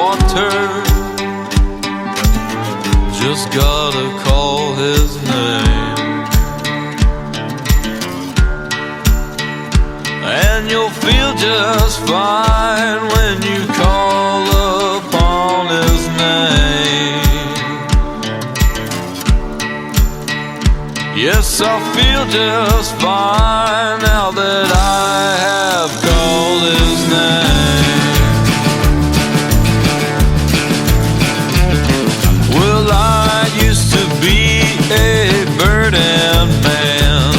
water. Just gotta call his name, and you'll feel just fine when you call upon his name. Yes, I feel just fine now that I have called his name. Well, I used to be a burdened man,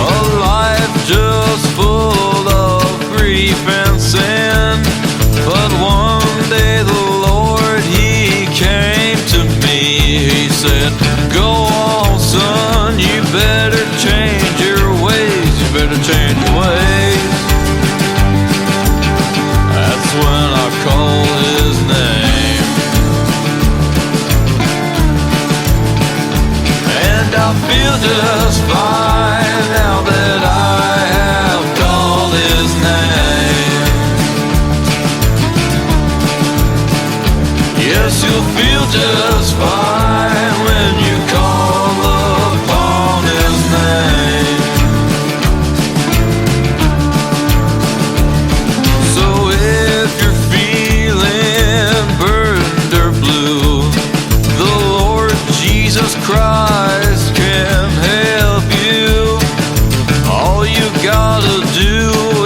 a life just full of grief and sin. But one day the Lord, He came to me. He said, "Go on, son, you better change your ways. You better change your ways." That's when I called His name, and I feel just fine now that I have called His name. Yes, you'll feel just fine when you call upon His name. So if you're feeling burdened or blue, the Lord Jesus Christ can help you. All you gotta do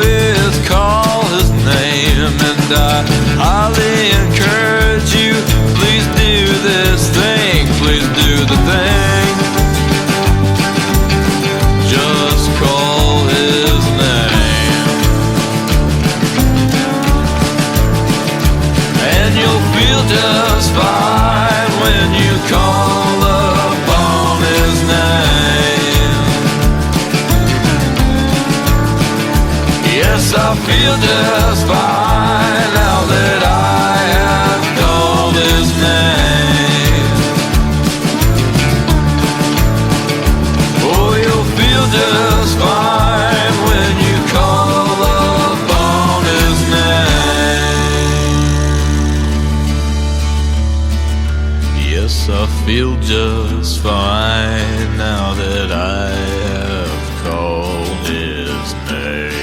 is call His name, and I highly encourage you, please do this thing, please do the thing. Just call His name, and you'll feel just fine when you call upon His name. Yes, I feel just fine now that I have called His name. Oh, you'll feel just fine when you call upon His name. Yes, I feel just fine now that I have called His name.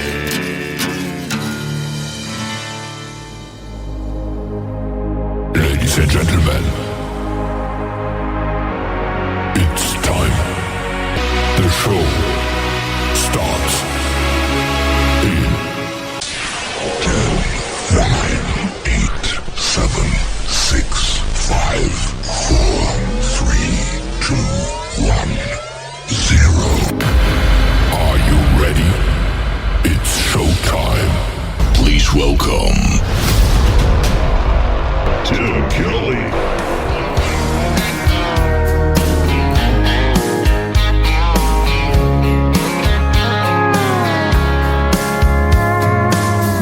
Ladies and gentlemen, it's time. The show starts in 10, 9, 8, 7, 6, 5, 4, 3, 2, 1, 0. Are you ready? It's showtime. Please welcome Tim Kelly.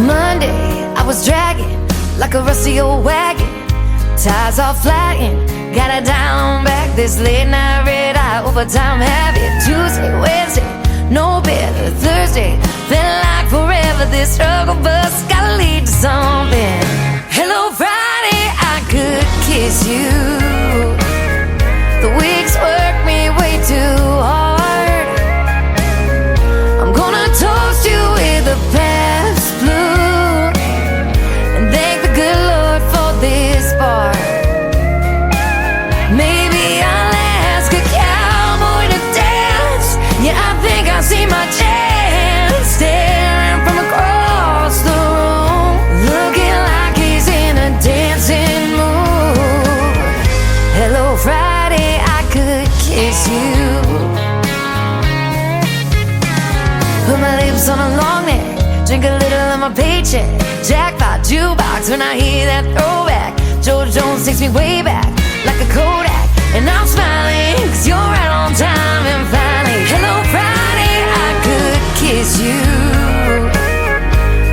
Monday, I was dragging like a rusty old wagon. Tires all flying, got it down back. This late night red eye overtime habit. Tuesday, Wednesday, no better. Thursday, felt like forever. This struggle bus gotta lead to something. Hello Friday, I could kiss you. The weeks work me way too hard. I'm gonna toast you with a past blue and thank the good Lord for this bar. Maybe I'll ask a cowboy to dance. Yeah, I think I see my chance. Staring from across the room, looking like he's in a dancing mood. Hello Friday, I could kiss you. Put my lips on a long neck, drink a little of my paycheck. Jackpot jukebox when I hear that throwback. George Jones takes me way back like a Kodak, and I'm smiling 'cause you're right on time. And finally, hello Friday, I could kiss you.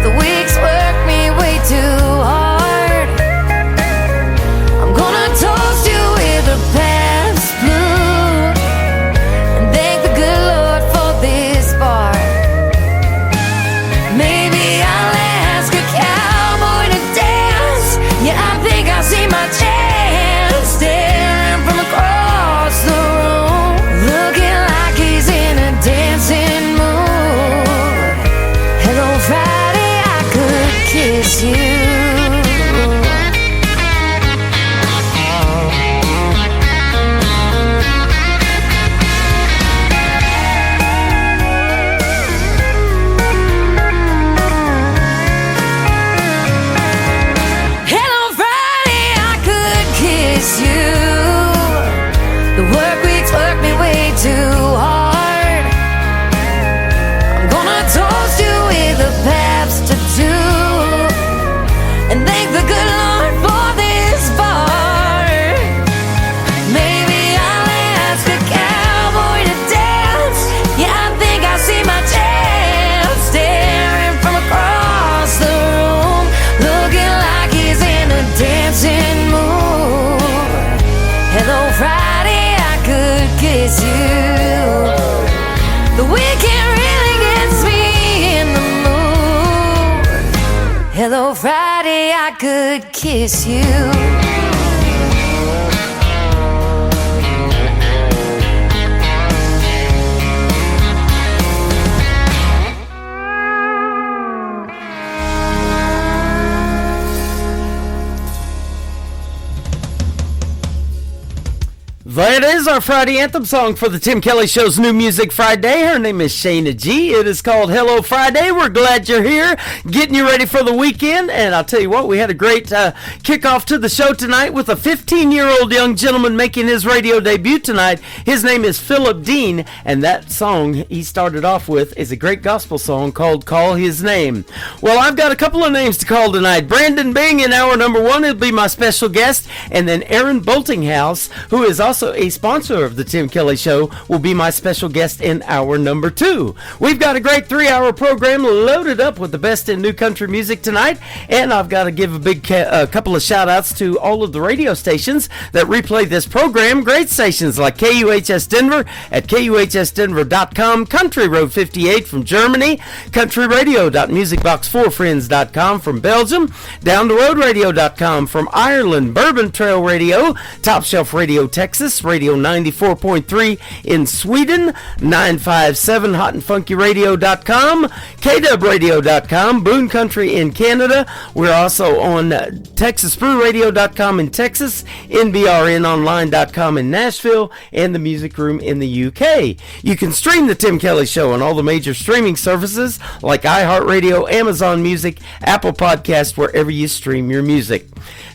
The weeks work me way too hard. I'm gonna toast you with a past blue and thank the good Lord for this bar. Maybe I'll ask a cowboy to dance. Yeah, I think I could kiss you. That is our Friday anthem song for the Tim Kelly Show's New Music Friday. Her name is Shayna G. It is called Hello Friday. We're glad you're here, getting you ready for the weekend. And I'll tell you what, we had a great kickoff to the show tonight with a 15-year-old young gentleman making his radio debut tonight. His name is Philip Dean, and that song he started off with is a great gospel song called Call His Name. Well, I've got a couple of names to call tonight. Brandon Bing in hour number 1 will be my special guest, and then Aaron Boltinghouse, who is also a sponsor of the Tim Kelly Show, will be my special guest in hour number 2. We've got a great 3-hour program loaded up with the best in new country music tonight, and I've got to give a big couple of shout outs to all of the radio stations that replay this program. Great stations like KUHS Denver at KUHSdenver.com, Country Road 58 from Germany, countryradio.musicbox4friends.com from Belgium, downtheroadradio.com from Ireland, Bourbon Trail Radio, Top Shelf Radio Texas, Radio 94.3 in Sweden, 957hotandfunkyradio.com, KWradio.com, Boone Country in Canada. We're also on TexasBrewRadio.com in Texas, NBRNonline.com in Nashville, and the Music Room in the UK. You can stream the Tim Kelly Show on all the major streaming services like iHeartRadio, Amazon Music, Apple Podcast, wherever you stream your music.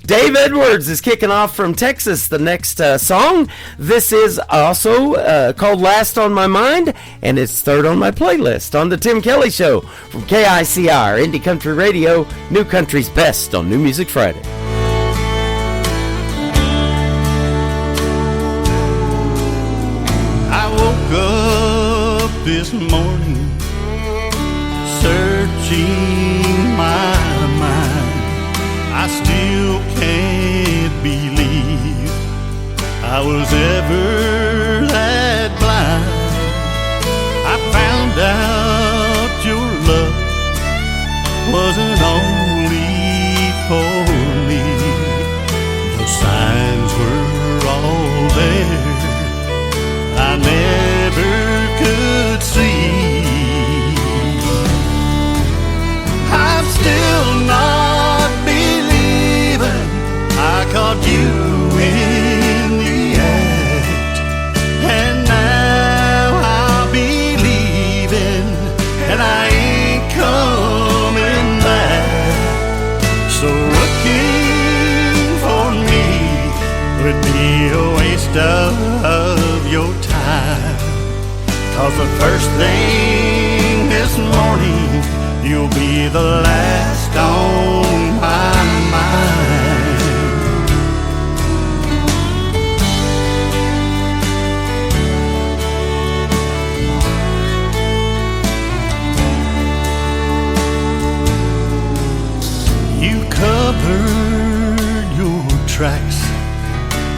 Dave Edwards is kicking off from Texas the next song. This is also called Last on My Mind, and it's third on my playlist on the Tim Kelly Show from KICR, Indie Country Radio, New Country's best on New Music Friday. I woke up this morning searching my mind. I still can't believe I was ever that blind. I found out your love wasn't only for me. The signs were all there I never could see. I'm still not believing I caught you in the act, and now I'm believing and I ain't coming back. So looking for me would be a waste of your time, 'cause the first thing this morning you'll be the last on my mind. You covered your tracks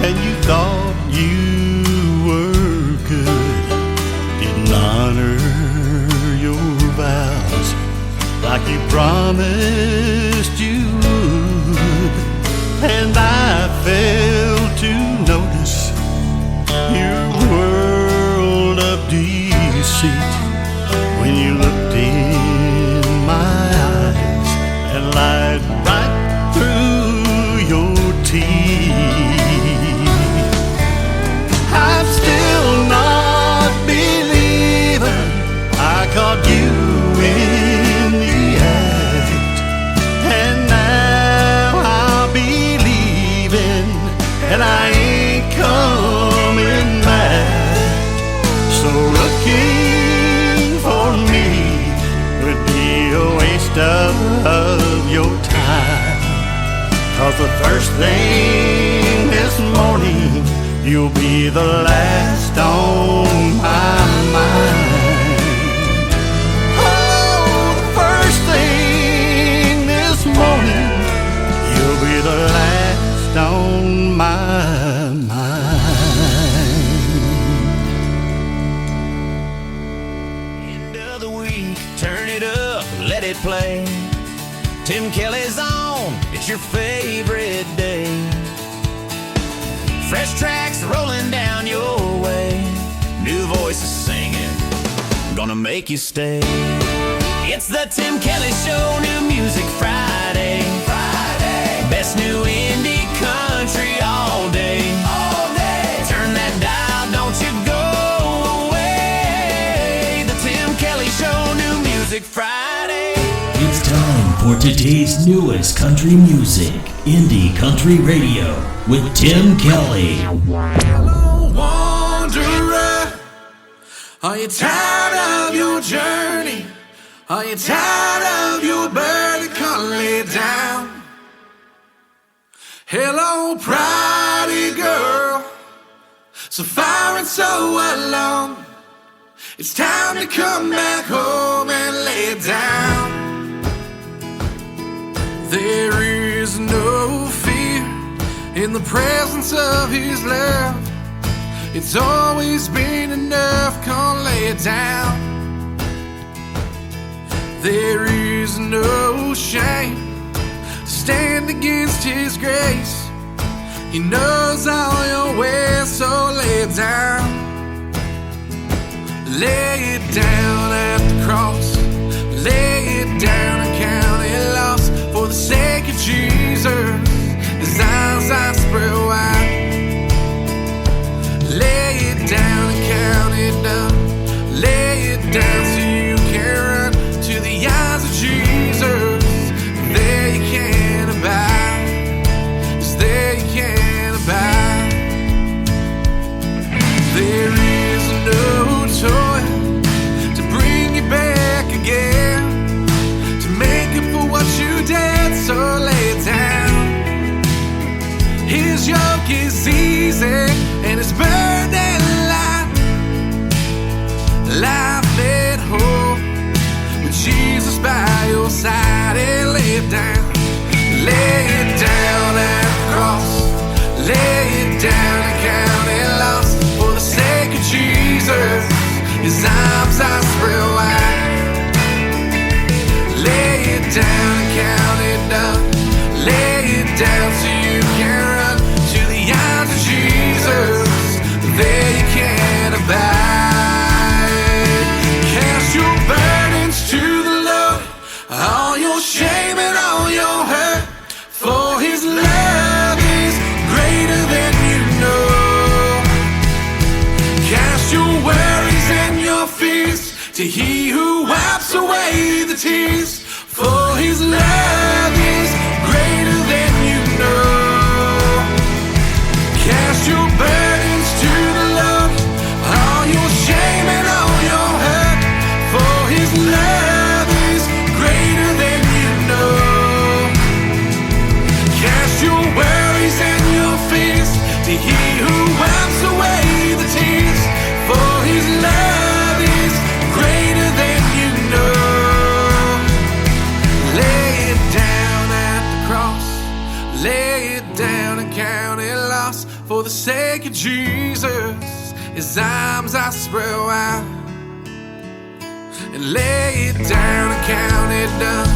and you thought you were good, didn't honor your vows like you promised you would. And I failed to notice your world of deceit when you looked in my eyes and lied right through your teeth. I'm still not believing I caught you in the act, and now I'm believing and I ain't coming back. So looking for me would be a waste of your time, 'cause the first thing this morning you'll be the last on my mind. Oh, the first thing this morning you'll be the last on my mind. End of the week, turn it up, let it play. Tim Kelly's on, it's it's your favorite day. Fresh tracks rolling down your way. New voices singing, gonna make you stay. It's the Tim Kelly Show, New Music Friday. Best new indie country all day. Turn that dial, don't you go away. The Tim Kelly Show, New Music Friday. It's time for today's newest country music, Indie Country Radio, with Tim Kelly. Hello, wanderer. Are you tired of your journey? Are you tired of your burden? Come lay down. Hello, pridey girl, so far and so alone. It's time to come back home and lay it down. There is no fear in the presence of His love. It's always been enough, come lay it down. There is no shame, stand against His grace. He knows all your ways, so lay it down. Lay it down at the cross. Lay it down and count it lost. For the sake of Jesus, His arms are spread wide. Lay it down and count it down. Lay it down so you can run to the eyes of Jesus. There you can abide. Yes, there you can abide. There is no toil to bring you back again, to make up for what you did, so lay it down. His yoke is easy and His burden light. Life made whole with Jesus by your side, and lay it down. Lay it down at the cross. Lay it down and count it lost. For the sake of Jesus, His arms are spread wide. Lay it down and count it down. Lay it down so you can run to the arms of Jesus. There you can abide. Cast your burdens to the Lord, all your shame and all your hurt. For His love is greater than you know. Cast your worries and your fears to He who wipes away the tears. For His love is greater than you know. Cast your burdens to the Lord, all your shame and all your hurt. For His love is greater than you know. Cast your worries and your fears to He who wipes away the tears. For His love is greater than you know. Lay it down at the cross. Lay it down and count it lost. For the sake of Jesus, His arms are spread wide. And lay it down and count it down.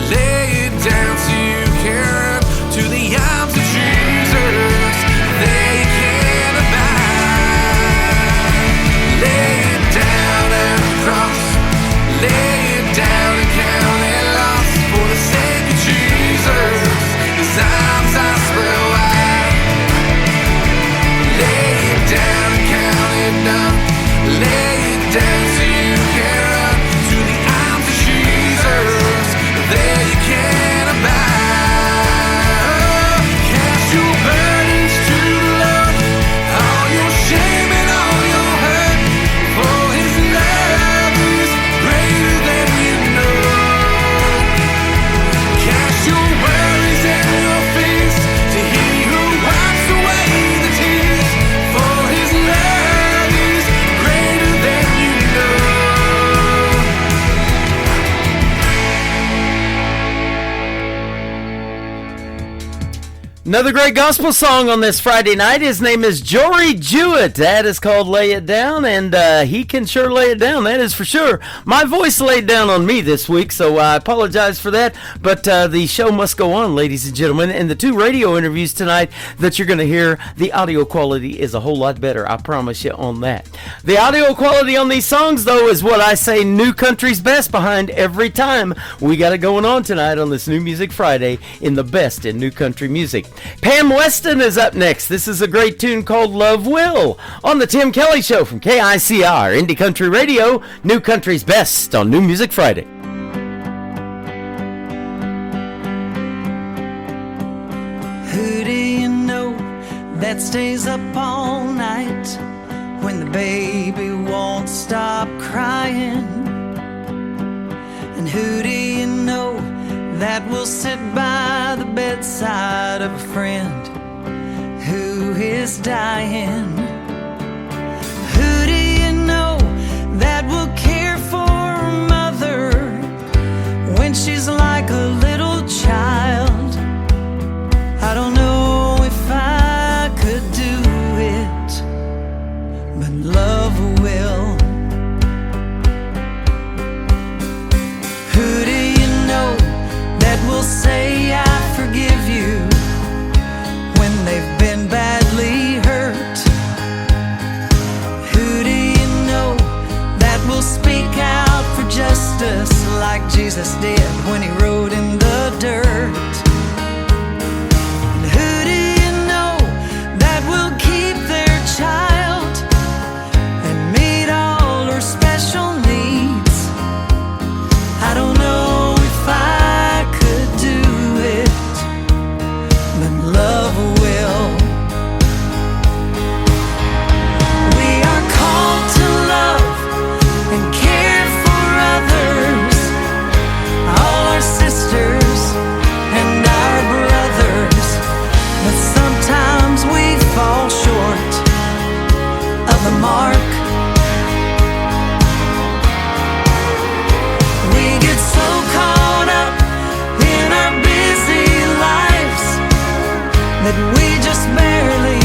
Lay it down so you can run to the arms of Jesus. There you can abide. Lay it down at the cross. Lay it down and count it lost. For the sake of Jesus, His arms are spread wide. Lay it down and count it down. Lay it down so you can run to the arms of Jesus. There you can abide. Another great gospel song on this Friday night. His name is Jory Jewett. That is called Lay It Down, and he can sure lay it down, that is for sure. My voice laid down on me this week, so I apologize for that, but the show must go on, ladies and gentlemen, and the 2 radio interviews tonight that you're going to hear, the audio quality is a whole lot better, I promise you on that. The audio quality on these songs, though, is what I say New Country's best behind every time. We got it going on tonight on this New Music Friday in the best in new country music. Pam Weston is up next. This is a great tune called Love Will on the Tim Kelly Show from KICR, Indie Country Radio, New Country's best on New Music Friday. Who do you know that stays up all night when the baby won't stop crying? And who do you know that will sit by the bedside of a friend who is dying? Who do you know that will care for a mother when she's like a little child? I don't know if I could do it, but love will. Who do you know that will say I forgive you when they've been badly hurt? Who do you know that will speak out for justice like Jesus did when he rode in the dirt? And who do you know that will keep their child and meet all her special needs? I don't know if I could do it, but love will. We are called to love and care for others, all our sisters and our brothers, but sometimes we fall short of the mark. We get so caught up in our busy lives that we just barely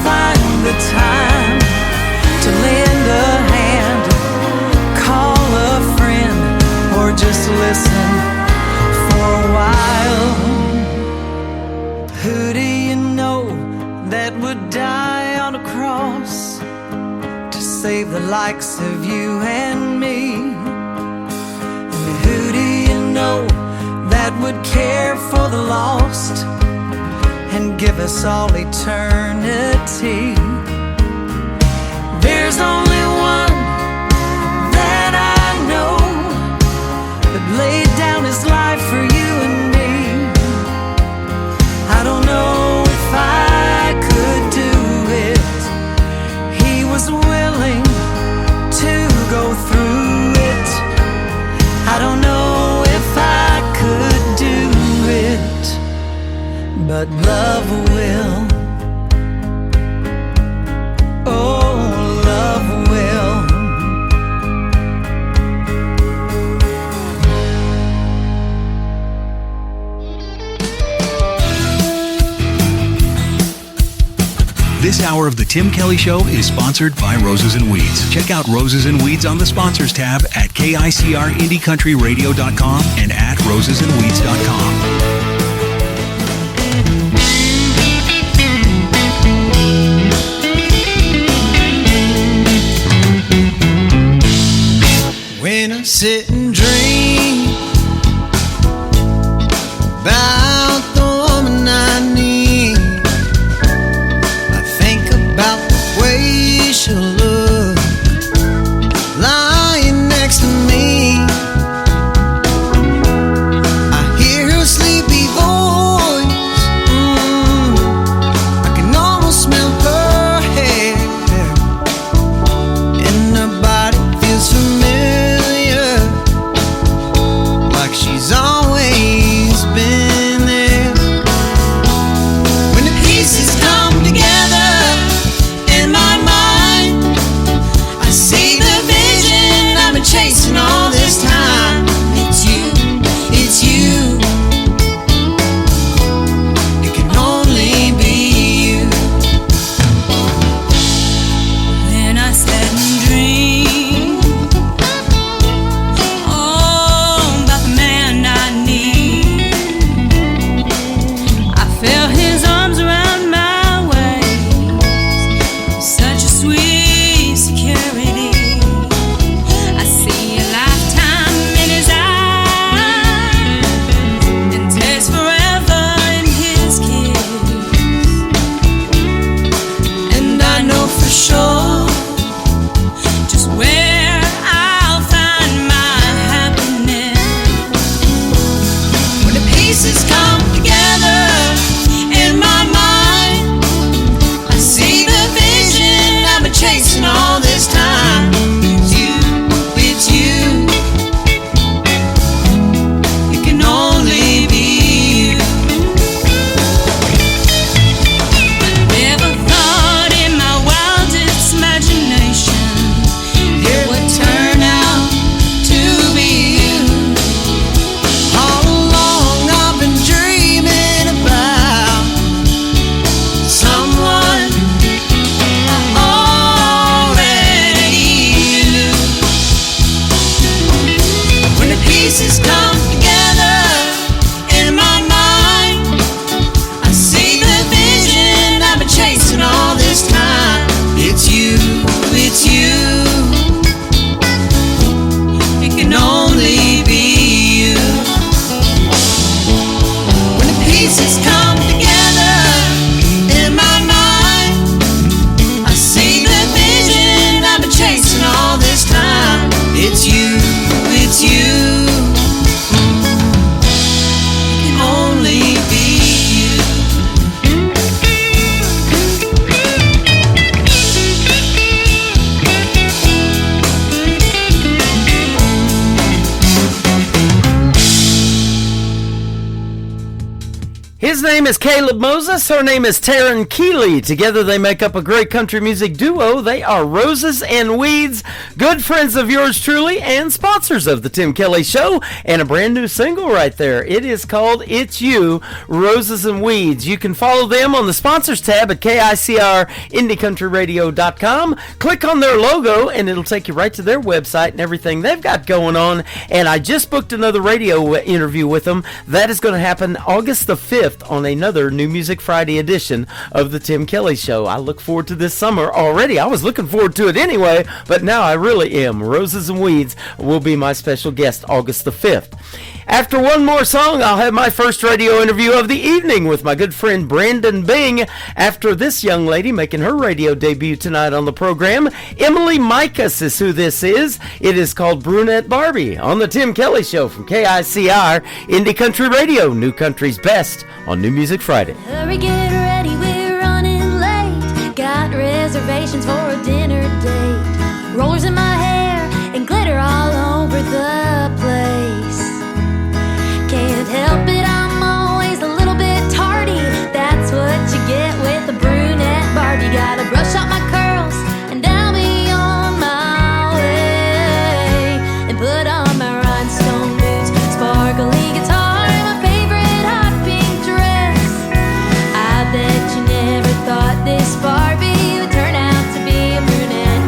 find the time to lend a hand, call a friend, or just listen for a while. Who do you know that would die on a cross to save the likes of you and me? Who do you know that would care for the lost and give us all eternity? There's only one that I know that laid down his life for you and me. I don't know if I could do it. He was willing to go through it. I don't know if I could do it, but love will. Oh, love will. This hour of the Tim Kelly Show is sponsored by Roses and Weeds. Check out Roses and Weeds on the sponsors tab at KICRIndieCountryRadio.com and at rosesandweeds.com. When I sit and dream about the woman I need, I think about the way she'll look lying next to me. I hear her sleepy voice, I can almost smell her hair, and her body feels familiar. name is Caleb Moses. Her name is Taryn Keeley. Together they make up a great country music duo. They are Roses and Weeds, good friends of yours truly, and sponsors of the Tim Kelly Show, and a brand new single right there. It is called It's You, Roses and Weeds. You can follow them on the sponsors tab at KICRIndieCountryRadio.com. Click on their logo and it'll take you right to their website and everything they've got going on. And I just booked another radio interview with them. That is going to happen August the 5th on another New Music Friday edition of the Tim Kelly Show. I look forward to this summer already. I was looking forward to it anyway, but now I really am. Roses and Weeds will be my special guest August the 5th. After one more song, I'll have my first radio interview of the evening with my good friend Brandon Bing. After this young lady making her radio debut tonight on the program, Emily Mikas is who this is. It is called Brunette Barbie on the Tim Kelly Show from KICR, Indie Country Radio, New Country's Best on New Music Friday. Hurry, get ready, we're running late. Got reservations for a dinner date. Rollers in my hair and glitter all over the place. Can't help it, I'm always a little bit tardy. That's what you get with a brunette Barbie. Gotta brush out my curls and I'll be on my way. And put on my rhinestone boots, sparkly guitar, my favorite hot pink dress. I bet you never thought this Barbie would turn out to be a brunette.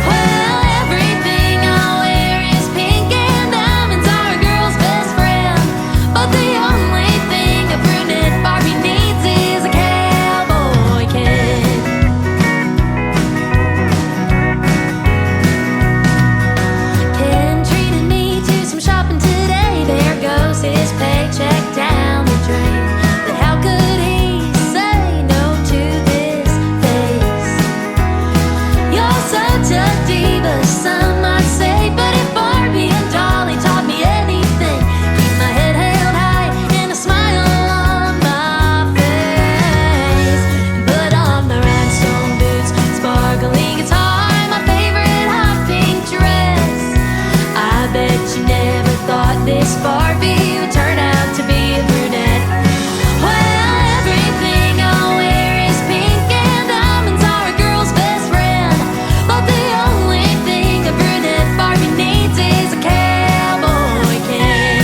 Well, everything I wear is pink and diamonds are a girl's best friend. But the only thing a brunette Barbie needs is a cowboy can. Ken treated me to some shopping today. There goes his paycheck down the drain. But how could he say no to this face? You're such a diva, some might say. But if Barbie and Dolly taught me anything, keep my head held high and a smile on my face. And put on my rhinestone boots, sparkly guitar, my favorite hot pink dress. I bet you never thought this Barbie would turn out to be a brunette. Well, everything I wear is pink and diamonds are a girl's best friend. But the only thing a brunette Barbie needs is a cowboy can.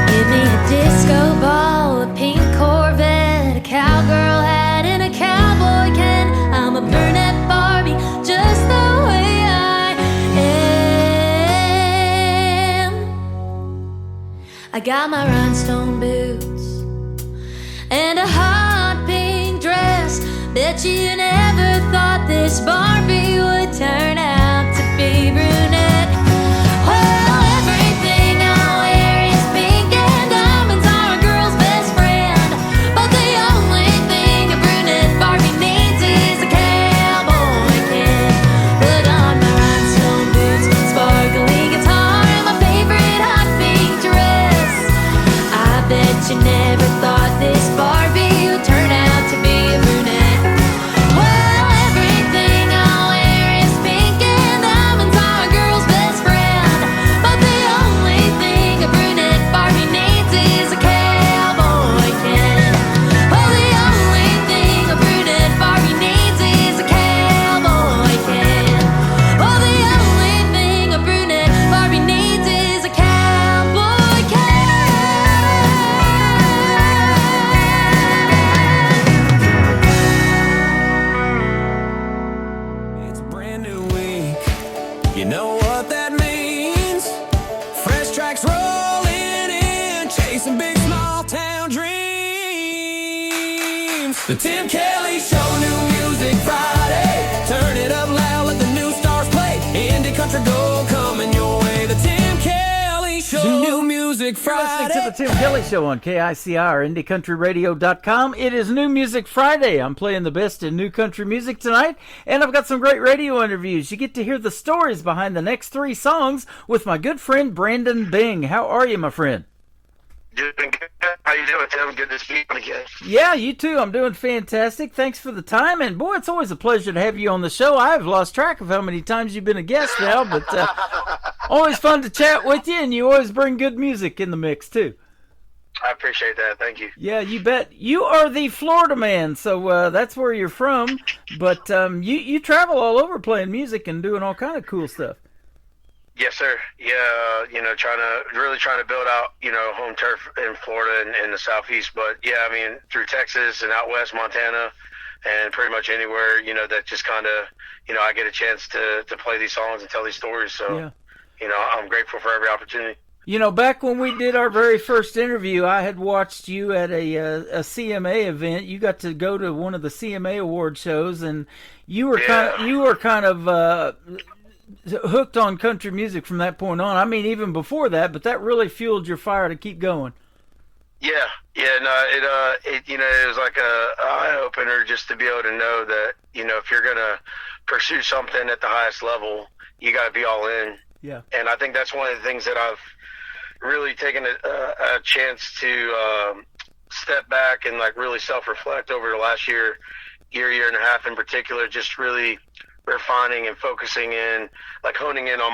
Give me a disco ball, a pink Corvette, a cowgirl hat, and a cowboy can. I'm a brunette Barbie, just the way I am. I got my rhinestone boots and a hot pink dress. Bet you never thought this Barbie would turn out to be brunette. Well, everything I wear is pink and diamonds are a girl's best friend. But the only thing a brunette Barbie needs is a cowboy can. Put on my rhinestone boots, sparkly guitar, my favorite hot pink dress. I bet you never thought this Barbie would turn out to be a brunette. Well, everything I wear is pink and diamonds are a girl's best friend. But the only thing a brunette Barbie needs is a cowboy can. Oh, the only thing a brunette Barbie needs is a cowboy can. Oh, the only thing a brunette Barbie needs is a cowboy can. It's a brand new week. You know what that means. Fresh tracks rolling in, chasing big small town dreams. The Tim Kelly Show, New Music Friday. Turn it up loud, let the new stars play. Indie country gold coming your way. The Tim Kelly Show, New Music You're listening Friday. to the Tim Kelly Show on KICR, IndieCountryRadio.com. It is New Music Friday. I'm playing the best in new country music tonight, and I've got some great radio interviews. You get to hear the stories behind the next three songs with my good friend Brandon Bing. How are you, my friend? Doing good. How you doing, Tim? Good to speak again. Yeah, you too. I'm doing fantastic. Thanks for the time, and boy, it's always a pleasure to have you on the show. I've lost track of how many times you've been a guest now, but Always fun to chat with you, and you always bring good music in the mix, too. I appreciate that. Thank you. Yeah, you bet. You are the Florida man, so that's where you're from. But you travel all over playing music and doing all kind of cool stuff. Yes, sir. Yeah, trying to build out, home turf in Florida and the Southeast. But yeah, I mean, through Texas and out west, Montana, and pretty much anywhere, that just kind of, I get a chance to play these songs and tell these stories. So, yeah. I'm grateful for every opportunity. Back when we did our very first interview, I had watched you at a CMA event. You got to go to one of the CMA award shows, and you were kind of hooked on country music from that point on. I mean, even before that, but that really fueled your fire to keep going. Yeah, no, it was like a eye opener just to be able to know that, if you're gonna pursue something at the highest level, you got to be all in. Yeah. And I think that's one of the things that I've really taken a chance to step back and like really self-reflect over the last year and a half in particular, just really refining and focusing in, like honing in on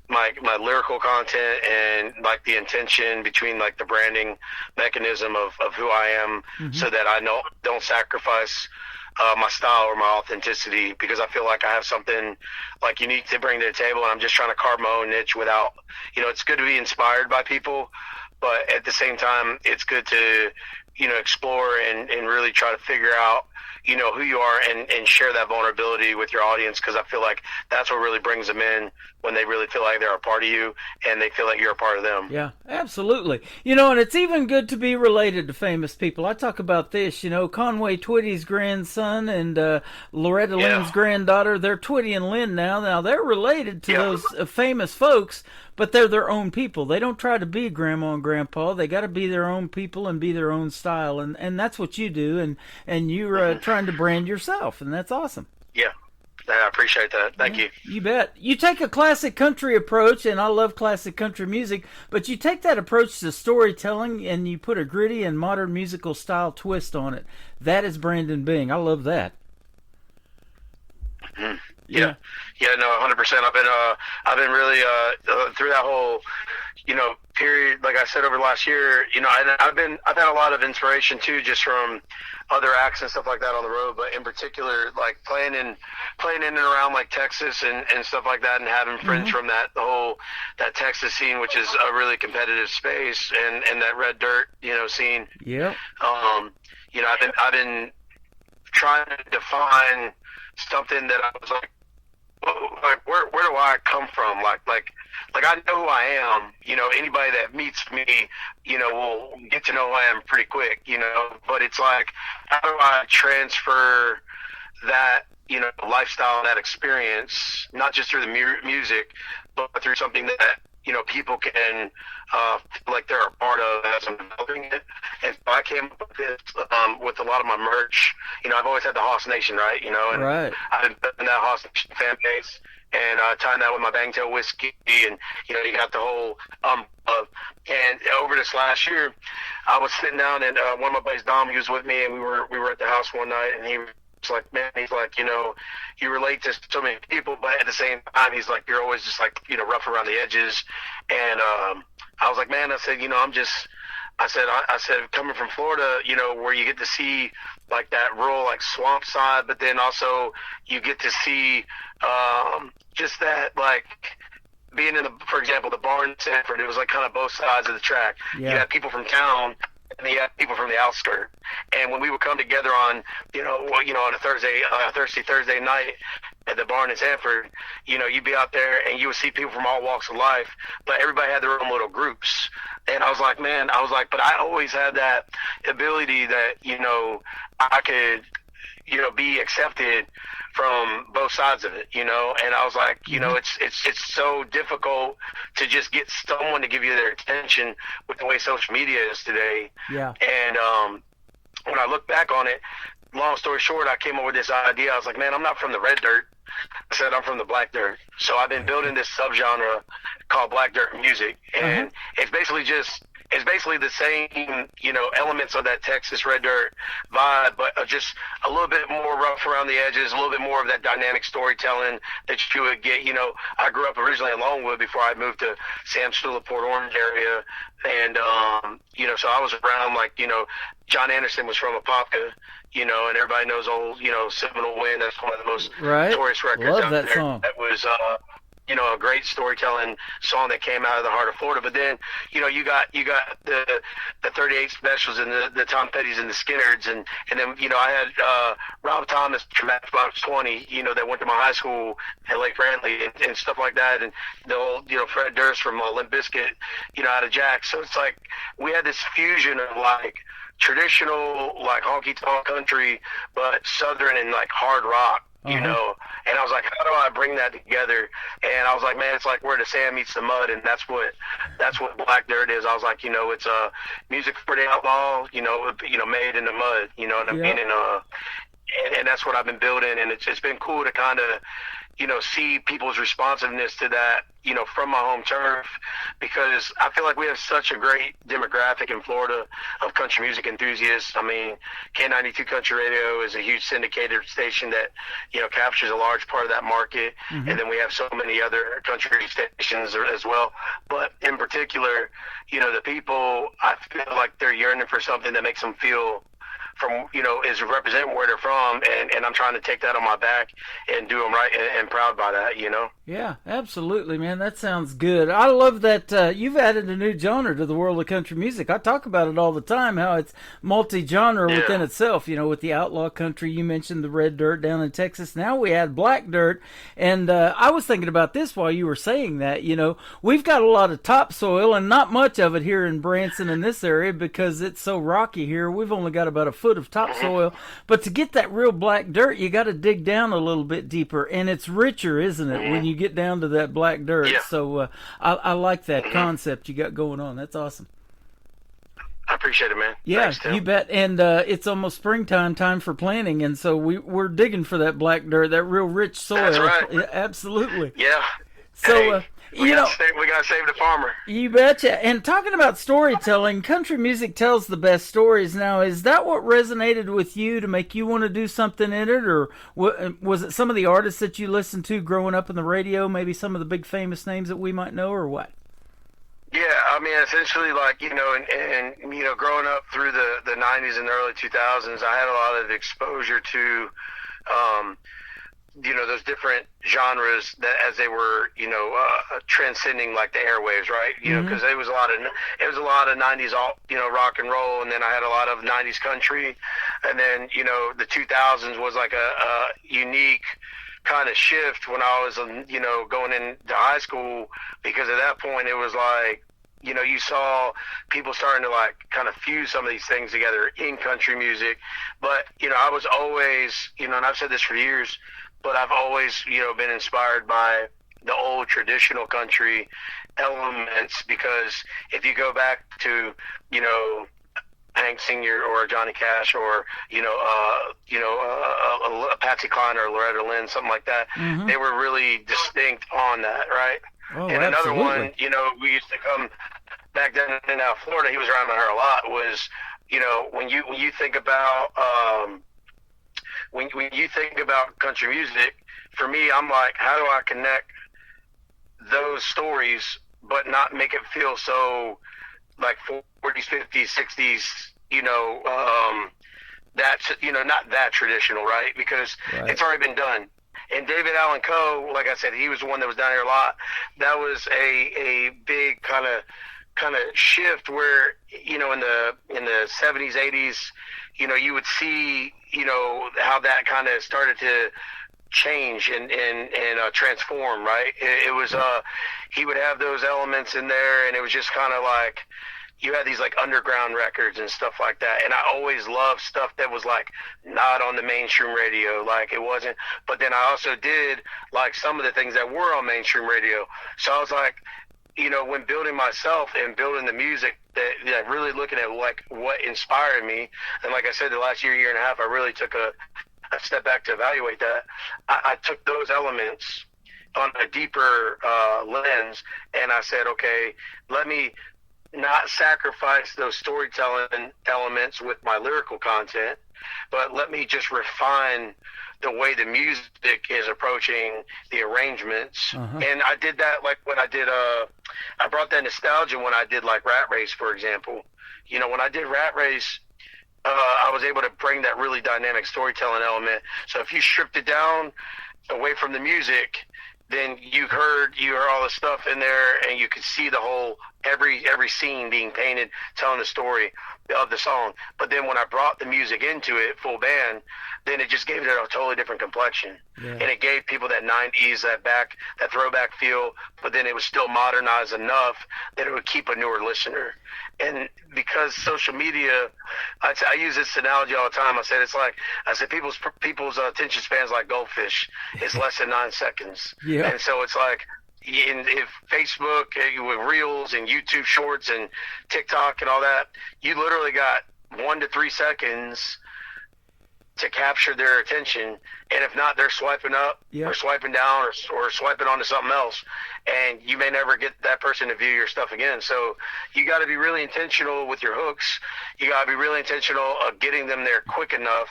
my lyrical content and like the intention between like the branding mechanism of who I am, so that I don't sacrifice my style or my authenticity, because I feel like I have something like unique to bring to the table, and I'm just trying to carve my own niche without, it's good to be inspired by people, but at the same time, it's good to, explore and really try to figure out, who you are and share that vulnerability with your audience, because I feel like that's what really brings them in, when they really feel like they're a part of you and they feel like you're a part of them. Yeah, absolutely. And it's even good to be related to famous people. I talk about this, Conway Twitty's grandson and Loretta Lynn's granddaughter, they're Twitty and Lynn now. Now, they're related to those famous folks, but they're their own people. They don't try to be grandma and grandpa. They got to be their own people and be their own style, and that's what you do, and you're trying to brand yourself, and that's awesome. Yeah. I appreciate that. Thank you. You bet. You take a classic country approach, and I love classic country music, but you take that approach to storytelling and you put a gritty and modern musical style twist on it. That is Brandon Bing. I love that. Mm-hmm. Yeah, no, 100%. I've been really through that whole, period. Like I said, over the last year, I've had a lot of inspiration too, just from other acts and stuff like that on the road. But in particular, like playing in and around like Texas and stuff like that, and having friends from that Texas scene, which is a really competitive space, and that red dirt, scene. Yeah. I've been trying to define something that I was like where do I come from? Like I know who I am. Anybody that meets me, will get to know who I am pretty quick. But it's like, how do I transfer that, lifestyle and that experience, not just through the music, but through something that, people can feel like they're a part of as I'm developing it. And so I came up with this with a lot of my merch. I've always had the Hoss Nation, right? And right. I've been building that Hoss Nation fan base and tying that with my Bangtail whiskey, and you got the whole and over this last year, I was sitting down and one of my buddies, Dom, he was with me, and we were at the house one night, and he was like, man, he's like, you relate to so many people, but at the same time, he's like, you're always just like, rough around the edges. And I was like, man, I said, I said, coming from Florida, where you get to see like that rural, like swamp side, but then also you get to see just that, like, being in for example, the barn in Sanford, it was like kind of both sides of the track. Yeah. You had people from town, and you had people from the outskirts. And when we would come together on, on a Thursday night at the barn in Sanford, you'd be out there and you would see people from all walks of life, but everybody had their own little groups. And I was like, man, but I always had that ability that, I could, be accepted from both sides of it, and I was like, it's so difficult to just get someone to give you their attention with the way social media is today. Yeah. And when I look back on it, long story short, I came up with this idea. I was like, man, I'm not from the red dirt. I said, I'm from the black dirt. So I've been building this subgenre called black dirt music, and it's basically just it's basically the same, elements of that Texas Red Dirt vibe, but just a little bit more rough around the edges, a little bit more of that dynamic storytelling that you would get. I grew up originally in Longwood before I moved to Sam Stula, Port Orange area, and so I was around John Anderson was from Apopka, and everybody knows old, Seminole Wind. That's one of the most notorious records Love out that there. song. That was a great storytelling song that came out of the heart of Florida. But then, you got the 38 Specials and the Tom Petty's and the Skinnerds, and then I had Rob Thomas from Matchbox 20, that went to my high school at Lake Brantley and stuff like that, and the old Fred Durst from Limp Bizkit, out of Jack. So it's like we had this fusion of traditional honky tonk country, but southern and hard rock. And I was like, how do I bring that together? And I was like, man, it's like where the sand meets the mud, and that's what Black Dirt is. I was like, it's music for the outlaw, made in the mud, what I mean? And that's what I've been building, and it's been cool to kind of, see people's responsiveness to that, from my home turf, because I feel like we have such a great demographic in Florida of country music enthusiasts. I mean, K92 Country Radio is a huge syndicated station that, captures a large part of that market. Mm-hmm. And then we have so many other country stations as well. But in particular, the people, I feel like they're yearning for something that makes them feel is representing where they're from, and I'm trying to take that on my back and do them right and proud by that, Yeah, absolutely, man. That sounds good. I love that you've added a new genre to the world of country music. I talk about it all the time, how it's multi-genre within itself, with the outlaw country. You mentioned the Red Dirt down in Texas. Now we add Black Dirt, and I was thinking about this while you were saying that, we've got a lot of topsoil and not much of it here in Branson in this area because it's so rocky here. We've only got about a foot of topsoil, but to get that real black dirt, you got to dig down a little bit deeper, and it's richer, isn't it, when you get down to that black dirt? Yeah. So I like that concept you got going on. That's awesome. I appreciate it, man. Yeah, Thanks, Tim. you bet. And it's almost springtime, time for planting, and so we're digging for that black dirt, that real rich soil. That's right. Yeah, absolutely. Yeah. So we gotta save the farmer. You betcha. And talking about storytelling, country music tells the best stories. Now, is that what resonated with you to make you want to do something in it, or was it some of the artists that you listened to growing up in the radio, maybe some of the big famous names that we might know, or what? Yeah, I mean, essentially, and growing up through the 90s and the early 2000s, I had a lot of exposure to those different genres that as they were, transcending the airwaves, right? Because it was a lot of 90s rock and roll, and then I had a lot of 90s country, and then the 2000s was a unique kind of shift when I was going into high school, because at that point it was you saw people starting to kind of fuse some of these things together in country music. But I was always, and I've said this for years, but I've always, been inspired by the old traditional country elements, because if you go back to, Hank Sr. or Johnny Cash or, Patsy Cline or Loretta Lynn, something like that, they were really distinct on that, right? Oh, and another one, we used to come back then in Florida, he was around her a lot, was, when you think about, when you think about country music, for me, I'm like, how do I connect those stories, but not make it feel so 40s, 50s, 60s, that's, not that traditional, right? Because it's already been done. And David Allan Coe, like I said, he was the one that was down here a lot. That was a big kind of shift where, in the 70s, 80s, you would see, how that kind of started to change and transform, right? It was, he would have those elements in there, and it was just kind of you had these underground records and stuff like that. And I always loved stuff that was not on the mainstream radio, it wasn't. But then I also did some of the things that were on mainstream radio. So I was when building myself and building the music, that really looking at what inspired me. And like I said, the last year and a half, I really took a step back to evaluate that. I took those elements on a deeper lens, and I said, okay, let me not sacrifice those storytelling elements with my lyrical content, but let me just refine the way the music is approaching the arrangements. And I did that like when I did I brought that nostalgia when I did like Rat Race, for example. You know, when I did Rat Race, I was able to bring that really dynamic storytelling element. So if you stripped it down away from the music, then you heard all the stuff in there, and you could see the whole every scene being painted, telling the story of the song. But then when I brought the music into it, full band, then it just gave it a totally different complexion. And it gave people that 90s, that throwback feel, but then it was still modernized enough that it would keep a newer listener. And because social media, I use this analogy all the time. I said people's attention spans like goldfish. It's less than 9 seconds. Yeah. And so it's like, if Facebook with Reels and YouTube Shorts and TikTok and all that, you literally got 1 to 3 seconds to capture their attention, and if not, they're swiping up or swiping down or swiping onto something else, and you may never get that person to view your stuff again. So you got to be really intentional with your hooks. You got to be really intentional of getting them there quick enough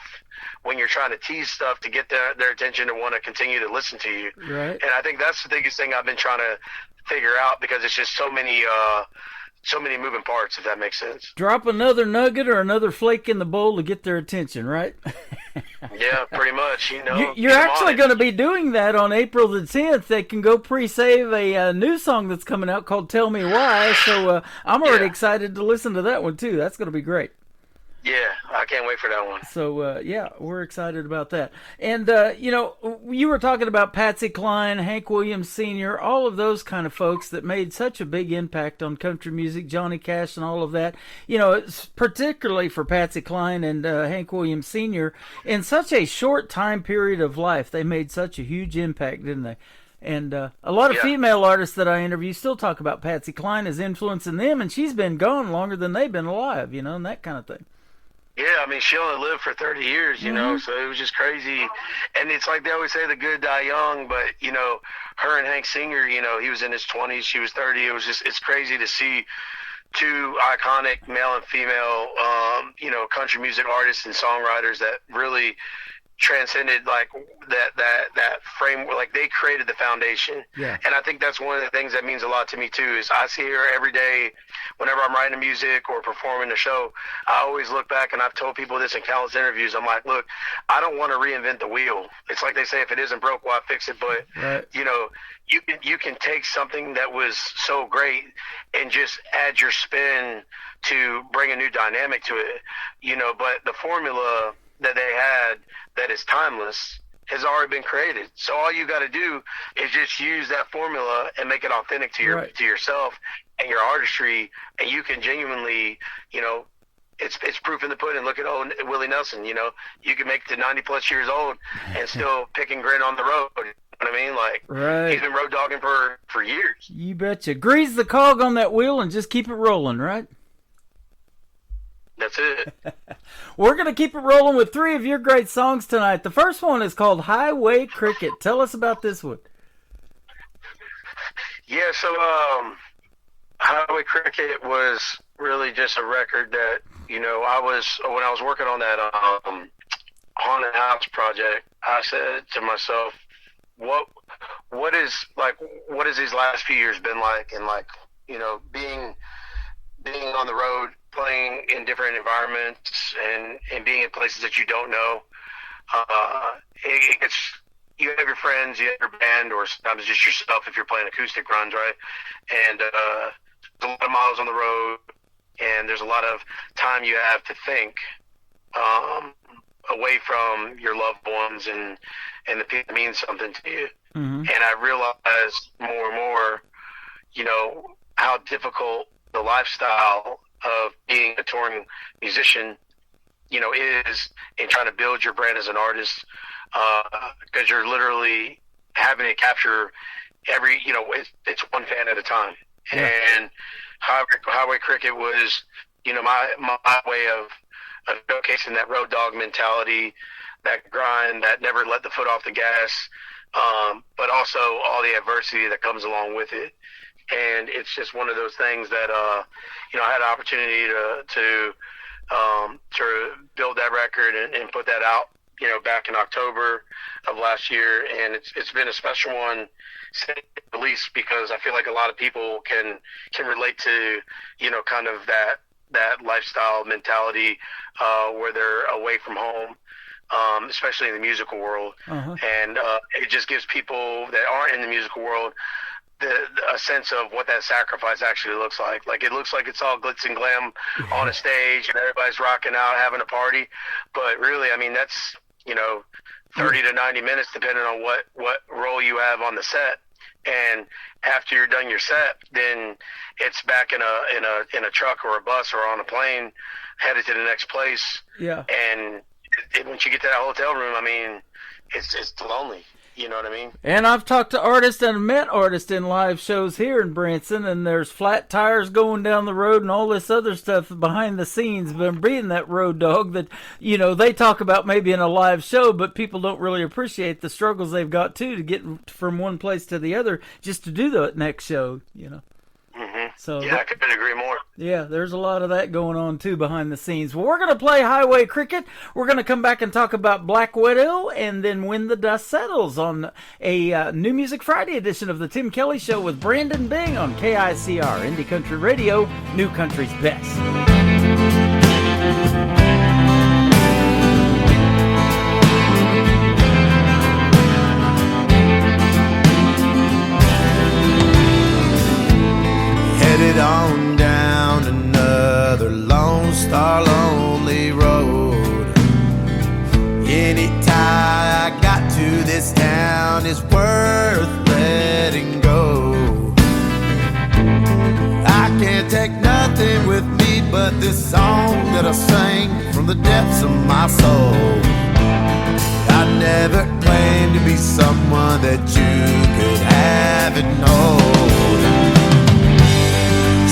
when you're trying to tease stuff to get their attention to want to continue to listen to you. Right. And I think that's the biggest thing I've been trying to figure out, because it's just so many moving parts, if that makes sense. Drop another nugget or another flake in the bowl to get their attention, right? Yeah, pretty much. You're actually going to be doing that on April the 10th. They can go pre-save a new song that's coming out called Tell Me Why. So I'm already excited to listen to that one, too. That's going to be great. Yeah, I can't wait for that one. So, we're excited about that. And, you were talking about Patsy Cline, Hank Williams Sr., all of those kind of folks that made such a big impact on country music, Johnny Cash and all of that. It's particularly for Patsy Cline and Hank Williams Sr., in such a short time period of life, they made such a huge impact, didn't they? And a lot of female artists that I interview still talk about Patsy Cline as influencing them, and she's been gone longer than they've been alive, and that kind of thing. Yeah, I mean, she only lived for 30 years, so it was just crazy. And it's like they always say, the good die young, but, her and Hank Sr., he was in his 20s, she was 30. It's crazy to see two iconic male and female, country music artists and songwriters that really transcended like that framework. Like, they created the foundation. And I think that's one of the things that means a lot to me too, is I see her every day whenever I'm writing music or performing a show. I always look back, and I've told people this in countless interviews, I'm like, look, I don't want to reinvent the wheel. It's like they say, if it isn't broke, why fix it? But you can take something that was so great and just add your spin to bring a new dynamic to it, but the formula that they had that is timeless has already been created. So all you got to do is just use that formula and make it authentic to yourself and your artistry, and you can genuinely, it's proof in the pudding. Look at old Willie Nelson. You can make it to 90 plus years old and still pick and grin on the road. You know what I mean? Like, he's been road dogging for years. You betcha. Grease the cog on that wheel and just keep it rolling, right? That's it. We're going to keep it rolling with 3 of your great songs tonight. The first one is called Highway Cricket. Tell us about this one. Yeah, so Highway Cricket was really just a record that, when I was working on that Haunted House project, I said to myself, what has these last few years been like? And being on the road, playing in different environments and being in places that you don't know. You have your friends, you have your band, or sometimes just yourself if you're playing acoustic runs, right? And there's a lot of miles on the road, and there's a lot of time you have to think away from your loved ones and the people that mean something to you. And I realized more and more, how difficult the lifestyle of being a touring musician, is in trying to build your brand as an artist, because you're literally having to capture every, it's one fan at a time. And Highway Cricket was, my way of showcasing that road dog mentality, that grind, that never let the foot off the gas, but also all the adversity that comes along with it. and it's just one of those things that I had an opportunity to build that record and put that out, back in October of last year, and it's been a special one since release, because I feel like a lot of people can relate to kind of that lifestyle mentality where they're away from home, especially in the musical world. And it just gives people that aren't in the musical world a sense of what that sacrifice actually looks like. Like, it looks like it's all glitz and glam on a stage and everybody's rocking out, having a party, but really, I mean, that's 30 to 90 minutes depending on what role you have on the set. And after you're done your set, then it's back in a truck or a bus or on a plane headed to the next place. Yeah. And once you get to that hotel room, I mean, it's lonely. You know what I mean? And I've talked to artists and met artists in live shows here in Branson, and there's flat tires going down the road and all this other stuff behind the scenes. But being that road dog that, they talk about maybe in a live show, but people don't really appreciate the struggles they've got to get from one place to the other just to do the next show, So yeah, I couldn't agree more. Yeah, there's a lot of that going on too behind the scenes. Well, we're going to play Highway Cricket. We're going to come back and talk about Black Widow, and then When the Dust Settles on a New Music Friday edition of the Tim Kelly Show with Brandon Bing on KICR, Indie Country Radio, New Country's Best. Headed on down another Lone Star lonely road. Any tie I got to this town is worth letting go. I can't take nothing with me but this song that I sang from the depths of my soul. I never claimed to be someone that you could have and hold.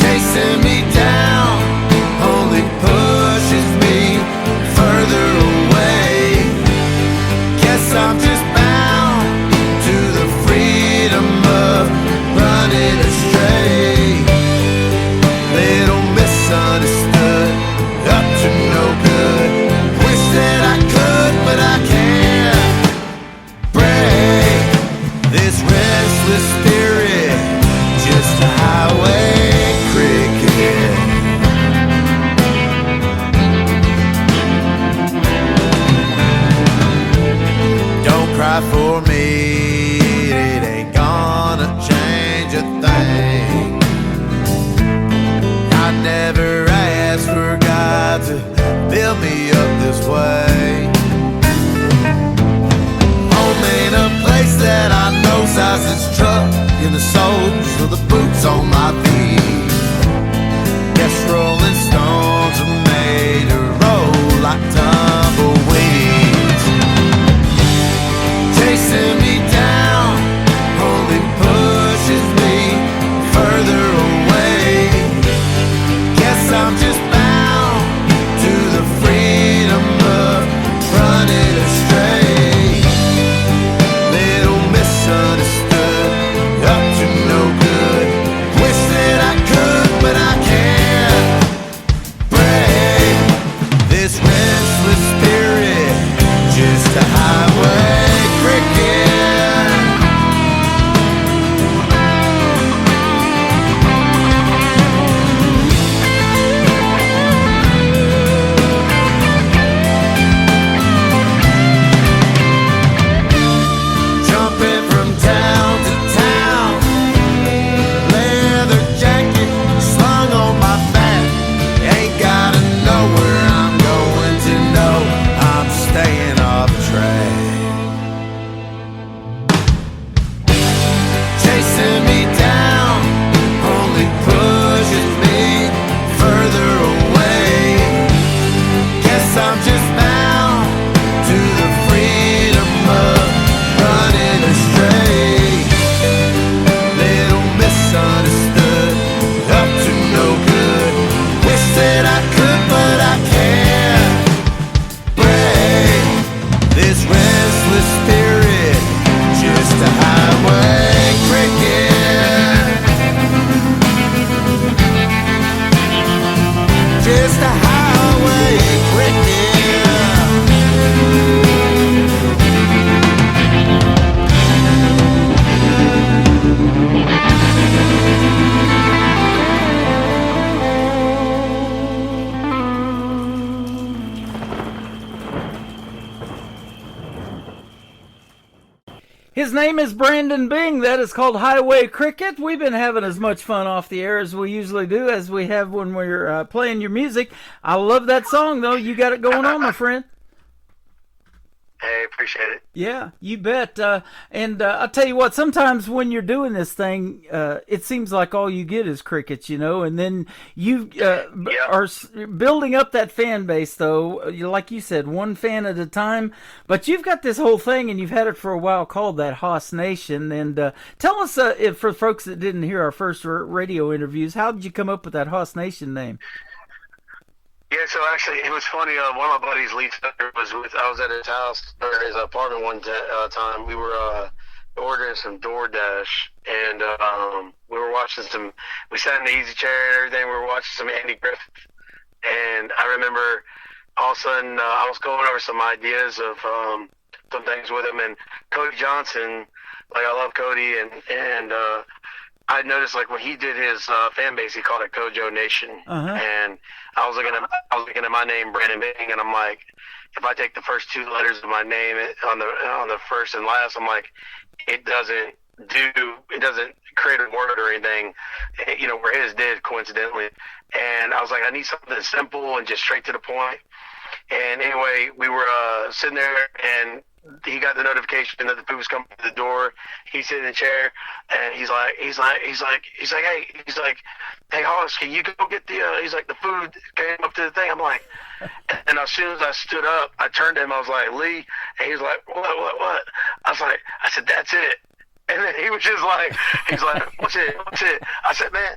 Chasing me down only pushes me further away. Guess I'm just bound to the freedom of running astray. Little misunderstood, up to no good. Wish that I could, but I can't break this restless spirit. Just a highway cricket. Don't cry for me, it ain't gonna change a thing. I never asked for God to build me up this way. Home ain't a place that I know, size this truck in the soles of the boots on my feet. Guess Rolling Stones are made to roll like tumbleweeds. Chasing me down only pushes me further away. Guess I'm just bound to cricket. His name is Brandon Bing. That is called Highway Cricket. We've been having as much fun off the air as we usually do, as we have when we're playing your music. I love that song, though. You got it going on, my friend. Hey, appreciate it. Yeah, you bet. And I'll tell you what, sometimes when you're doing this thing, it seems like all you get is crickets, you know, and then you are building up that fan base, though, like you said, one fan at a time. But you've got this whole thing, and you've had it for a while, called that Hoss Nation. And tell us, if for folks that didn't hear our first radio interviews, how did you come up with that Hoss Nation name? Yeah, so actually, it was funny. One of my buddies, Lee Tucker, I was at his house, or his apartment one time. We were ordering some DoorDash, and we were watching we sat in the easy chair and everything. We were watching some Andy Griffith. And I remember all of a sudden, I was going over some ideas of some things with him. And Cody Johnson, like, I love Cody, and I noticed, like, when he did his fan base, he called it Kojo Nation. And I was looking at my name, Brandon Bing, and I'm like, if I take the first two letters of my name on the first and last, I'm like, it doesn't create a word or anything, you know, where his did, coincidentally. And I was like, I need something simple and just straight to the point. And anyway, we were sitting there, and he got the notification that the food was coming to the door. He's sitting in the chair, and he's like, hey, Hoss, can you go get the food came up to the thing. I'm like, and as soon as I stood up, I turned to him. I was like, Lee, and he was like, what? I said, that's it. And then he was just like, he's like, what's it? I said, man,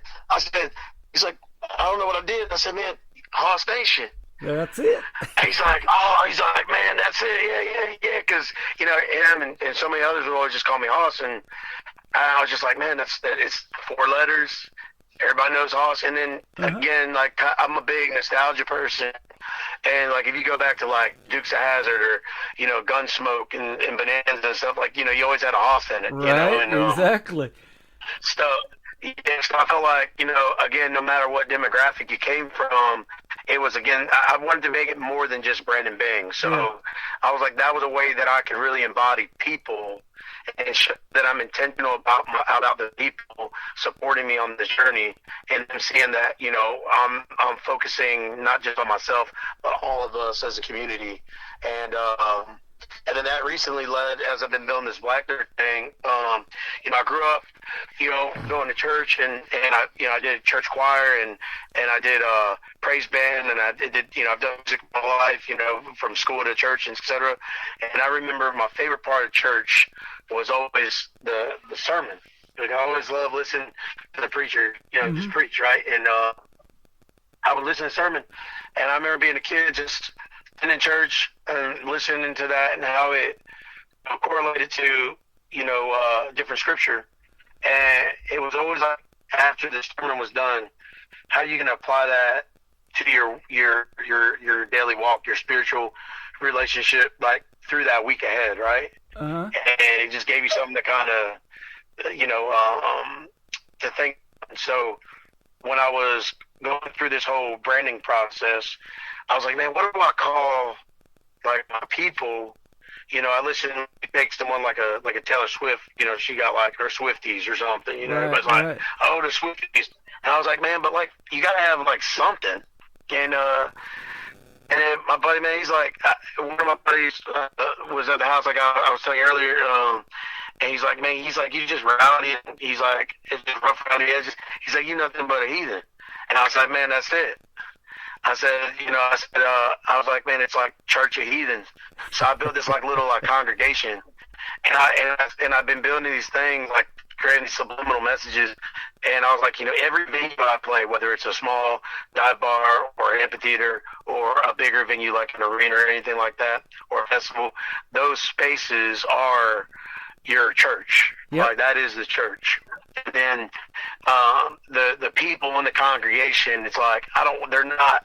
he's like, I don't know what I did. I said, man, Hoss Nation. That's it. He's like, man, that's it. Yeah. Because, you know, him and so many others would always just call me Hoss. And I was just like, man, it's 4 letters. Everybody knows Hoss. And then, again, like, I'm a big nostalgia person. And, like, if you go back to, like, Dukes of Hazzard or, you know, Gunsmoke and Bonanza and stuff, like, you know, you always had a Hoss in it. Right, you know? And, exactly. So I felt like, you know, again, no matter what demographic you came from, it was, again, I wanted to make it more than just Brandon Bing. So I was like, that was a way that I could really embody people and show that I'm intentional about the people supporting me on this journey, and them seeing that, you know, I'm focusing not just on myself, but all of us as a community. And then that recently led, as I've been building this Black Dirt thing, you know, I grew up, you know, going to church, and I did church choir, and I did praise band, and I did, you know, I've done music my whole life, you know, from school to church, and et cetera. And I remember my favorite part of church was always the sermon. Like, I always loved listening to the preacher, you know, just preach, right? And I would listen to the sermon, and I remember being a kid just in church and listening to that, and how it correlated to, you know, different scripture. And it was always like, after the sermon was done, how are you going to apply that to your daily walk, your spiritual relationship, like, through that week ahead, right? And it just gave you something to kind of, you know, to think. So when I was going through this whole branding process, I was like, man, what do I call, like, my people? You know, I listen, take someone like a Taylor Swift, you know, she got like her Swifties or something, you know, everybody's like, oh, the Swifties. And I was like, man, but, like, you got to have, like, something. And then my buddy, man, he's like, one of my buddies was at the house, like I was telling you earlier, and he's like, man, you just rowdy, and he's like, it's just rough around the edges. He's like, you nothing but a heathen. And I was like, man, that's it. I was like, man, it's like Church of Heathens. So I built this, like, little, like, congregation, and I've been building these things, like, creating these subliminal messages. And I was like, you know, every venue I play, whether it's a small dive bar or amphitheater or a bigger venue like an arena or anything like that, or a festival, those spaces are your church. Yep. Like, that is the church. And then the people in the congregation, it's like, they're not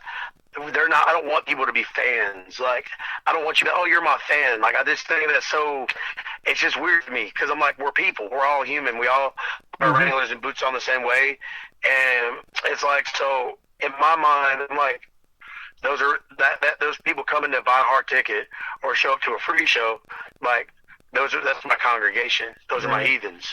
they're not. I don't want people to be fans. Like, I don't want you to. Oh, you're my fan. Like, I just think that's so. It's just weird to me because I'm like, we're people. We're all human. We all are Wranglers and boots on the same way. And it's like, so in my mind, I'm like, those are those people coming to buy a hard ticket or show up to a free show. Like, that's my congregation. Those are my heathens.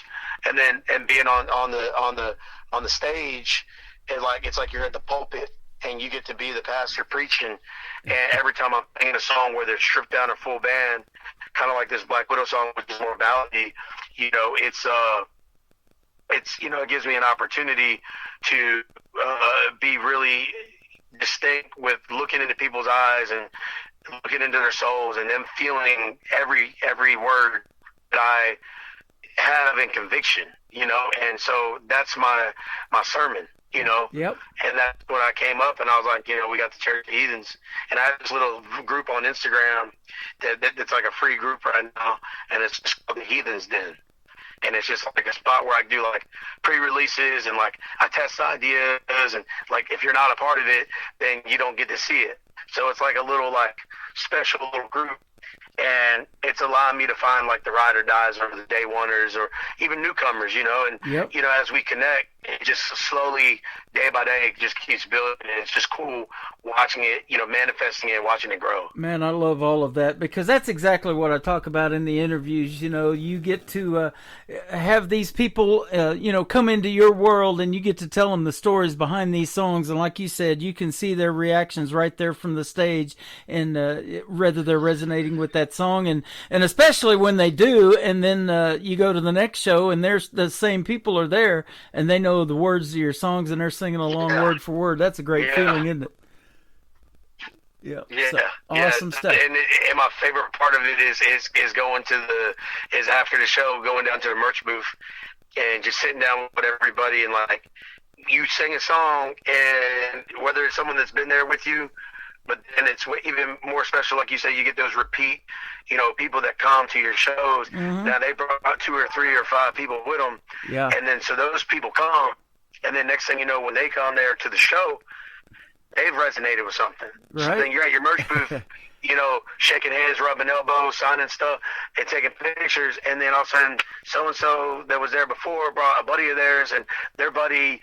And then being on the stage, it's like you're at the pulpit. And you get to be the pastor preaching, and every time I'm singing a song where they're stripped down a full band, kind of like this Black Widow song, which is more ballady, it's it gives me an opportunity to be really distinct with looking into people's eyes and looking into their souls, and them feeling every word that I have in conviction, and so that's my sermon. Yep. And that's when I came up, and I was like, we got the Church of Heathens, and I have this little group on Instagram that's like a free group right now, and it's just called the Heathens Den, and it's just like a spot where I do like pre-releases, and like I test ideas, and like if you're not a part of it, then you don't get to see it. So it's like a little like special little group. And it's allowing me to find like the ride or dies or the day oneers or even newcomers, and as we connect, it just slowly, day by day, it just keeps building. And it's just cool watching it, manifesting it, watching it grow. Man, I love all of that because that's exactly what I talk about in the interviews. You get to have these people, come into your world, and you get to tell them the stories behind these songs. And like you said, you can see their reactions right there from the stage, and whether they're resonating with that song, and especially when they do, and then you go to the next show, and there's the same people are there, and they know the words of your songs, and they're singing along word for word. That's a great feeling, isn't it? Yeah. So, awesome stuff. And my favorite part of it is going is after the show, going down to the merch booth and just sitting down with everybody, and like you sing a song, and whether it's someone that's been there with you, but then it's even more special, like you say, you get those repeat, people that come to your shows. Now they brought 2 or 3 or 5 people with them, and then so those people come, and then next thing you know, when they come there to the show, they've resonated with something. Right. So then you're at your merch booth, shaking hands, rubbing elbows, signing stuff, and taking pictures, and then all of a sudden, so-and-so that was there before brought a buddy of theirs, and their buddy,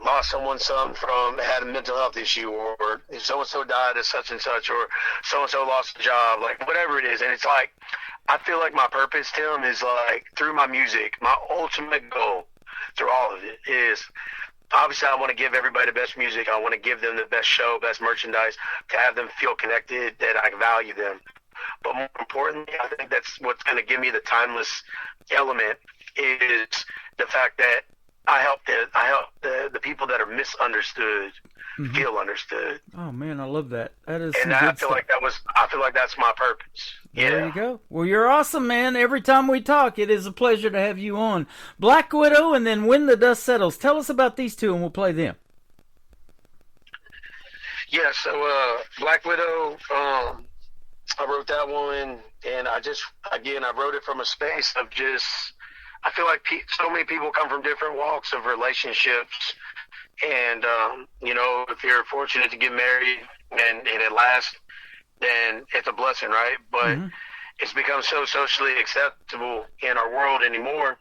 lost someone's son had a mental health issue, or so-and-so died of such and such, or so-and-so lost a job, like whatever it is. And it's like, I feel like my purpose, Tim, is like through my music, my ultimate goal through all of it is, obviously, I want to give everybody the best music. I want to give them the best show, best merchandise, to have them feel connected, that I value them. But more importantly, I think that's what's going to give me the timeless element is the fact that I help the people that are misunderstood feel understood. Oh man, I love that. That is, and I feel like that's my purpose. There you go. Well, you're awesome, man. Every time we talk, it is a pleasure to have you on. Black Widow and then When the Dust Settles. Tell us about these two, and we'll play them. Yeah, so Black Widow, I wrote that one, and I wrote it from a space of just, I feel like so many people come from different walks of relationships, and, if you're fortunate to get married and it lasts, then it's a blessing, right? But it's become so socially acceptable in our world anymore,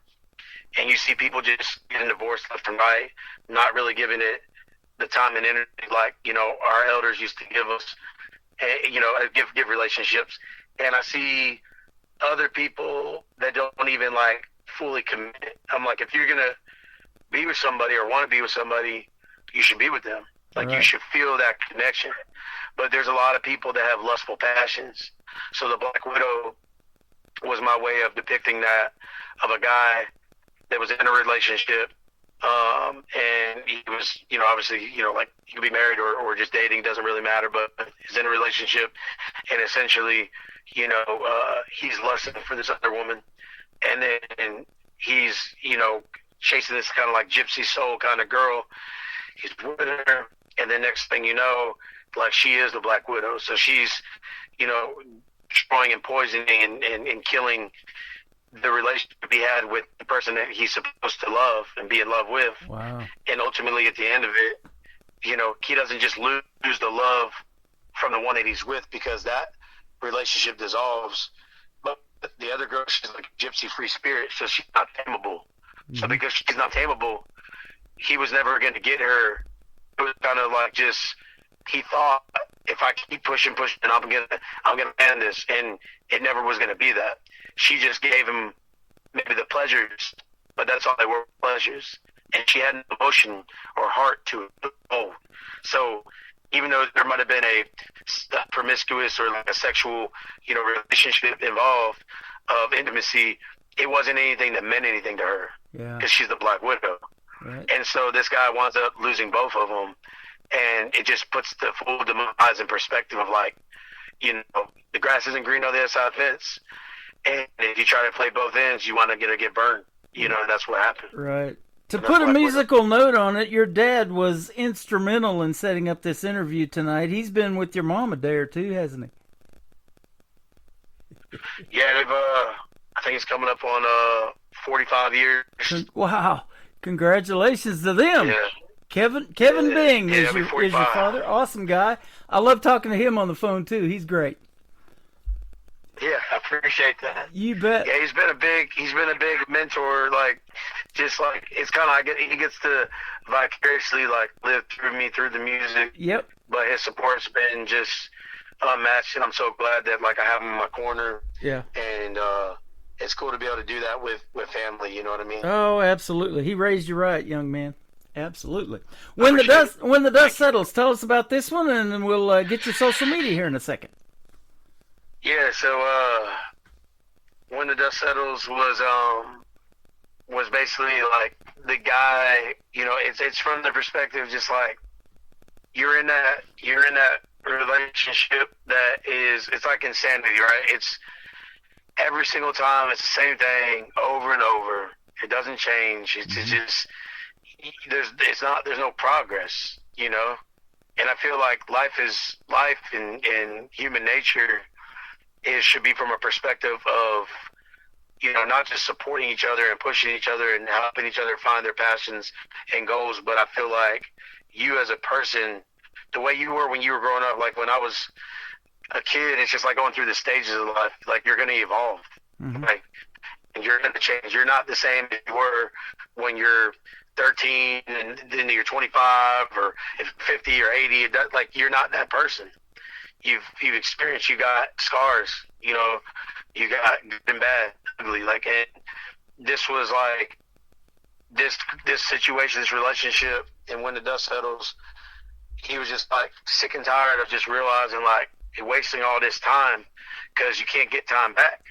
and you see people just getting divorced left and right, not really giving it the time and energy like, our elders used to give us, give relationships. And I see other people that don't even like fully commit. I'm like, if you're going to be with somebody or want to be with somebody, you should be with them. Like, you should feel that connection. But there's a lot of people that have lustful passions. So the Black Widow was my way of depicting that, of a guy that was in a relationship, and he was, obviously, like, you could be married or just dating, doesn't really matter, but he's in a relationship, and essentially, he's lusting for this other woman, and then he's, chasing this kind of like gypsy soul kind of girl. He's with her, and then next thing you know, like, she is the Black Widow, so she's, destroying and poisoning and killing the relationship he had with the person that he's supposed to love and be in love with. Wow. And ultimately, at the end of it, he doesn't just lose the love from the one that he's with, because that relationship dissolves. But the other girl, she's like a gypsy free spirit, so she's not tameable. So because she's not tameable, he was never going to get her. It was kind of like just, he thought, if I keep pushing, I'm gonna end this, and it never was gonna be that. She just gave him maybe the pleasures, but that's all they were, pleasures, and she had no emotion or heart to it. Oh, so even though there might have been a promiscuous or like a sexual, relationship involved of intimacy, it wasn't anything that meant anything to her, because she's the Black Widow, and so this guy winds up losing both of them. And it just puts the full demise in perspective of like, the grass isn't green on the other side of the fence. And if you try to play both ends, you want to get burned. That's what happened. Right. To put a musical note on it, your dad was instrumental in setting up this interview tonight. He's been with your mom a day or two, hasn't he? Yeah, I think it's coming up on 45 years. Wow. Congratulations to them. Yeah. Kevin Bing is your father. Awesome guy. I love talking to him on the phone too. He's great. Yeah, I appreciate that. You bet. Yeah, he's been a big mentor. Like, just like, it's kind of like he gets to vicariously like live through me through the music. Yep. But his support's been just unmatched, and I'm so glad that like I have him in my corner. Yeah. And it's cool to be able to do that with family. You know what I mean? Oh, absolutely. He raised you right, young man. Absolutely. When the dust settles, tell us about this one, and then we'll get your social media here in a second. Yeah. So when the dust settles was basically like the guy. It's from the perspective just like you're in that relationship that it's like insanity, right? It's every single time it's the same thing over and over. It doesn't change. It's just. There's no progress, and I feel like life and human nature should be from a perspective of, not just supporting each other and pushing each other and helping each other find their passions and goals, but I feel like you as a person, the way you were when you were growing up, like when I was a kid, it's just like going through the stages of life, like you're going to evolve, like, and you're going to change. You're not the same as you were when you're 13 and then you're 25 or 50 or 80. Like, you're not that person. You've experienced, you got scars, you got good and bad, ugly. Like, and this was like this situation, this relationship, and when the dust settles, he was just like sick and tired of just realizing like you're wasting all this time because you can't get time back,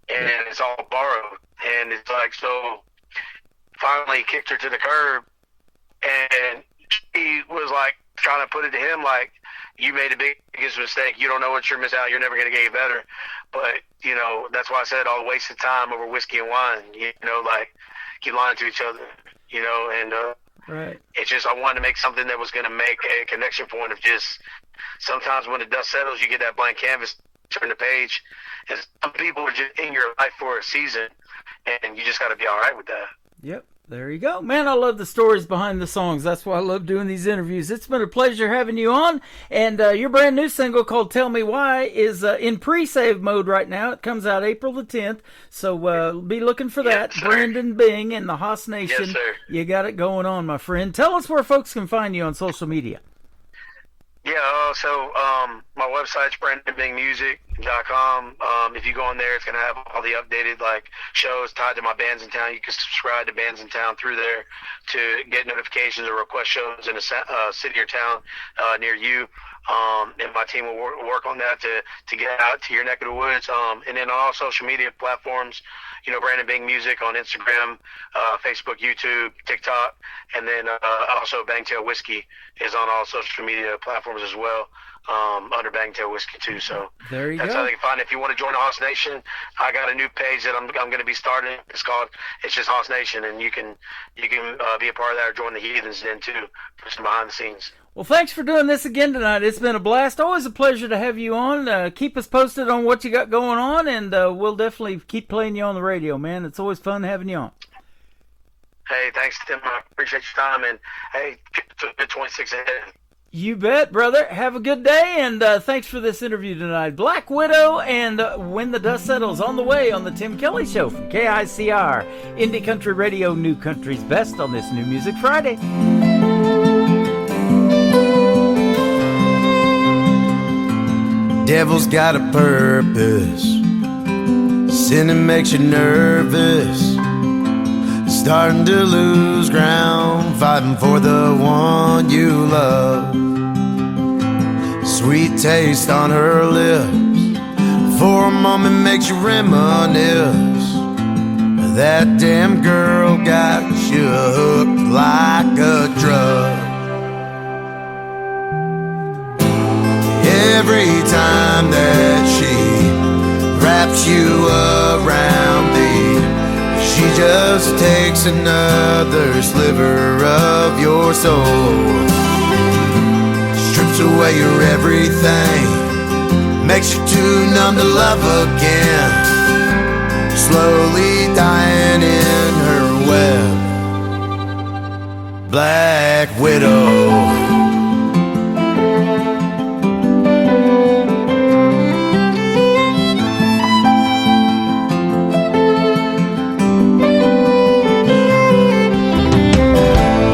and it's all borrowed. And it's like, so finally kicked her to the curb, and he was like trying to put it to him like, you made the biggest mistake. You don't know what you're missing out. You're never going to get better. But, that's why I said all wasted time over whiskey and wine, like keep lying to each other, and right. It's just, I wanted to make something that was going to make a connection point of just sometimes when the dust settles, you get that blank canvas, turn the page, and some people are just in your life for a season, and you just got to be all right with that. Yep, there you go. Man, I love the stories behind the songs. That's why I love doing these interviews. It's been a pleasure having you on. And your brand new single called Tell Me Why is in pre-save mode right now. It comes out April the 10th. So be looking for that. Yes, Brandon Bing and the Haas Nation. Yes, sir. You got it going on, my friend. Tell us where folks can find you on social media. Yeah, so my website's BrandonBingMusic.com. If you go on there, it's going to have all the updated shows tied to my bands in town. You can subscribe to bands in town through there to get notifications or request shows in a city or town near you. And my team will work on that to get out to your neck of the woods. And then on all social media platforms, Brandon Bing Music on Instagram, Facebook, YouTube, TikTok, and then also Bangtail Whiskey is on all social media platforms as well, under Bangtail Whiskey too. So there you that's go. how they can find it. If you want to join the Haas Nation, I got a new page that I'm going to be starting. It's just Haas Nation, and you can be a part of that or join the Heathens then too, for some behind the scenes. Well, thanks for doing this again tonight. It's been a blast. Always a pleasure to have you on. Keep us posted on what you got going on, and we'll definitely keep playing you on the radio, man. It's always fun having you on. Hey, thanks, Tim. I appreciate your time, and hey, good 26 ahead. You bet, brother. Have a good day, and thanks for this interview tonight. Black Widow and When the Dust Settles on the way on the Tim Kelly Show from KICR, Indie Country Radio, New Country's Best on this New Music Friday. Devil's got a purpose. Sinning makes you nervous. Starting to lose ground, fighting for the one you love. Sweet taste on her lips, for a moment makes you reminisce. That damn girl got you hooked like a drug. Every time that she wraps you around thee, she just takes another sliver of your soul. Strips away your everything, makes you too numb to love again. Slowly dying in her web. Black Widow.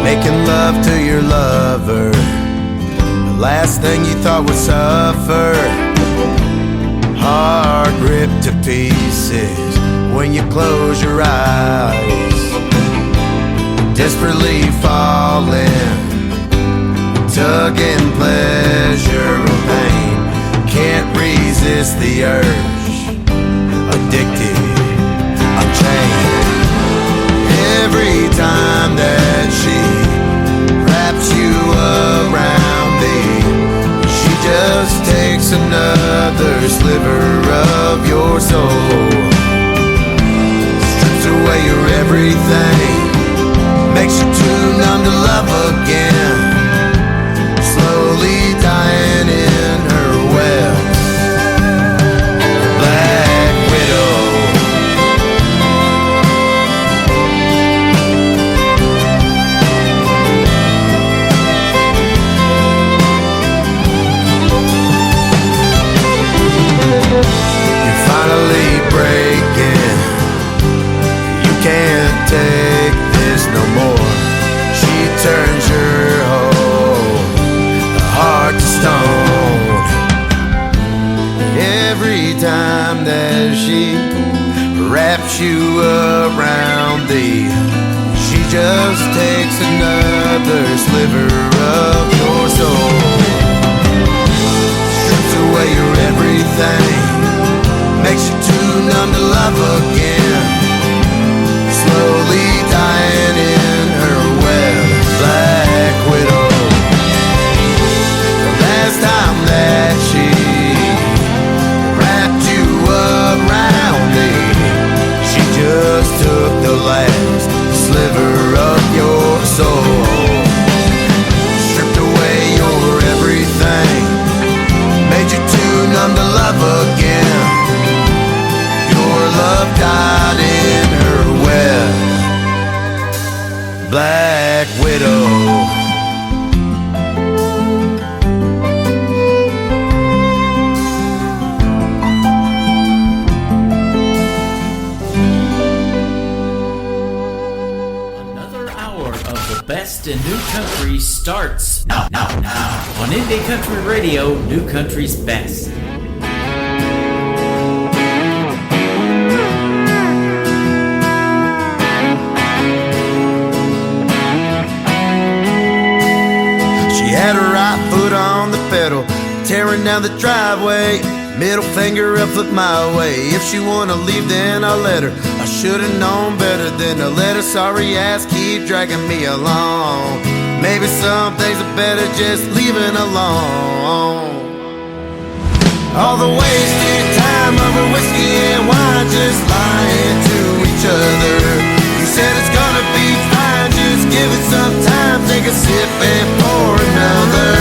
Making love to your lover, the last thing you thought would suffer. Heart ripped to pieces when you close your eyes. Desperately falling, tugging pleasure or pain. Can't resist the urge, addicted, unchained. Every time that she wraps you around thee, she just takes another sliver of your soul. Strips away your everything, makes you too numb to love again. Slowly dying in her web. Black Widow. Breaking, you can't take this no more. She turns your whole heart to stone. Every time that she wraps you around thee, she just takes another sliver of your soul. Strips away your everything, makes you too numb to love again. Slowly dying in her web. Black Widow. The last time that she wrapped you around me, she just took the last sliver of your soul. Stripped away your everything, made you too numb to love again. Love died in her web. Black Widow. Another hour of the best in new country starts now on Indie Country Radio, New Country's Best. Had her right foot on the pedal, tearing down the driveway. Middle finger up, look my way. If she wanna leave, then I'll let her. I should've known better than to let her sorry ass keep dragging me along. Maybe some things are better just leaving alone. All the wasted time over whiskey and wine, just lying to each other. You said it's gonna be fine, just give it some time. Take a sip and pour another.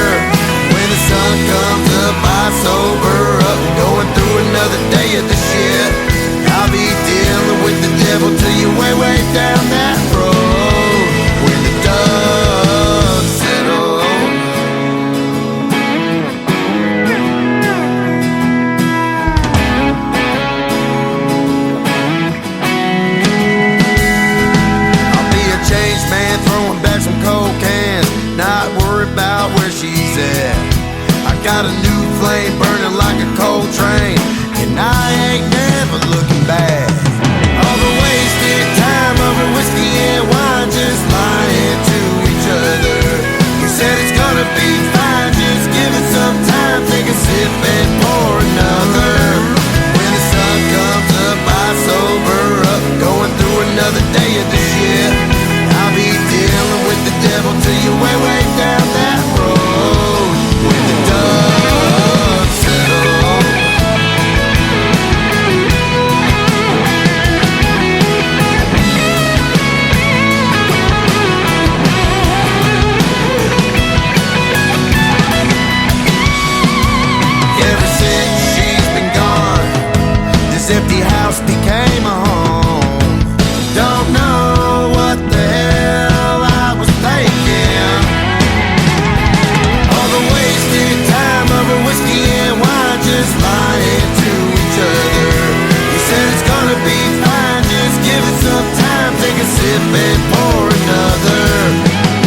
When the sun comes up, I sober up, going through another day of the shit. I'll be dealing with the devil till you way down that road. flame burning like a coal train, and I ain't never looking back. All the wasted time over whiskey and wine, just lying to each other. He said it's gonna be fine, just give it some time, take a sip and pour another. When the sun comes up, I sober up, going through another day of this year. I'll be dealing with the devil till you way down that road. When the dust settles. Ever since she's been gone, this empty house became a home. Don't know what the hell I was thinking. All the wasted time over whiskey and wine, just lying to each other. He said it's gonna be fine, just give it some time, take a sip and pour another.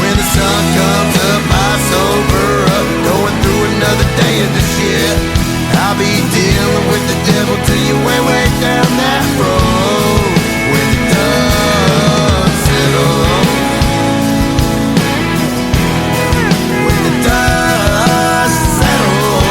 When the sun comes up, I sober up, going through another day of this shit. I'll be dealing with the devil till you way down that road. When the dust settles. When the dust settles.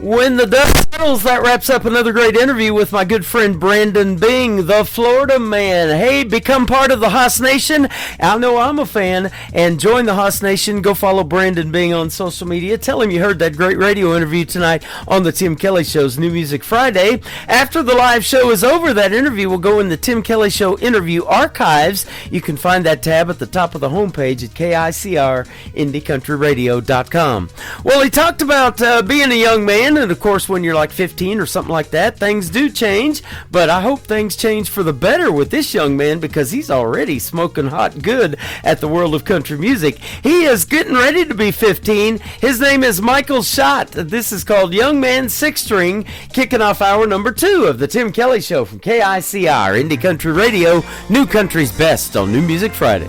When the dust settles, that wraps up another great interview with my good friend Brandon Bing, the Florida man. Hey, become part of the Haas Nation. I know I'm a fan, and join the Haas Nation. Go follow Brandon Bing on social media. Tell him you heard that great radio interview tonight on the Tim Kelly Show's New Music Friday. After the live show is over, that interview will go in the Tim Kelly Show interview archives. You can find that tab at the top of the homepage at KICRIndieCountryRadio.com. Well, he talked about being a young man, and of course when you're like 15 or something like that, things do change, but I hope things change for the better with this young man, because he's already smoking hot good at the world of country music. He is getting ready to be 15. His name is Michael Schott. This is called Young Man Six String, kicking off hour number 2 of the Tim Kelly Show from KICR Indie Country Radio, New Country's best on New Music Friday.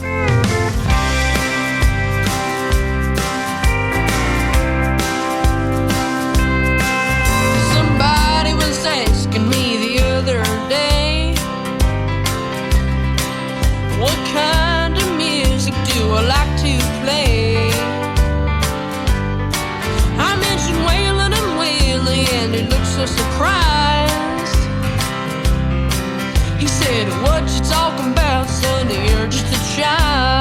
Surprised. He said, what you talking about, son? You're just a child.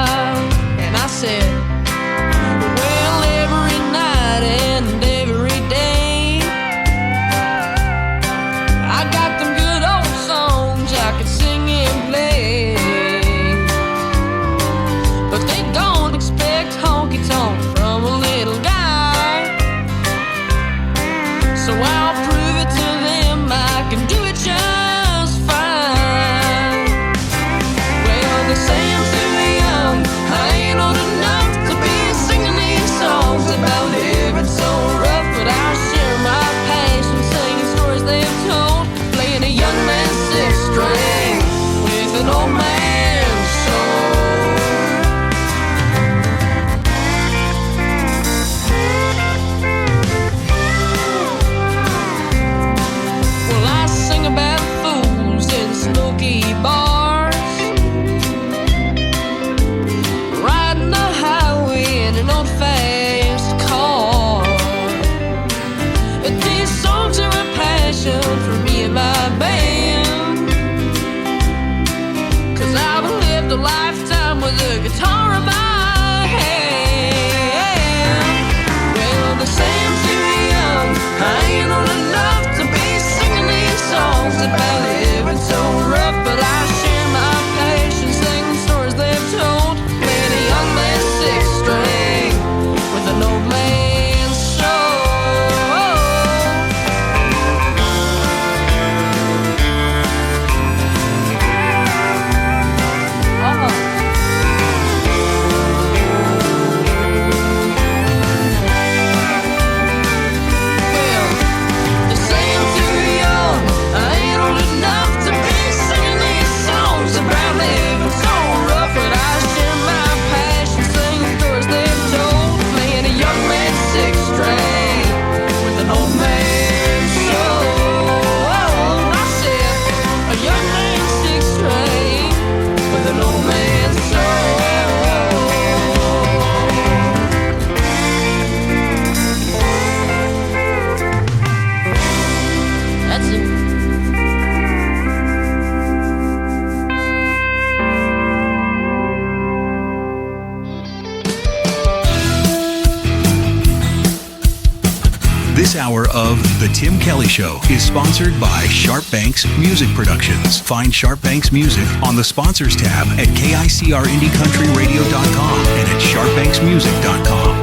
This hour of The Tim Kelly Show is sponsored by Sharp Banks Music Productions. Find Sharp Banks Music on the Sponsors tab at KICRIndieCountryRadio.com and at SharpBanksMusic.com.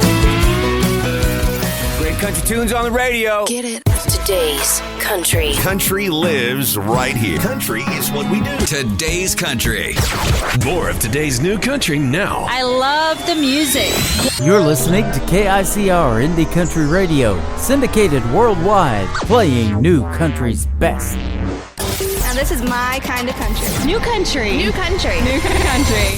Great country tunes on the radio. Get it? Today's country. Country lives right here. Country is what we do. Today's country. More of today's new country now. I love the music. You're listening to KICR Indie Country Radio, syndicated worldwide, playing new country's best. Now this is my kind of country. New country. New country. New country.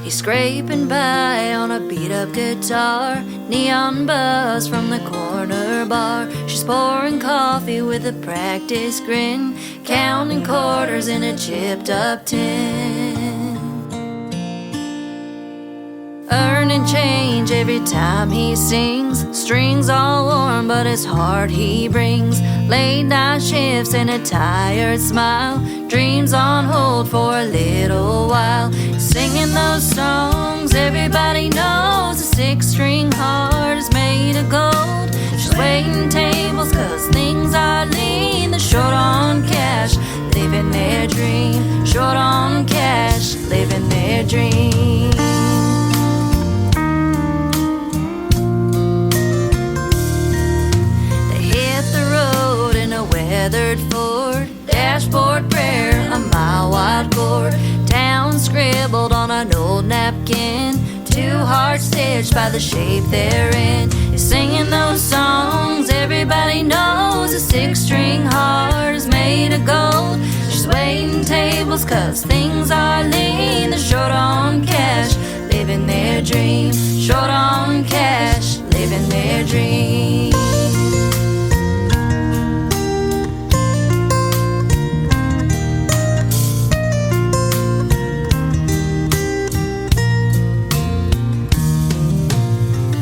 He's scraping by on a beat-up guitar, neon buzz from the corner bar. She's pouring coffee with a practiced grin, counting quarters in a chipped-up tin. Earning change every time he sings, strings all warm but his heart he brings. Late night shifts and a tired smile, dreams on hold for a little while. Singing those songs everybody knows, a six-string heart is made of gold. She's waiting tables cause things are lean, they're short on cash, living their dream. Short on cash, living their dream. Weathered Ford, dashboard prayer, a mile wide cord, town scribbled on an old napkin, two hearts stitched by the shape they're in. He's singing those songs everybody knows, a six-string heart is made of gold. She's waiting tables cause things are lean, they're short on cash, living their dream. Short on cash, living their dream.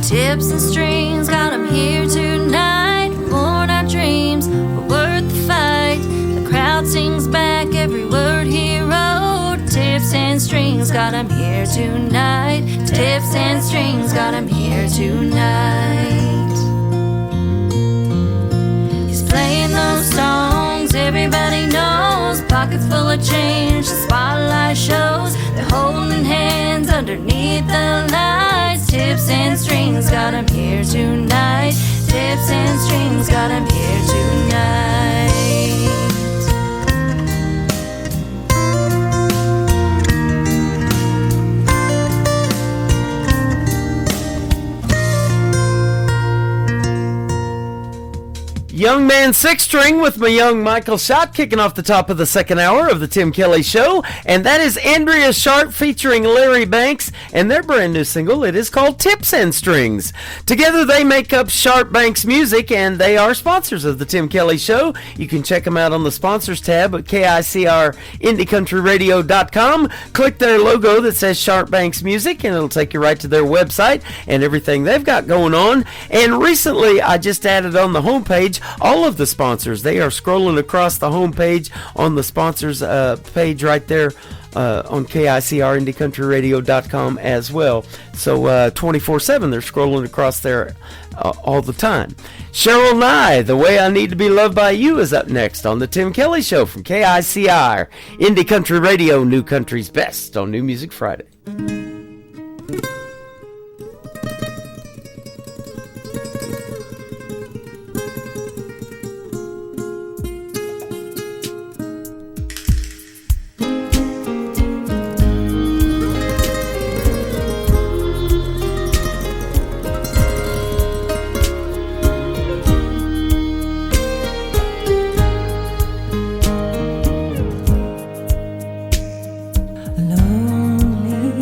Tips and strings got him here tonight. Worn out dreams were worth the fight. The crowd sings back every word he wrote. Tips and strings got him here tonight. Tips and strings got him here tonight. He's playing those songs everybody knows, pocket full of change, the spotlight shows. They're holding hands underneath the lights. Tips and strings got him here tonight. Tips and strings got him here tonight. Young Man Six String with my young Michael Schott kicking off the top of the second hour of the Tim Kelly Show. And that is Andrea Sharp featuring Larry Banks and their brand new single. It is called Tips and Strings. Together they make up Sharp Banks Music and they are sponsors of the Tim Kelly Show. You can check them out on the sponsors tab at KICRIndieCountryRadio.com. Click their logo that says Sharp Banks Music and it'll take you right to their website and everything they've got going on. And recently I just added on the homepage all of the sponsors. They are scrolling across the homepage on the sponsors page right there on KICRIndieCountryRadio.com as well. So 24/7 they're scrolling across there all the time. Cheryl Nye, The Way I Need to Be Loved by You is up next on the Tim Kelly Show from KICR Indie Country Radio, New Country's Best on New Music Friday. Lonely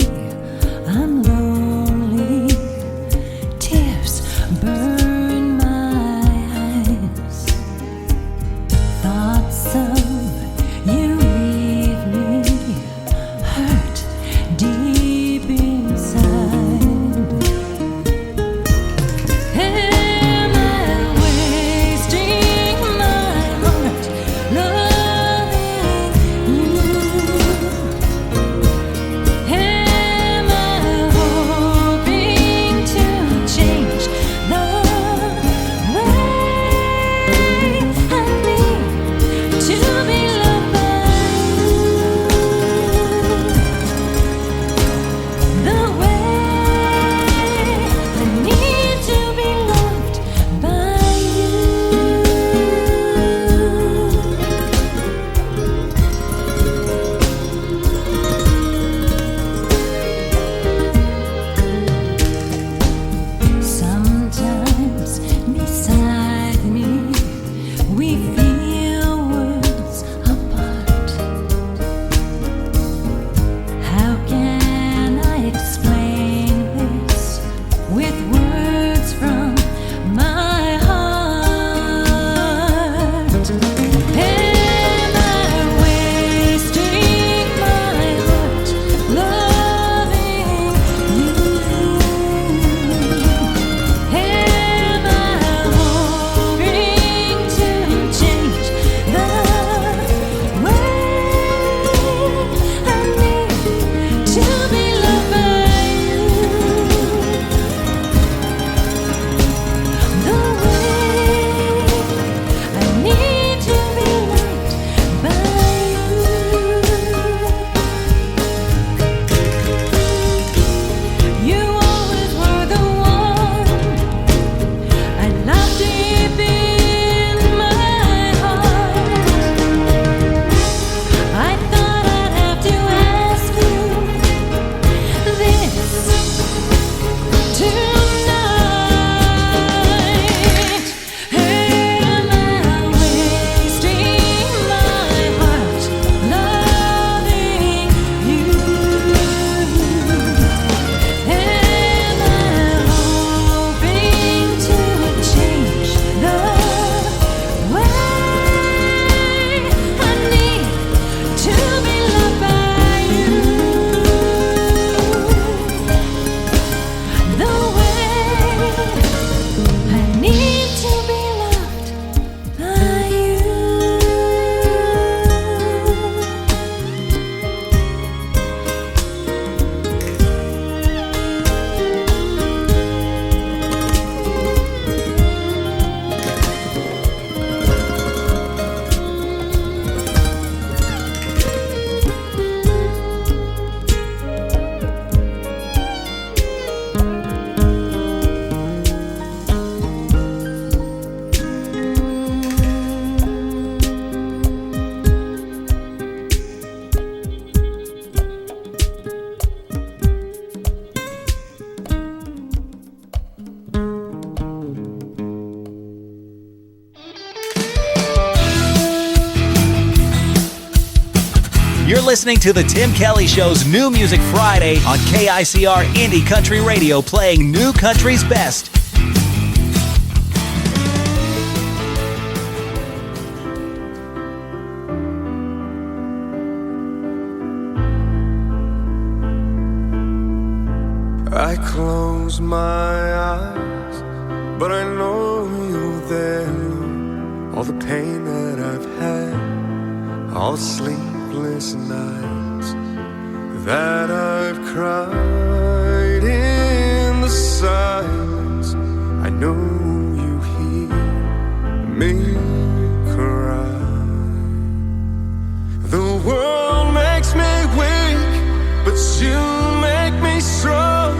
You're listening to The Tim Kelly Show's New Music Friday on KICR Indie Country Radio, playing New Country's best. I close my eyes, but I know you're there. All the pain that I've had, all the sleepless nights that I've cried in the silence, I know you hear me cry. The world makes me weak, but you make me strong.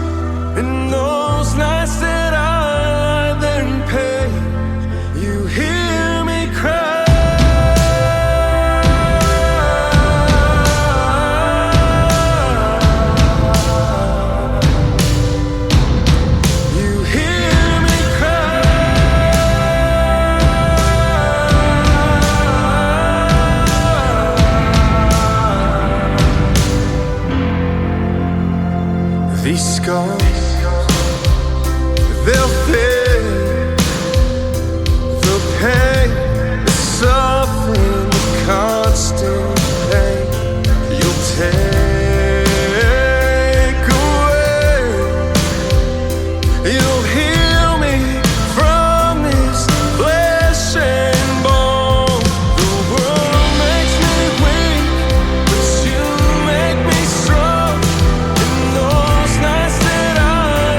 In those nights that I lie there in pain, you hear me cry. You hear me cry. These scars, they'll fade. The pain, the suffering, the constant pain you'll take away. You'll heal me from this flesh and bone. The world makes me weak, but you make me strong. In those nights that I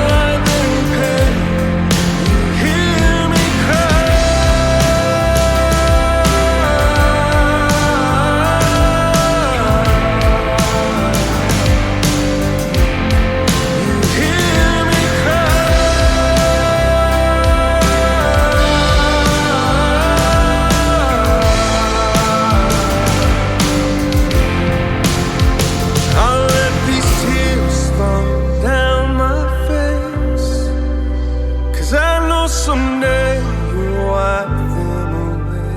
lie there in pain, you hear me cry. You hear me cry. I'll let these tears fall down my face, 'cause I know someday you'll wipe them away.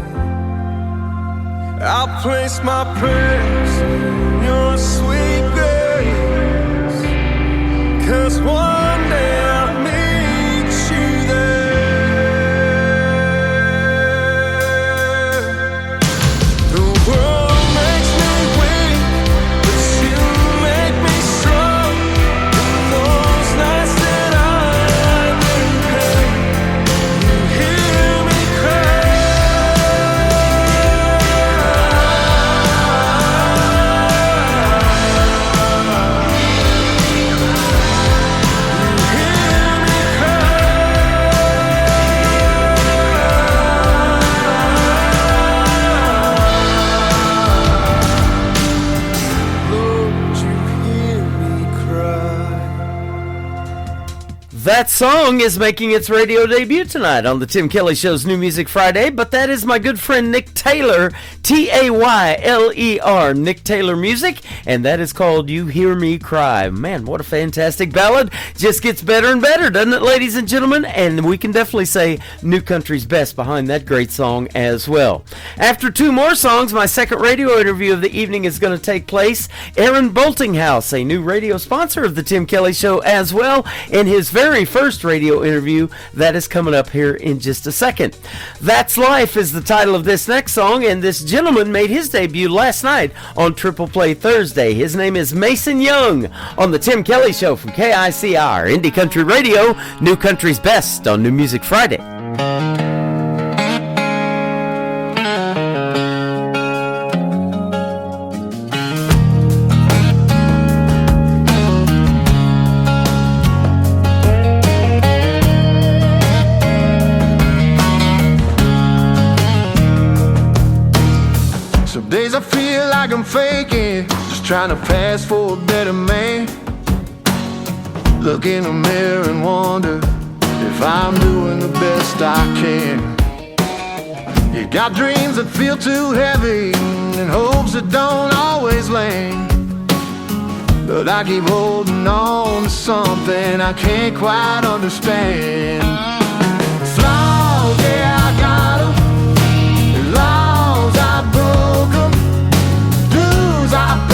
I'll place my prayers in your sweet grace, 'cause one day I'll meet you there. The world makes me weak, but you make me strong. In those nights that I lie there in pain, you hear me cry. That song is making its radio debut tonight on the Tim Kelly Show's New Music Friday, but that is my good friend Nick Taylor, Tayler, Nick Taylor Music, and that is called You Hear Me Cry. Man, what a fantastic ballad. Just gets better and better, doesn't it, ladies and gentlemen? And we can definitely say New Country's best behind that great song as well. After two more songs, my second radio interview of the evening is going to take place. Aaron Boltinghouse, a new radio sponsor of the Tim Kelly Show as well, in his very first radio interview that is coming up here in just a second. That's Life is the title of this next song, and this gentleman made his debut last night on Triple Play Thursday. His name is Mason Young on the Tim Kelly Show from KICR Indie Country Radio, New Country's best on New Music Friday. Some days I feel like I'm faking, just trying to pass for a better man. Look in the mirror and wonder if I'm doing the best I can. You got dreams that feel too heavy and hopes that don't always land, but I keep holding on to something I can't quite understand. Flaws, yeah, I got 'em. Laws, I broke 'em. Dues, I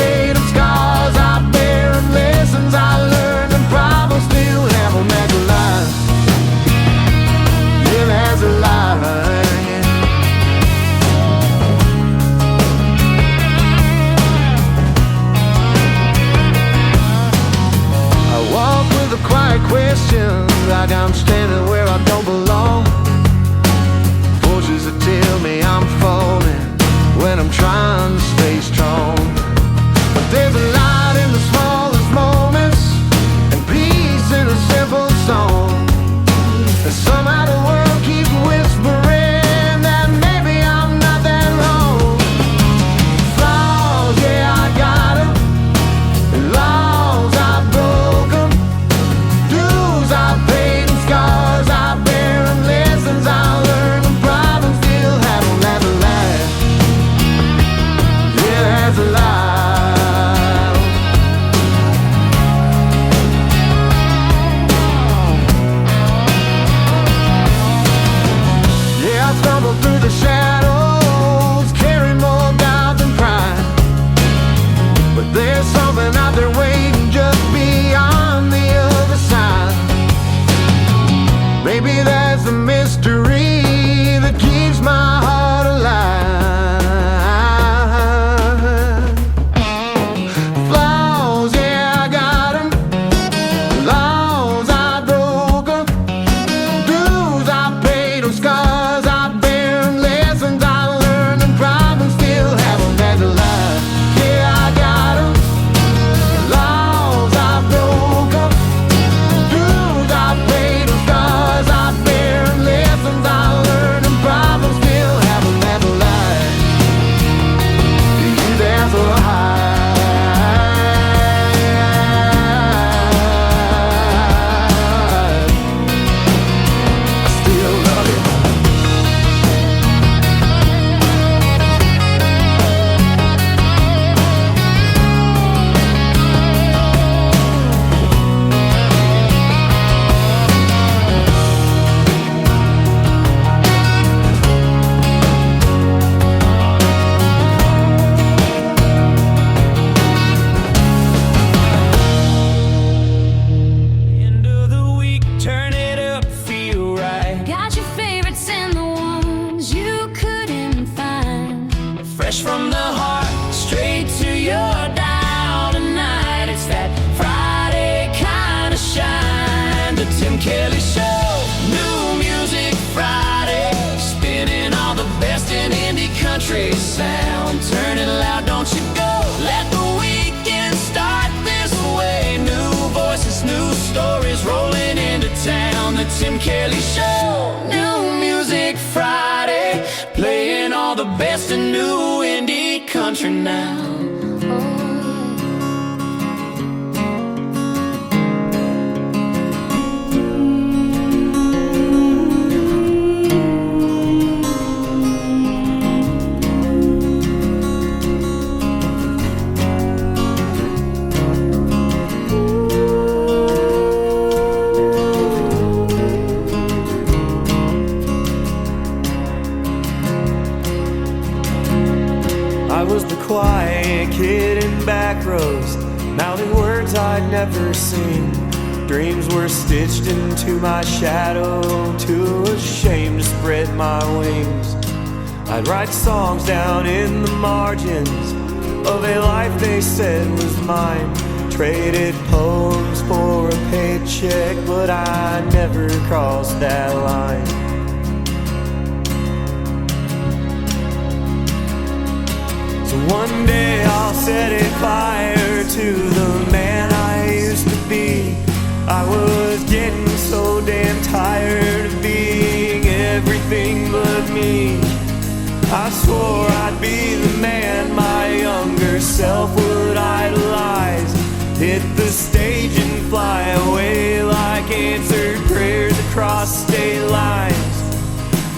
like questions, like I'm standing where I don't belong. Voices that tell me I'm falling when I'm trying to stay strong. But there's a light in the smallest moments and peace in a simple song. And somehow the world keeps whispering that maybe I'm not that wrong. Flaws, yeah, I got 'em. And laws, I broke 'em. Dues I paid and scars I bear 'em. Lessons I learned and problems still have 'em. That's a lie. Yeah, that's a lie. Yeah, I stumble through the shadows, carry more doubt than pride. But there's something out there waiting just beyond the other side. Maybe that's the mystery that keeps my heart alive. Flaws, yeah, I got 'em. Laws, I broke 'em. Dues I paid 'em. Scars I bear 'em. Lessons I learned and problems still have 'em. That's a lie. Yeah, I got 'em. Laws I broke 'em. Dues I paid 'em. Scars I bear 'em. Lessons I learned and problems still have 'em. That's a lie. Yeah, that's a lie. I still love it. End of the week, turn it up, feel right. Got your favorites and the ones you couldn't find. Fresh from the heart, straight to your dial tonight. It's that Friday kind of shine. The Tim Kelly Show, New Music Friday. Spinning all the best in indie country sound. Turn it loud, don't you go. Let the weekend start this way. New voices, new stories rolling into town. The Tim Kelly Show, New Music Friday. Playing all the best in new indie country now. I was the quiet kid in back rows, mouthing words I'd never seen. Dreams were stitched into my shadow, too ashamed to spread my wings. I'd write songs down in the margins of a life they said was mine. Traded poems for a paycheck, but I never crossed that line. So one day I'll set a fire to the man I used to be. I was getting so damn tired of being everything but me. I swore I'd be the man my younger self would idolize. Hit the stage and fly away like answered prayers across state lines.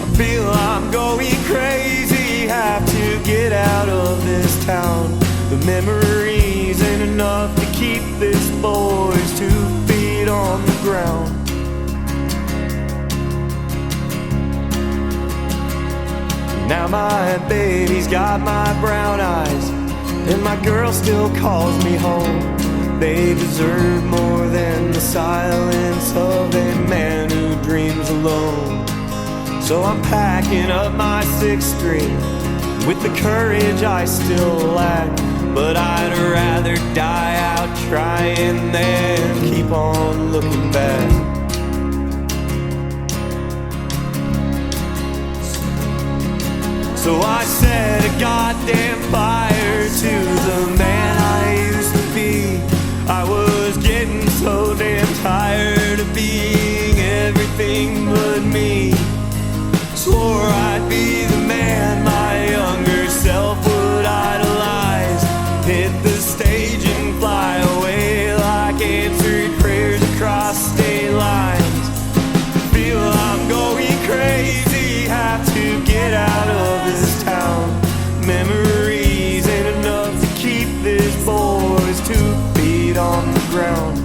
I feel I'm going crazy, have to get out of this town. The memories ain't enough to keep this boy's 2 feet on the ground. Now my baby's got my brown eyes, and my girl still calls me home. They deserve more than the silence of a man who dreams alone. So I'm packing up my 6th string with the courage I still lack. But I'd rather die out trying than keep on looking back. hit the stage and fly away like answered prayers across state lines. Feel I'm going crazy, have to get out of this town. Memories ain't enough to keep this boy's 2 feet on the ground.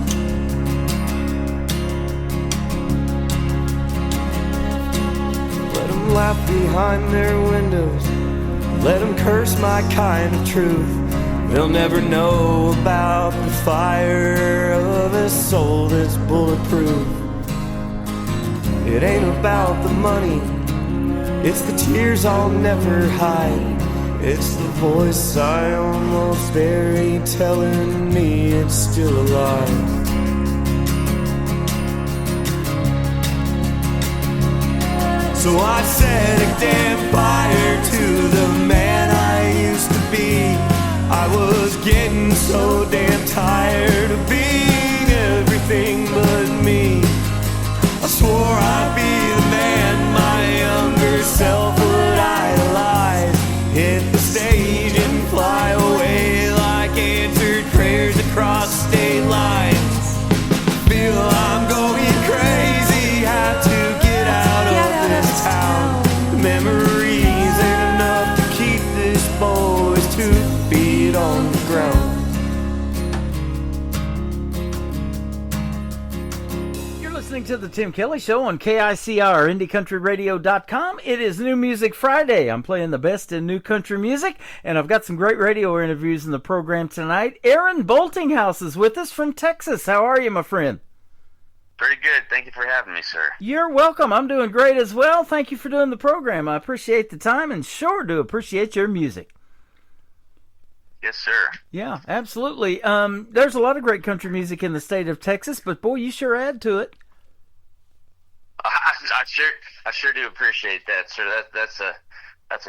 Let them laugh behind their windows, let them curse my kind of truth. They'll never know about the fire of a soul that's bulletproof. It ain't about the money, it's the tears I'll never hide. It's the voice I almost buried telling me it's still alive. So I set a damn fire to the man I used to be. I was getting so damn tired of being everything but me. I swore I'd be the man my younger self would idolize. Hit the stage and fly away like answered prayers across state lines. Feel I'm going crazy, have to get out of this town. Memories ain't enough to keep this boy's 2 feet on the ground. Listening to the Tim Kelly Show on KICR, IndieCountryRadio.com. It is New Music Friday. I'm playing the best in new country music, and I've got some great radio interviews in the program tonight. Aaron Boltinghouse is with us from Texas. How are you, my friend? Pretty good. Thank you for having me, sir. You're welcome. I'm doing great as well. Thank you for doing the program. I appreciate the time and sure do appreciate your music. Yes, sir. Yeah, absolutely. There's a lot of great country music in the state of Texas, but boy, you sure add to it. I sure do appreciate that, sir. That's a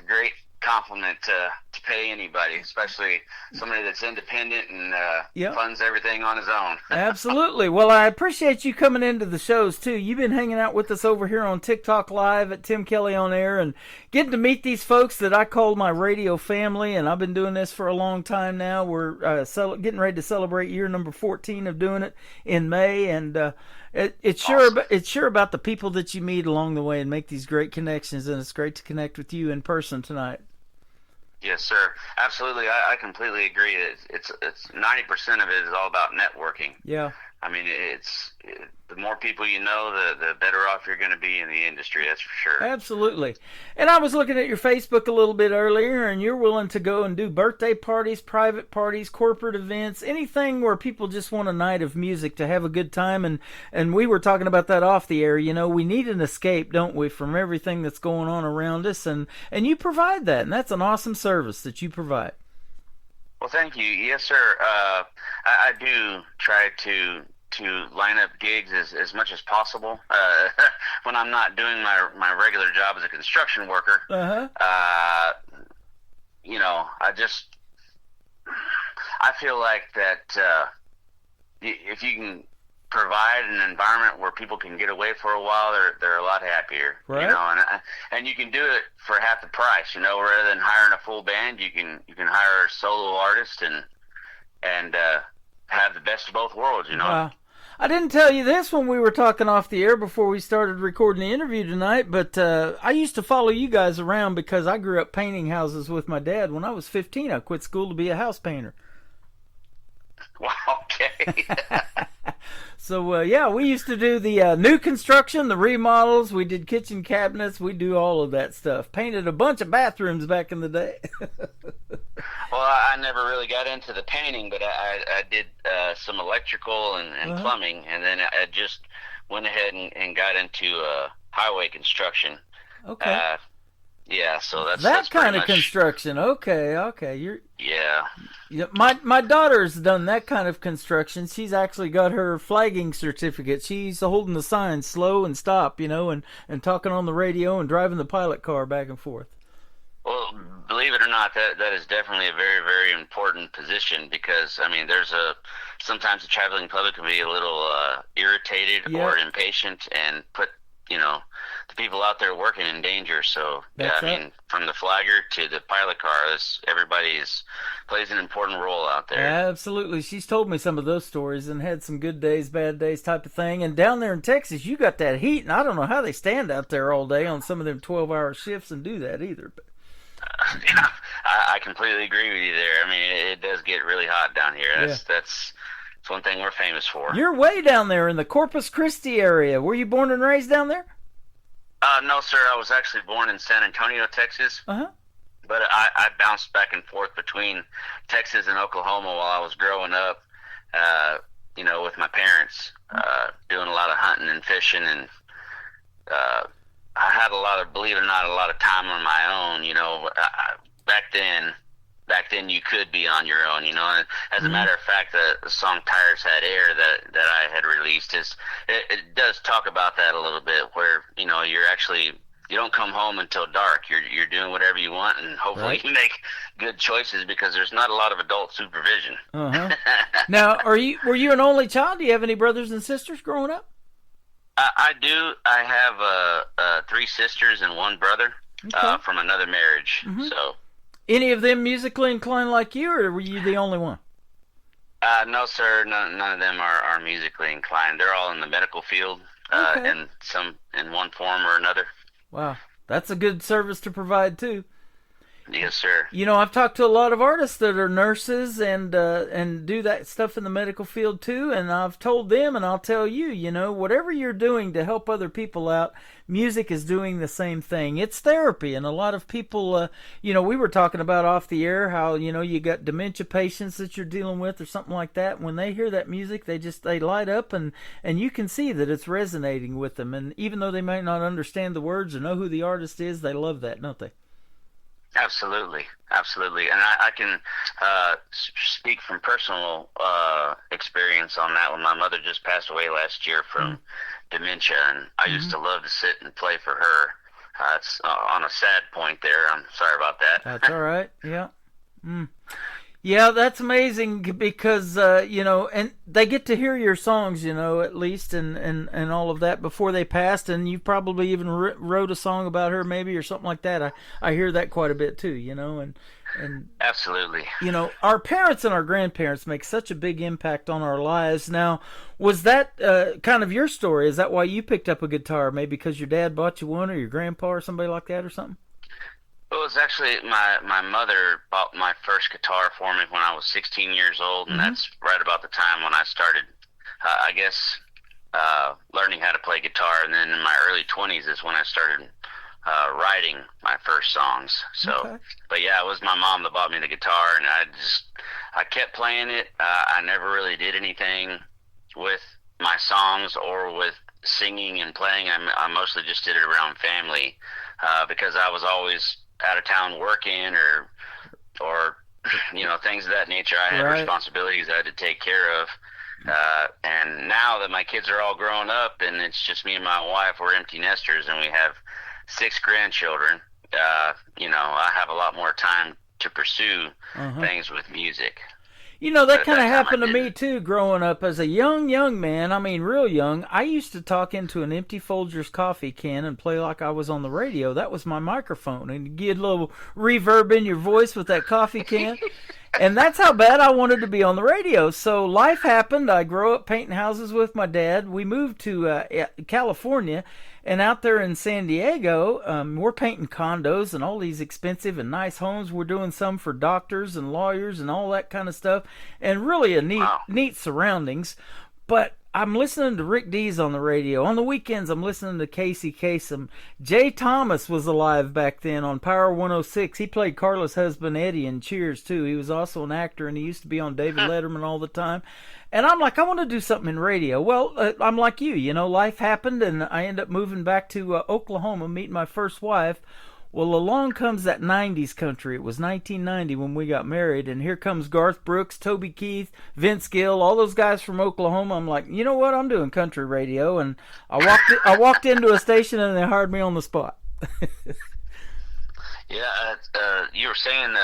great compliment to pay anybody, especially somebody that's independent and funds everything on his own. Absolutely. Well, I appreciate you coming into the shows too. You've been hanging out with us over here on TikTok Live at Tim Kelly on Air and getting to meet these folks that I call my radio family, and I've been doing this for a long time now. We're getting ready to celebrate year number 14 of doing it in May, and it's sure about the people that you meet along the way and make these great connections, and it's great to connect with you in person tonight. Yes, sir. Absolutely. I completely agree. It's 90% of it is all about networking. Yeah. I mean, the more people you know, the better off you're going to be in the industry. That's for sure. Absolutely. And I was looking at your Facebook a little bit earlier, and you're willing to go and do birthday parties, private parties, corporate events, anything where people just want a night of music to have a good time. And we were talking about that off the air. You know, we need an escape, don't we, from everything that's going on around us, and you provide that, and that's an awesome service that you provide. Well, thank you. Yes, sir. I do try to line up gigs as much as possible when I'm not doing my regular job as a construction worker. You know, I feel like that if you can provide an environment where people can get away for a while, they're a lot happier. Right. You know, and you can do it for half the price. You know, rather than hiring a full band, you can hire a solo artist and have the best of both worlds. You know. I didn't tell you this when we were talking off the air before we started recording the interview tonight, but I used to follow you guys around because I grew up painting houses with my dad. When I was 15, I quit school to be a house painter. Wow, okay. So, yeah, we used to do the new construction, the remodels. We did kitchen cabinets. We do all of that stuff. Painted a bunch of bathrooms back in the day. Well, I never really got into the painting, but I did some electrical and plumbing, and then I just went ahead and got into highway construction. Okay. Yeah, so that's kind of much construction. Okay. Yeah. My daughter's done that kind of construction. She's actually got her flagging certificate. She's holding the signs slow and stop, you know, and talking on the radio and driving the pilot car back and forth. Well, believe it or not, that is definitely a very, very important position because, I mean, sometimes the traveling public can be a little irritated or impatient and put the people out there working in danger. So That's I mean, from the flagger to the pilot car, everybody plays an important role out there. Absolutely. She's told me some of those stories and had some good days, bad days type of thing. And down there in Texas, you got that heat, and I don't know how they stand out there all day on some of them 12-hour shifts and do that either. But Yeah, I completely agree with you there. I mean, it does get really hot down here. That's one thing we're famous for. You're way down there in the Corpus Christi area. Were you born and raised down there? No, sir. I was actually born in San Antonio, Texas. Uh-huh. But I bounced back and forth between Texas and Oklahoma while I was growing up, with my parents, doing a lot of hunting and fishing. And I had believe it or not, a lot of time on my own. Back then you could be on your own, and as a matter of fact, the song Tires Had Air that I had released it does talk about that a little bit, where, you don't come home until dark. You're doing whatever you want, and hopefully you make good choices, because there's not a lot of adult supervision. Uh-huh. Now, were you an only child? Do you have any brothers and sisters growing up? I do. I have 3 sisters and 1 brother from another marriage. Mm-hmm. So. Any of them musically inclined like you, or were you the only one? No, sir. None of them are musically inclined. They're all in the medical field, and some in one form or another. Wow, that's a good service to provide too. Yes, sir. I've talked to a lot of artists that are nurses and do that stuff in the medical field too, and I've told them, and I'll tell you, whatever you're doing to help other people out, music is doing the same thing. It's therapy, and a lot of people, we were talking about off the air how, you got dementia patients that you're dealing with or something like that. When they hear that music, they light up, and you can see that it's resonating with them. And even though they might not understand the words or know who the artist is, they love that, don't they? Absolutely. And I can speak from personal experience on that one. My mother just passed away last year from dementia, and I used to love to sit and play for her. It's on a sad point there. I'm sorry about that. That's all right. Yeah. Yeah, that's amazing, because, and they get to hear your songs, at least, and all of that before they passed, and you probably even wrote a song about her maybe or something like that. I hear that quite a bit too, and absolutely. Our parents and our grandparents make such a big impact on our lives. Now, was that kind of your story? Is that why you picked up a guitar? Maybe because your dad bought you one, or your grandpa or somebody like that or something? It was actually my mother bought my first guitar for me when I was 16 years old, and that's right about the time when I started, learning how to play guitar. And then in my early 20s is when I started writing my first songs. So, But yeah, it was my mom that bought me the guitar, and I kept playing it. I never really did anything with my songs or with singing and playing. I mostly just did it around family, because I was always out of town working or things of that nature. I had responsibilities I had to take care of, and now that my kids are all grown up and it's just me and my wife, we're empty nesters, and we have 6 grandchildren. I have a lot more time to pursue things with music. That kind of happened to me too, growing up as a young man. I mean, real young. I used to talk into an empty Folgers coffee can and play like I was on the radio. That was my microphone, and you get a little reverb in your voice with that coffee can. And that's how bad I wanted to be on the radio. So life happened. I grew up painting houses with my dad. We moved to California, and out there in San Diego, we're painting condos and all these expensive and nice homes. We're doing some for doctors and lawyers and all that kind of stuff, and really a neat surroundings. But I'm listening to Rick Dees on the radio. On the weekends, I'm listening to Casey Kasem. Jay Thomas was alive back then on Power 106. He played Carla's husband, Eddie, in Cheers, too. He was also an actor, and he used to be on David Letterman all the time. And I'm like, I want to do something in radio. Well, I'm like you. Life happened, and I ended up moving back to Oklahoma, meeting my first wife. Well, along comes that 90s country. It was 1990 when we got married, and here comes Garth Brooks, Toby Keith, Vince Gill, all those guys from Oklahoma. I'm like, you know what? I'm doing country radio, and I walked into a station, and they hired me on the spot. Yeah, you were saying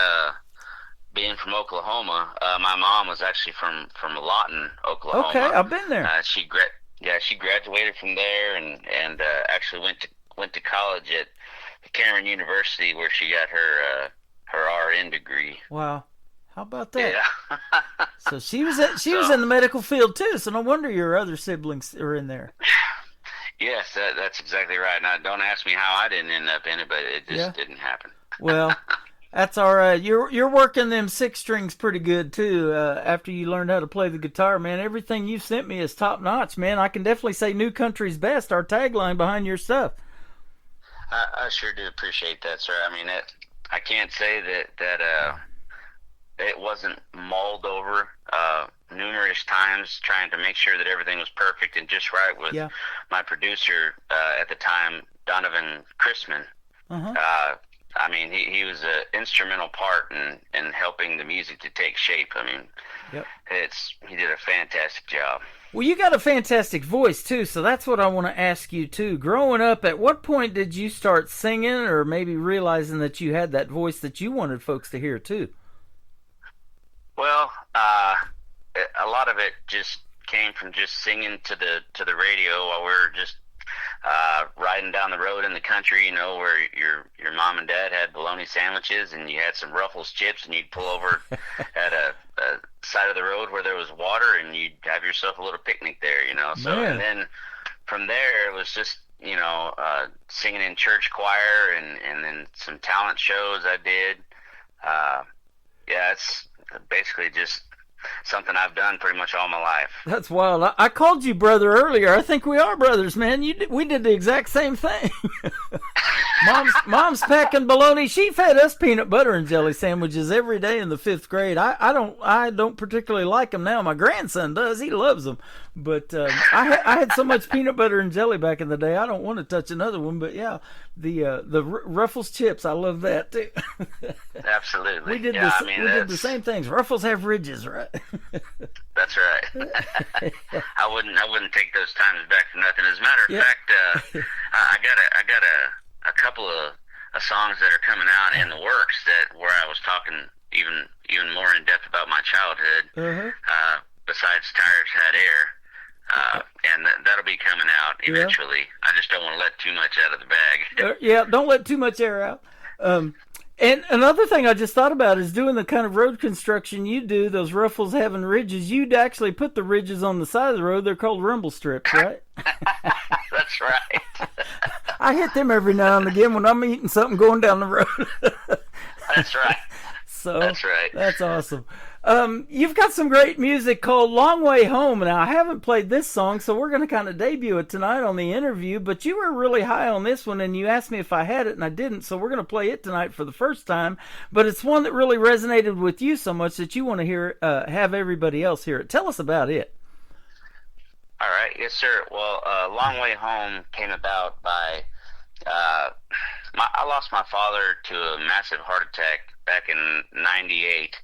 being from Oklahoma. My mom was actually from Lawton, Oklahoma. Okay, I've been there. Yeah, she graduated from there and actually went to college at Cameron University where she got her RN degree. Wow. How about that? Yeah. So she was in the medical field too, so no wonder your other siblings are in there. Yes, that's exactly right. Now, don't ask me how I didn't end up in it, but it just didn't happen. Well, that's all right. You're working them six strings pretty good too. After you learned how to play the guitar, man, everything you sent me is top notch, man. I can definitely say New Country's Best, our tagline behind your stuff. I sure do appreciate that, sir. I mean, I can't say that it wasn't mulled over numerous times trying to make sure that everything was perfect and just right with my producer at the time, Donovan Chrisman. I mean, he was an instrumental part in helping the music to take shape. I mean, he did a fantastic job. Well, you got a fantastic voice, too, so that's what I want to ask you, too. Growing up, at what point did you start singing or maybe realizing that you had that voice that you wanted folks to hear, too? Well, a lot of it just came from just singing to the radio while we were just riding down the road in the country, you know, where your mom and dad had bologna sandwiches and you had some Ruffles chips and you'd pull over at a side of the road where there was water and you'd have yourself a little picnic there, you know. So and then from there it was just, you know, singing in church choir and then some talent shows I did. It's basically just something I've done pretty much all my life. That's wild. I called you brother earlier. I think we are brothers, man. We did the exact same thing. Mom's packing bologna. She fed us peanut butter and jelly sandwiches every day in the 5th grade. I don't particularly like them now. My grandson does. He loves them. But I had so much peanut butter and jelly back in the day. I don't want to touch another one. But yeah, the Ruffles chips. I love that too. Absolutely. We did did the same things. Ruffles have ridges, right? That's right. I wouldn't take those times back for nothing. As a matter of fact, I got a couple of songs that are coming out in the works where I was talking even more in depth about my childhood. Besides Tires Had Air. And that'll be coming out eventually. I just don't want to let too much out of the bag. Don't let too much air out. And another thing I just thought about is doing the kind of road construction you do, those Ruffles having ridges. You'd actually put the ridges on the side of the road. They're called rumble strips, right? That's right. I hit them every now and again when I'm eating something going down the road. That's right. So that's right. That's awesome. You've got some great music called Long Way Home. Now, I haven't played this song, so we're going to kind of debut it tonight on the interview, but you were really high on this one, and you asked me if I had it, and I didn't, so we're going to play it tonight for the first time, but it's one that really resonated with you so much that you want to hear, have everybody else hear it. Tell us about it. All right. Yes, sir. Well, Long Way Home came about by, I lost my father to a massive heart attack back in 98.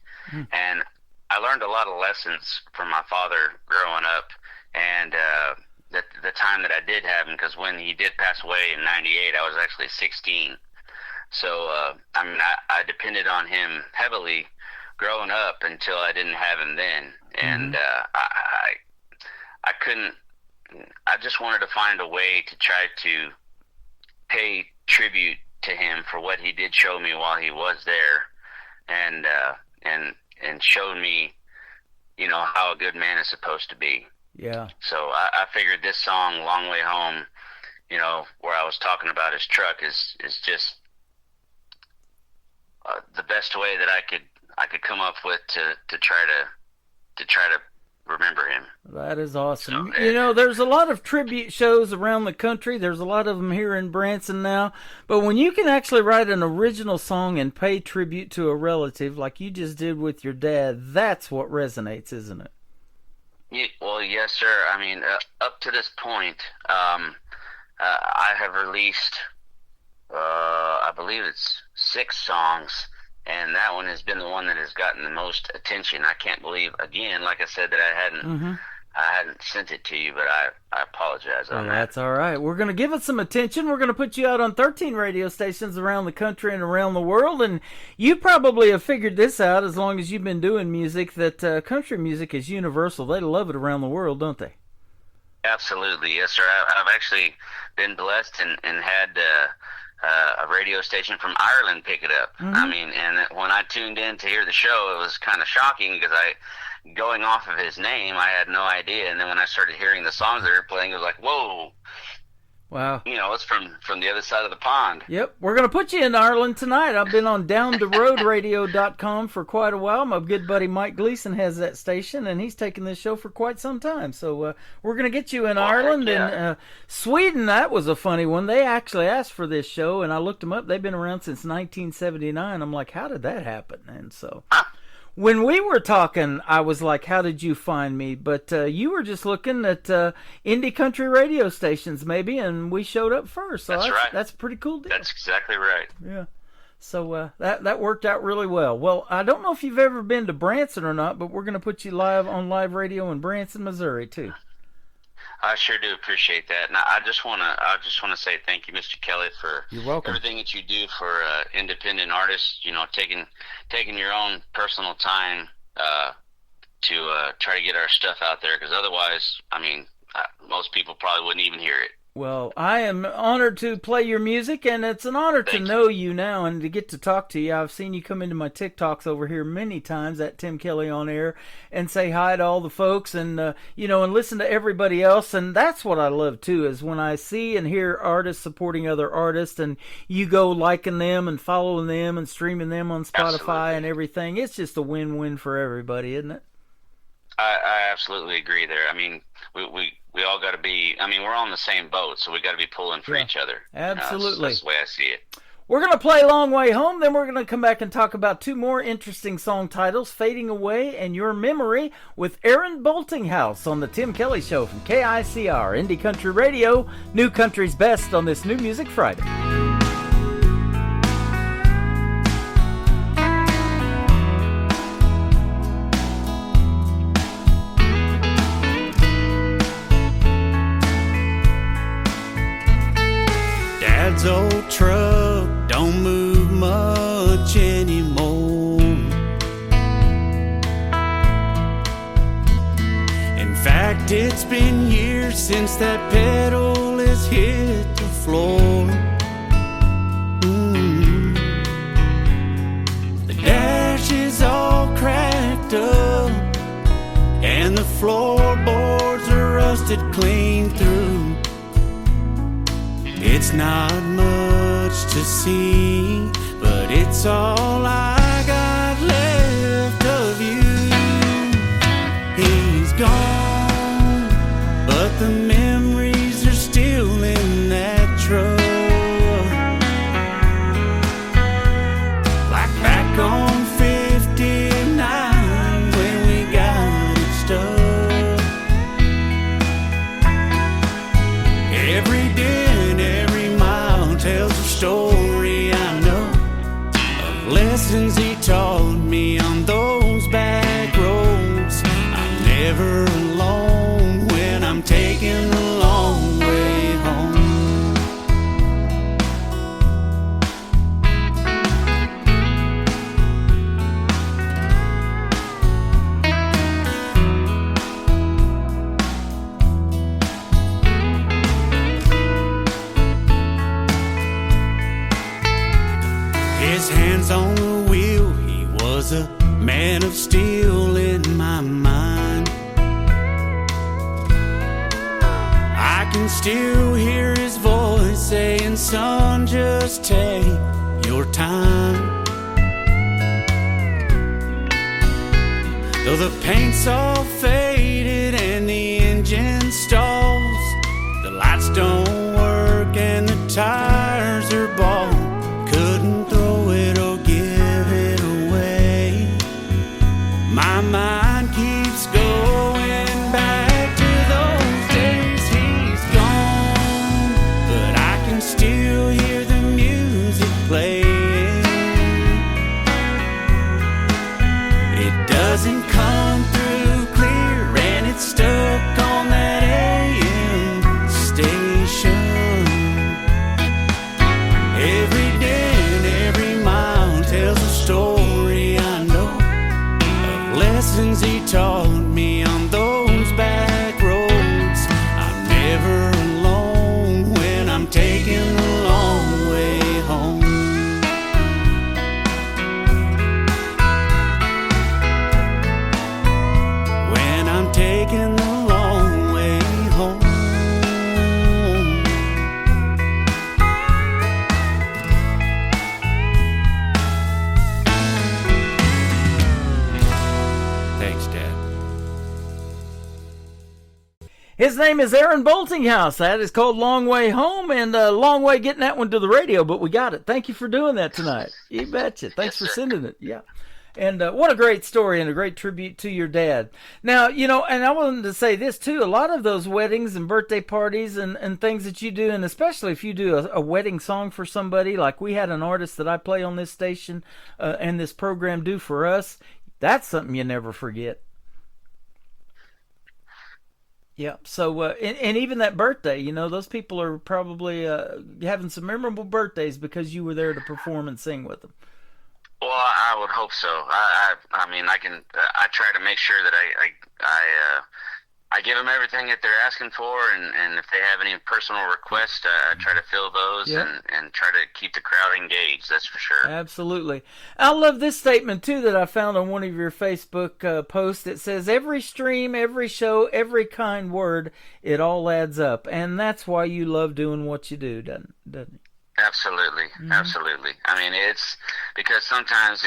And I learned a lot of lessons from my father growing up, and the time that I did have him, because when he did pass away in 98, I was actually 16. So, I mean, I depended on him heavily growing up until I didn't have him then. And I couldn't, I just wanted to find a way to try to pay tribute to him for what he did show me while he was there. And showed me, you know, how a good man is supposed to be. Yeah. So I figured this song, Long Way Home, you know, where I was talking about his truck is just the best way that I could come up with to try to remember him. That is awesome. You know, there's a lot of tribute shows around the country. There's a lot of them here in Branson now. But when you can actually write an original song and pay tribute to a relative like you just did with your dad, that's what resonates, isn't it? Yeah, well, yes, sir. I mean, up to this point, I have released, I believe it's 6 songs. And that one has been the one that has gotten the most attention. I can't believe, again, like I said, that I hadn't sent it to you, but I apologize on that. That's all right. We're going to give it some attention. We're going to put you out on 13 radio stations around the country and around the world. And you probably have figured this out as long as you've been doing music, that country music is universal. They love it around the world, don't they? Absolutely, yes, sir. I've actually been blessed and had a radio station from Ireland pick it up. Mm-hmm. I mean, and when I tuned in to hear the show, it was kind of shocking because going off of his name, I had no idea. And then when I started hearing the songs they were playing, it was like, whoa. Wow. You know, it's from the other side of the pond. Yep. We're going to put you in Ireland tonight. I've been on downtheroadradio.com for quite a while. My good buddy Mike Gleason has that station, and he's taken this show for quite some time. So we're going to get you in Ireland. Yeah. And Sweden, that was a funny one. They actually asked for this show, and I looked them up. They've been around since 1979. I'm like, how did that happen? And so... When we were talking, I was like, how did you find me? But you were just looking at indie country radio stations, maybe, and we showed up first. So that's right. That's a pretty cool deal. That's exactly right. Yeah. So that worked out really well. Well, I don't know if you've ever been to Branson or not, but we're going to put you live on live radio in Branson, Missouri, too. I sure do appreciate that, and I just want to say thank you, Mr. Kelly, for You're welcome. everything that you do for independent artists. You know, taking your own personal time to try to get our stuff out there, because otherwise, I mean, most people probably wouldn't even hear it. Well, I am honored to play your music, and it's an honor to know you now and to get to talk to you. I've seen you come into my TikToks over here many times at Tim Kelly on Air and say hi to all the folks and, and listen to everybody else. And that's what I love, too, is when I see and hear artists supporting other artists and you go liking them and following them and streaming them on Spotify Absolutely. And everything. It's just a win-win for everybody, isn't it? I absolutely agree there. I mean, we all got to be, I mean, we're all in the same boat, so we got to be pulling for each other. Absolutely. That's the way I see it. We're going to play Long Way Home, then we're going to come back and talk about two more interesting song titles, Fading Away and Your Memory, with Aaron Boltinghouse on the Tim Kelly Show from KICR, Indie Country Radio, New Country's Best on this New Music Friday. Dad's old truck don't move much anymore. In fact, it's been years since that pedal has hit the floor. The dash is all cracked up and the floorboards are rusted clean through. It's not much to see, but it's all I got left of you. He's gone, but the memories are still in that truck. Like back on 59 when we got it stuck. Every day tells a story I know of lessons he taught me on those back roads. I'm never alone when I'm taking the long way home. His hands on the wheel, he was a man of steel in my mind. I can still hear his voice saying, son, just take your time. Though the paint's all faded and the engine stalls, the lights don't work and the tires are bald. Couldn't throw it or give it away. My mind keeps going back to those days. He's gone, but I can still hear the music playing. It doesn't come through clear and it's stuck on that AM station. Every day and every mile tells a story I know of lessons he taught me on those back roads. I'm Thanks, Dad. His name is Aaron Boltinghouse. That is called Long Way Home, and a long way getting that one to the radio, but we got it. Thank you for doing that tonight. You betcha. Thanks for sending it. Yeah. And what a great story and a great tribute to your dad. Now, you know, and I wanted to say this too, a lot of those weddings and birthday parties and things that you do, and especially if you do a wedding song for somebody, like we had an artist that I play on this station and this program do for us, that's something you never forget. Yeah. So, and even that birthday, you know, those people are probably having some memorable birthdays because you were there to perform and sing with them. Well, I would hope so. I mean, I try to make sure that I give them everything that they're asking for, and if they have any personal requests, I try to fill those and try to keep the crowd engaged. That's for sure. Absolutely. I love this statement too that I found on one of your Facebook posts. It says, "Every stream, every show, every kind word, it all adds up," and that's why you love doing what you do, doesn't it? Absolutely, absolutely. I mean, it's because sometimes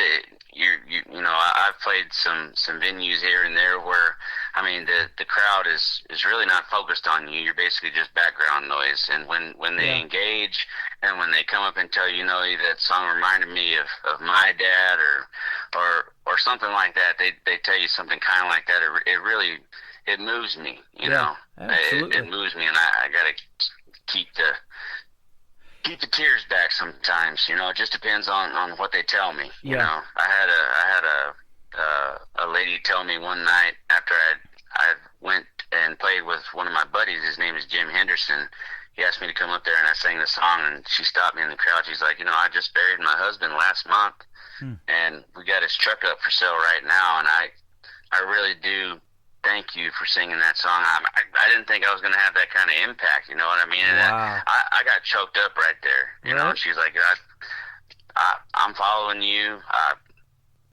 you know, I've played some venues here and there where, I mean, the crowd is really not focused on you. You're basically just background noise. And when they engage and when they come up and tell you, know, that song reminded me of my dad or something like that, they tell you something kind of like that. It really moves me. You know, it moves me, and I gotta keep the tears back sometimes. You know, it just depends on what they tell me. You know, I had a lady tell me one night after I went and played with one of my buddies. His name is Jim Henderson. He asked me to come up there, and I sang the song, and she stopped me in the crowd. She's like, you know, I just buried my husband last month, and we got his truck up for sale right now, and I really do thank you for singing that song. I didn't think I was going to have that kind of impact, you know what I mean? And I got choked up right there, you know. She's like, I'm following you.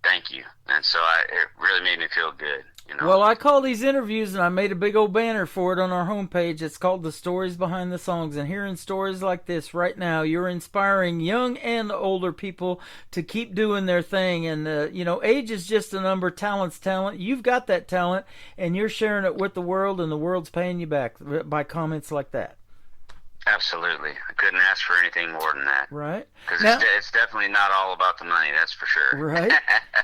Thank you. And so it really made me feel good. You know? Well, I call these interviews, and I made a big old banner for it on our homepage. It's called The Stories Behind the Songs. And hearing stories like this right now, you're inspiring young and older people to keep doing their thing. And, you know, age is just a number. Talent's talent. You've got that talent, and you're sharing it with the world, and the world's paying you back by comments like that. Absolutely. I couldn't ask for anything more than that. Right. Because it's definitely not all about the money, that's for sure. Right.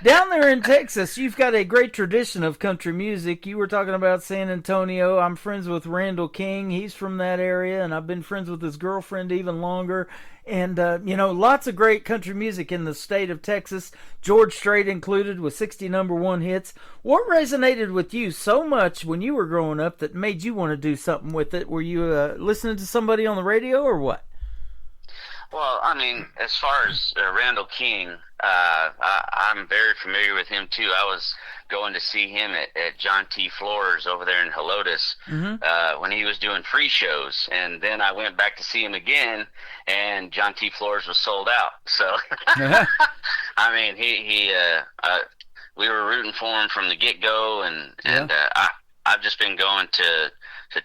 Down there in Texas, you've got a great tradition of country music. You were talking about San Antonio. I'm friends with Randall King. He's from that area, and I've been friends with his girlfriend even longer. And, you know, lots of great country music in the state of Texas, George Strait included, with 60 #1 hits. What resonated with you so much when you were growing up that made you want to do something with it? Were you listening to somebody on the radio or what? Well, I mean, as far as Randall King, I'm very familiar with him too. I was going to see him at John T. Floors over there in Helotes when he was doing free shows, and then I went back to see him again, and John T. Floors was sold out. So, I mean, we were rooting for him from the get-go, and I've just been going to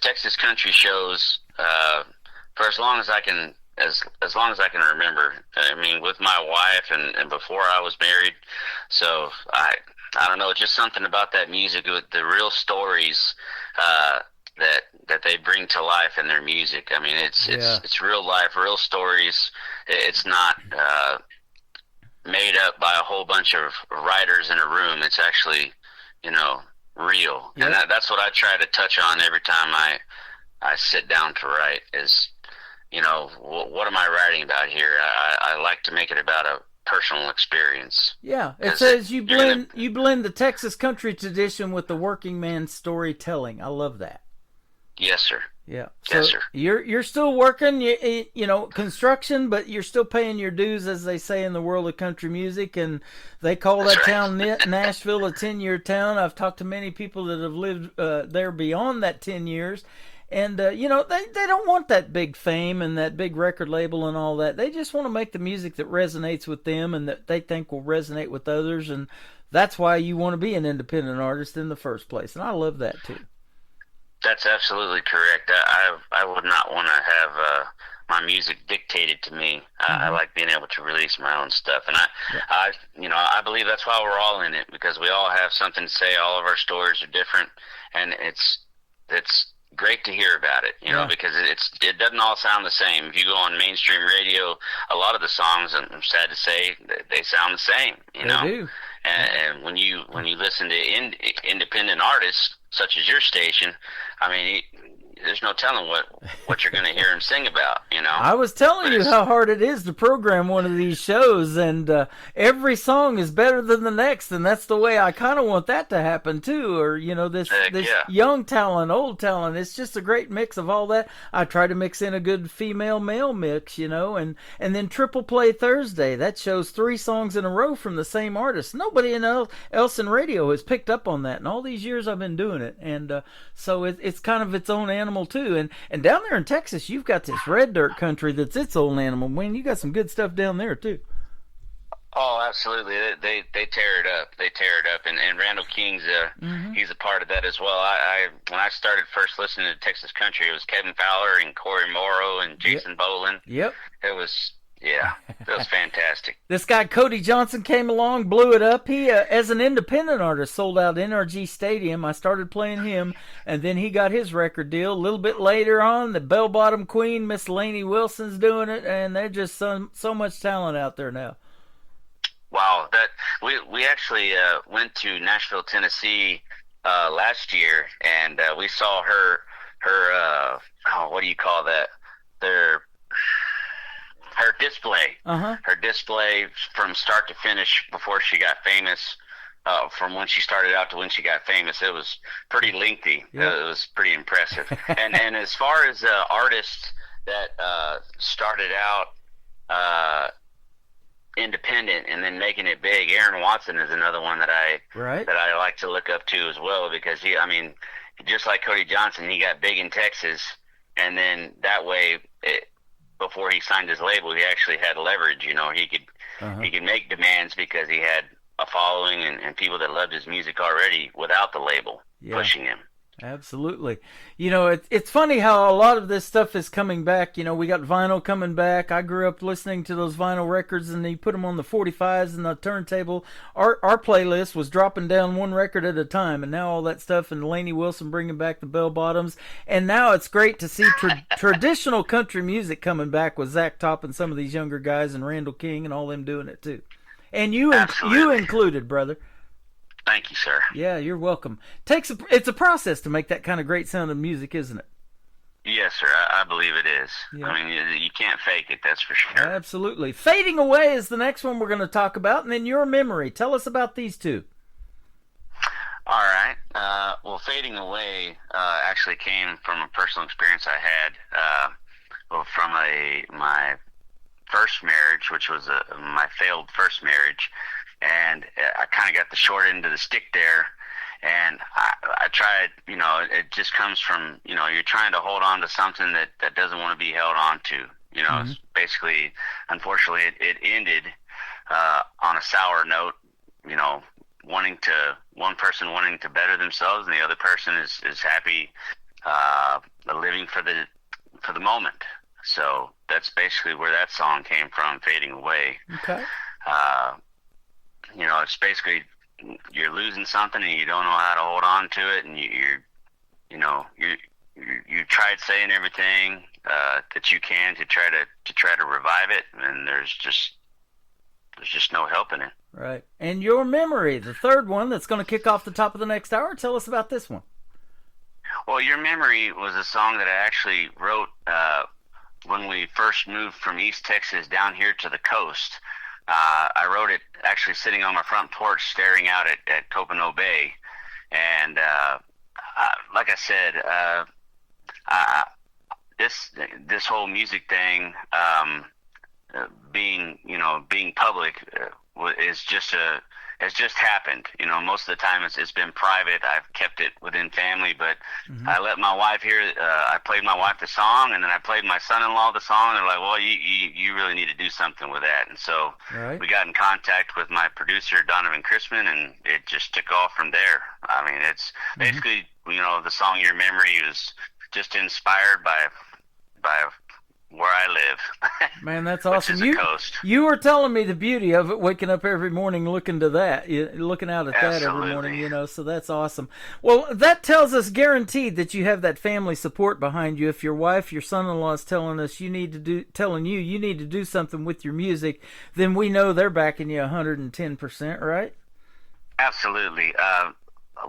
Texas country shows for as long as I can. As long as I can remember. I mean, with my wife and before I was married. So I don't know, just something about that music, with the real stories that they bring to life in their music. I mean, it's real life, real stories. It's not made up by a whole bunch of writers in a room. It's actually, you know, real. Yep. And that's what I try to touch on every time I sit down to write is, you know, what am I writing about here? I like to make it about a personal experience. Yeah, it says you blend the Texas country tradition with the working man's storytelling. I love that. Yes, sir. Yeah. Yes, sir. You're still working, you know, construction, but you're still paying your dues, as they say in the world of country music, and they call that town Nashville a 10-year town. I've talked to many people that have lived there beyond that 10 years. And, you know, they don't want that big fame and that big record label and all that. They just want to make the music that resonates with them and that they think will resonate with others. And that's why you want to be an independent artist in the first place. And I love that, too. That's absolutely correct. I would not want to have my music dictated to me. I like being able to release my own stuff, and I believe that's why we're all in it, because we all have something to say. All of our stories are different, and it's great to hear about it, because it doesn't all sound the same. If you go on mainstream radio, a lot of the songs, I'm sad to say, they sound the same. They do. And when you listen to independent artists such as your station, I mean, there's no telling what you're going to hear him sing about, I was telling you how hard it is to program one of these shows, and every song is better than the next, and that's the way I kind of want that to happen too. Or this young talent, old talent. It's just a great mix of all that. I try to mix in a good female-male mix, and then Triple Play Thursday, that shows 3 songs in a row from the same artist. Nobody else in radio has picked up on that in all these years I've been doing it, and so it's kind of its own animal too. And down there in Texas, you've got this red dirt country that's its own animal. Man, you got some good stuff down there too. Oh, absolutely. They tear it up. They tear it up. And Randall King's he's a part of that as well. When I started first listening to Texas country, it was Kevin Fowler and Corey Morrow and Jason Boland. Yep. It was fantastic. This guy Cody Johnson came along, blew it up. He, as an independent artist, sold out NRG Stadium. I started playing him, and then he got his record deal. A little bit later on, the Bell Bottom Queen, Miss Lainey Wilson's doing it, and there's just so much talent out there now. Wow, that we actually went to Nashville, Tennessee last year, and we saw her what do you call that? Her display. Her display from start to finish before she got famous, from when she started out to when she got famous, it was pretty lengthy. It was pretty impressive. and as far as artists that started out independent and then making it big, Aaron Watson is another one that I like to look up to as well, because just like Cody Johnson, he got big in Texas, and then that way before he signed his label, he actually had leverage. He could make demands because he had a following and people that loved his music already without the label pushing him. Absolutely. It's funny how a lot of this stuff is coming back. We got vinyl coming back. I grew up listening to those vinyl records, and you put them on the 45s and the turntable. Our playlist was dropping down one record at a time, and now all that stuff, and Lainey Wilson bringing back the bell bottoms. And now it's great to see traditional country music coming back with Zach Top and some of these younger guys, and Randall King and all them doing it too. And you included, brother. Thank you, sir. Yeah, you're welcome. It's a process to make that kind of great sounding music, isn't it? Yes, sir. I believe it is. Yeah. I mean, you can't fake it, that's for sure. Absolutely. Fading Away is the next one we're going to talk about, and then Your Memory. Tell us about these two. All right. Well, Fading Away actually came from a personal experience I had from my first marriage, which was my failed first marriage. And I kind of got the short end of the stick there, and I tried, it just comes from, you're trying to hold on to something that doesn't want to be held on to, It's basically, unfortunately, it ended on a sour note, one person wanting to better themselves, and the other person is happy living for the moment. So that's basically where that song came from, Fading Away. Okay. It's basically you're losing something and you don't know how to hold on to it, and you tried saying everything that you can to try to revive it, and there's just no helping it. Right. And Your Memory, the third one that's going to kick off the top of the next hour. Tell us about this one. Well, Your Memory was a song that I actually wrote when we first moved from East Texas down here to the coast. I wrote it actually sitting on my front porch staring out at Copano Bay. And like I said, this whole music thing, being public has just happened. Most of the time it's been private. I've kept it within family, but I let my wife hear. I played my wife the song, and then I played my son-in-law the song. And they're like, "Well, you really need to do something with that." And so we got in contact with my producer Donovan Chrisman, and it just took off from there. I mean, it's basically the song Your Memory was just inspired by where I live. Man, that's awesome. Which is the coast. You were telling me the beauty of it, waking up every morning looking out at that every morning, you know, so that's awesome. Well, that tells us guaranteed that you have that family support behind you. If your wife, your son-in-law is telling us you need to do something with your music, then we know they're backing you 110%, right? Absolutely.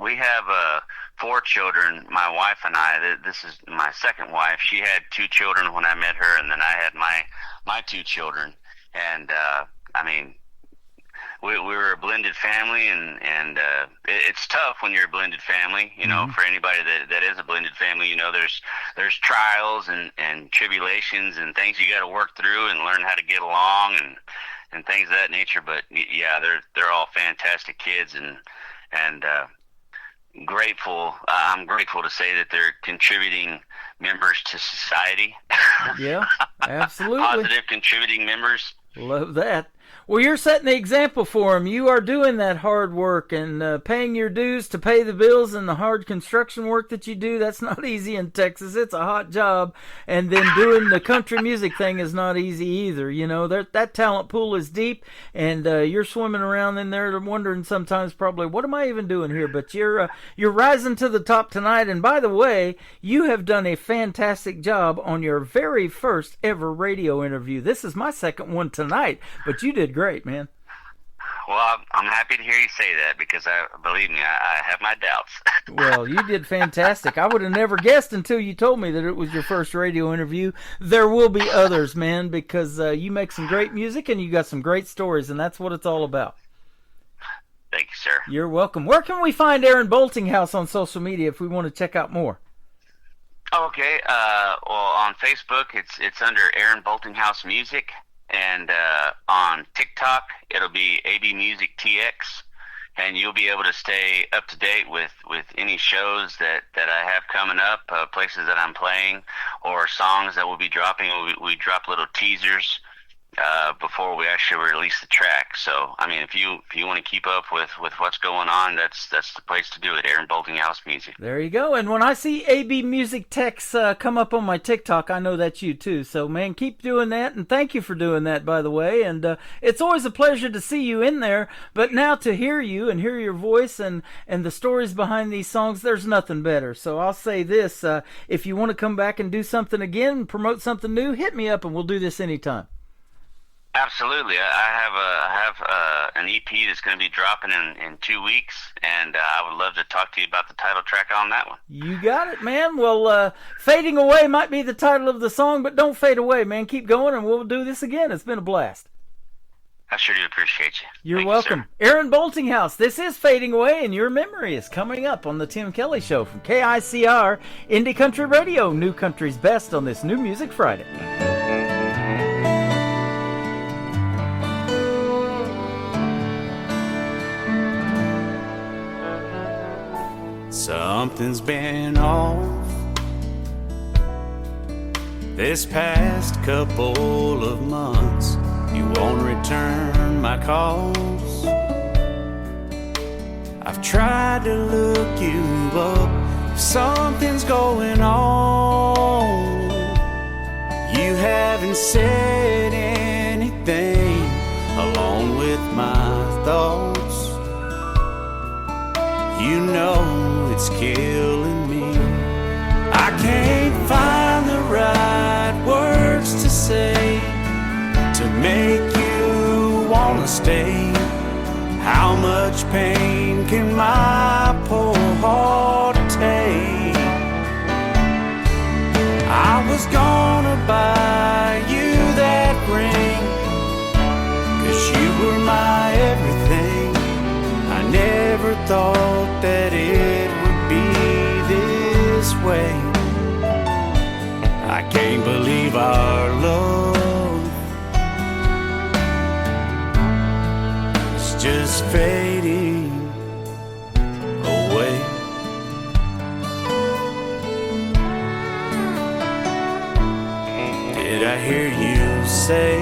We have 4 children, my wife and I. This is my second wife. She had 2 children when I met her, and then I had my 2 children. And I mean, we were a blended family, and it's tough when you're a blended family. You know, for anybody that is a blended family, you know, there's trials and tribulations and things you got to work through and learn how to get along and things of that nature. But yeah, they're all fantastic kids, and grateful. I'm grateful to say that they're contributing members to society. Yeah, absolutely. Positive contributing members. Love that. Well, you're setting the example for them. You are doing that hard work and paying your dues to pay the bills and the hard construction work that you do. That's not easy in Texas. It's a hot job. And then doing the country music thing is not easy either. You know, that talent pool is deep, and you're swimming around in there wondering sometimes probably, what am I even doing here? But you're rising to the top tonight. And by the way, you have done a fantastic job on your very first ever radio interview. This is my second one tonight, but you did great, man. Well, I'm happy to hear you say that, because believe me, I have my doubts. Well, you did fantastic. I would have never guessed until you told me that it was your first radio interview. There will be others, man, because you make some great music and you got some great stories, and that's what it's all about. Thank you, sir. You're welcome. Where can we find Aaron Boltinghouse on social media if we want to check out more? Okay. Well, on Facebook, it's under Aaron Boltinghouse Music. And on TikTok, it'll be AB Music TX, and you'll be able to stay up to date with any shows that I have coming up, places that I'm playing, or songs that we'll be dropping. We drop little teasers before we actually release the track. So, I mean, if you want to keep up with what's going on, that's the place to do it, Aaron Boltinghouse Music. There you go. And when I see AB Music Techs come up on my TikTok, I know that's you too. So, man, keep doing that, and thank you for doing that, by the way. And it's always a pleasure to see you in there, but now to hear you and hear your voice and the stories behind these songs, there's nothing better. So I'll say this, if you want to come back and do something again, promote something new, hit me up and we'll do this anytime. Absolutely. I have an EP that's going to be dropping in 2 weeks, and I would love to talk to you about the title track on that one. You got it, man. Well, Fading Away might be the title of the song, but don't fade away, man. Keep going, and we'll do this again. It's been a blast. I sure do appreciate you. You're welcome. Aaron Boltinghouse, this is Fading Away, and your memory is coming up on the Tim Kelly Show from KICR, Indie Country Radio, New Country's Best on this New Music Friday. Something's been off this past couple of months. You won't return my calls. I've tried to look you up if something's going on. You haven't said anything along with my thoughts. You know it's killing me. I can't find the right words to say to make you wanna stay. How much pain can my poor heart take? I was gonna buy you that ring, 'cause you were my everything. I never thought that it would be this way. I can't believe our love is just fading away. Did I hear you say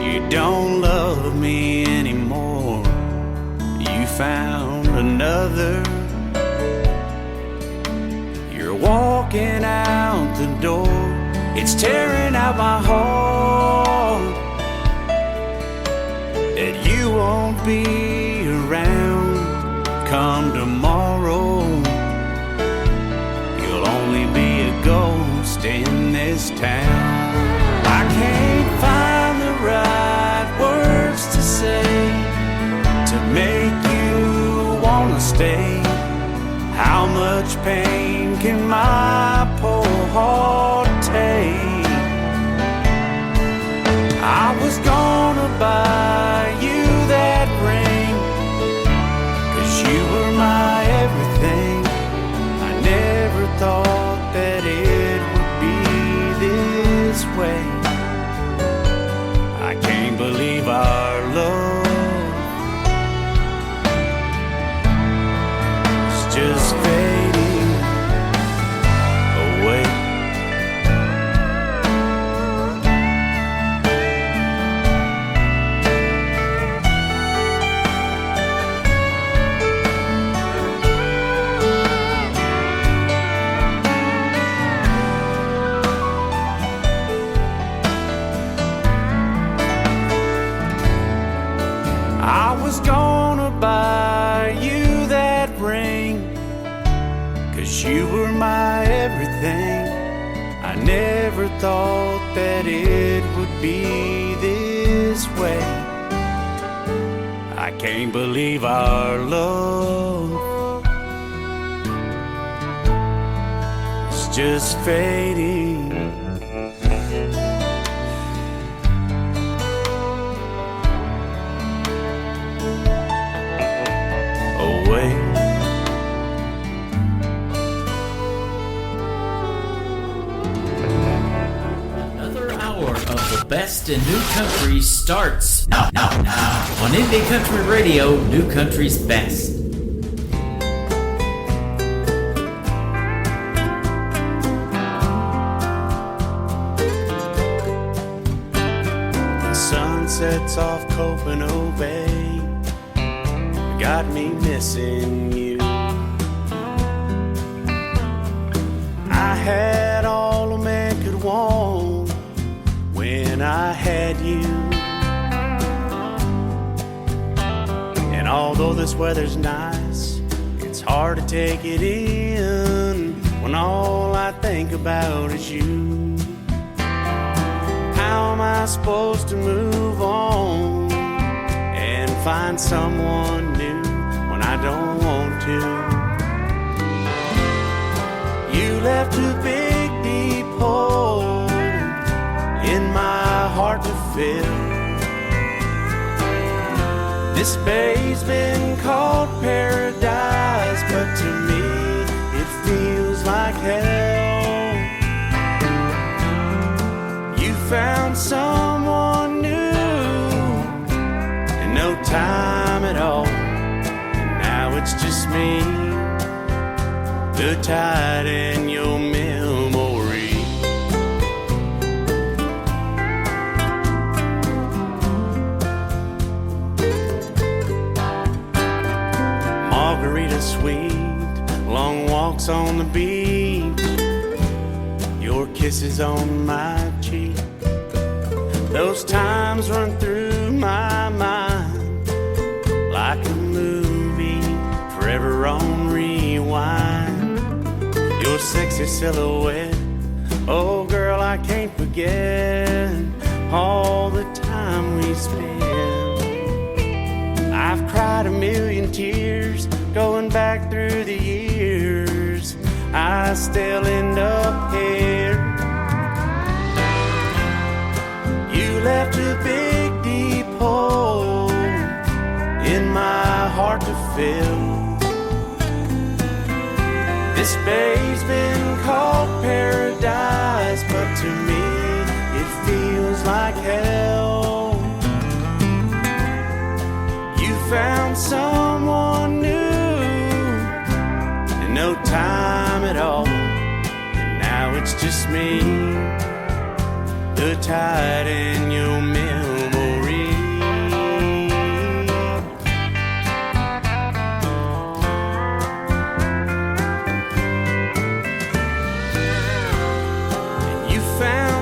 you don't love me anymore? You found another. You're walking out the door It's tearing out my heart that you won't be around come tomorrow. You'll only be a ghost in this town. I can't find the right words to say to make you wanna stay. How much pain can my poor heart take? I was gonna buy you that ring, 'cause you were my everything. I never thought that it would be this way. I can't believe our love is just fading away. I was gonna buy you that ring, 'cause you were my everything. I never thought that it would be this way. I can't believe our love is just fading away. Another hour of the best in new country starts now on Indie Country Radio, New Country's best. The sun sets off Copano Bay, got me missing you. I had all a man could want when I had you. And although this weather's nice, it's hard to take it in when all I think about is you. How am I supposed to move on and find someone new when I don't want to? You left a big deep hole in my heart to fill. This bay's been called paradise, but to me it feels like hell. You found someone new and no time at all, and now it's just me, the tide in your memory. Margarita sweet, long walks on the beach, your kisses on my cheek. Those times run through my mind like a movie, forever on rewind. Your sexy silhouette, oh girl, I can't forget all the time we spent. I've cried a million tears going back through the years. I still end up here. You left a big deep hole in my heart to fill. This bay's been called paradise, but to me it feels like hell. You found someone new and no time at all, and now it's just me, the tide in your memory. And you found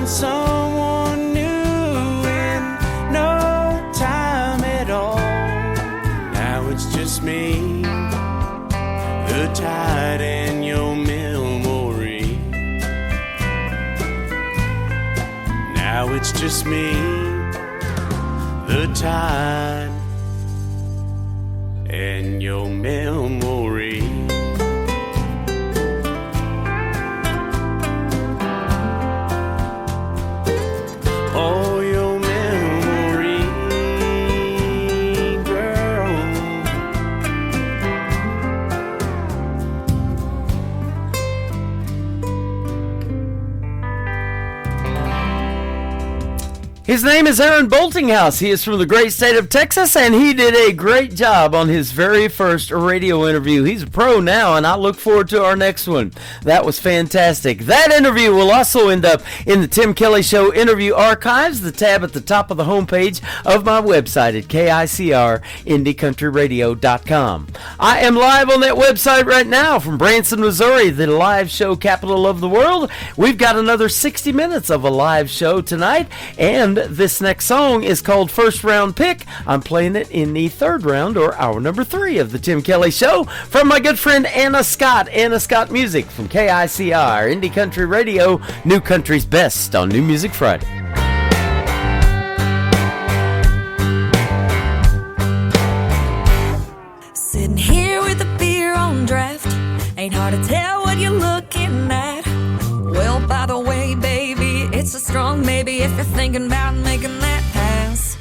the tide in your memory. Now it's just me, the tide, and your memory. Oh, your memory, girl. His name is Aaron Boltinghouse. He is from the great state of Texas, and he did a great job on his very first radio interview. He's a pro now, and I look forward to our next one. That was fantastic. That interview will also end up in the Tim Kelly Show interview archives, the tab at the top of the homepage of my website at KICRIndieCountryRadio.com. I am live on that website right now from Branson, Missouri, the live show capital of the world. We've got another 60 minutes of a live show tonight, and this next song is called First Round Pick. I'm playing it in the third round, or hour number 3 of the Tim Kelly Show, from my good friend Anna Scott Music from KICR, Indie Country Radio, New Country's Best on New Music Friday. Sitting here with a beer on draft, ain't hard to tell what you're looking at. Well, by the way, baby, it's a strong maybe if you're thinking about making that pass.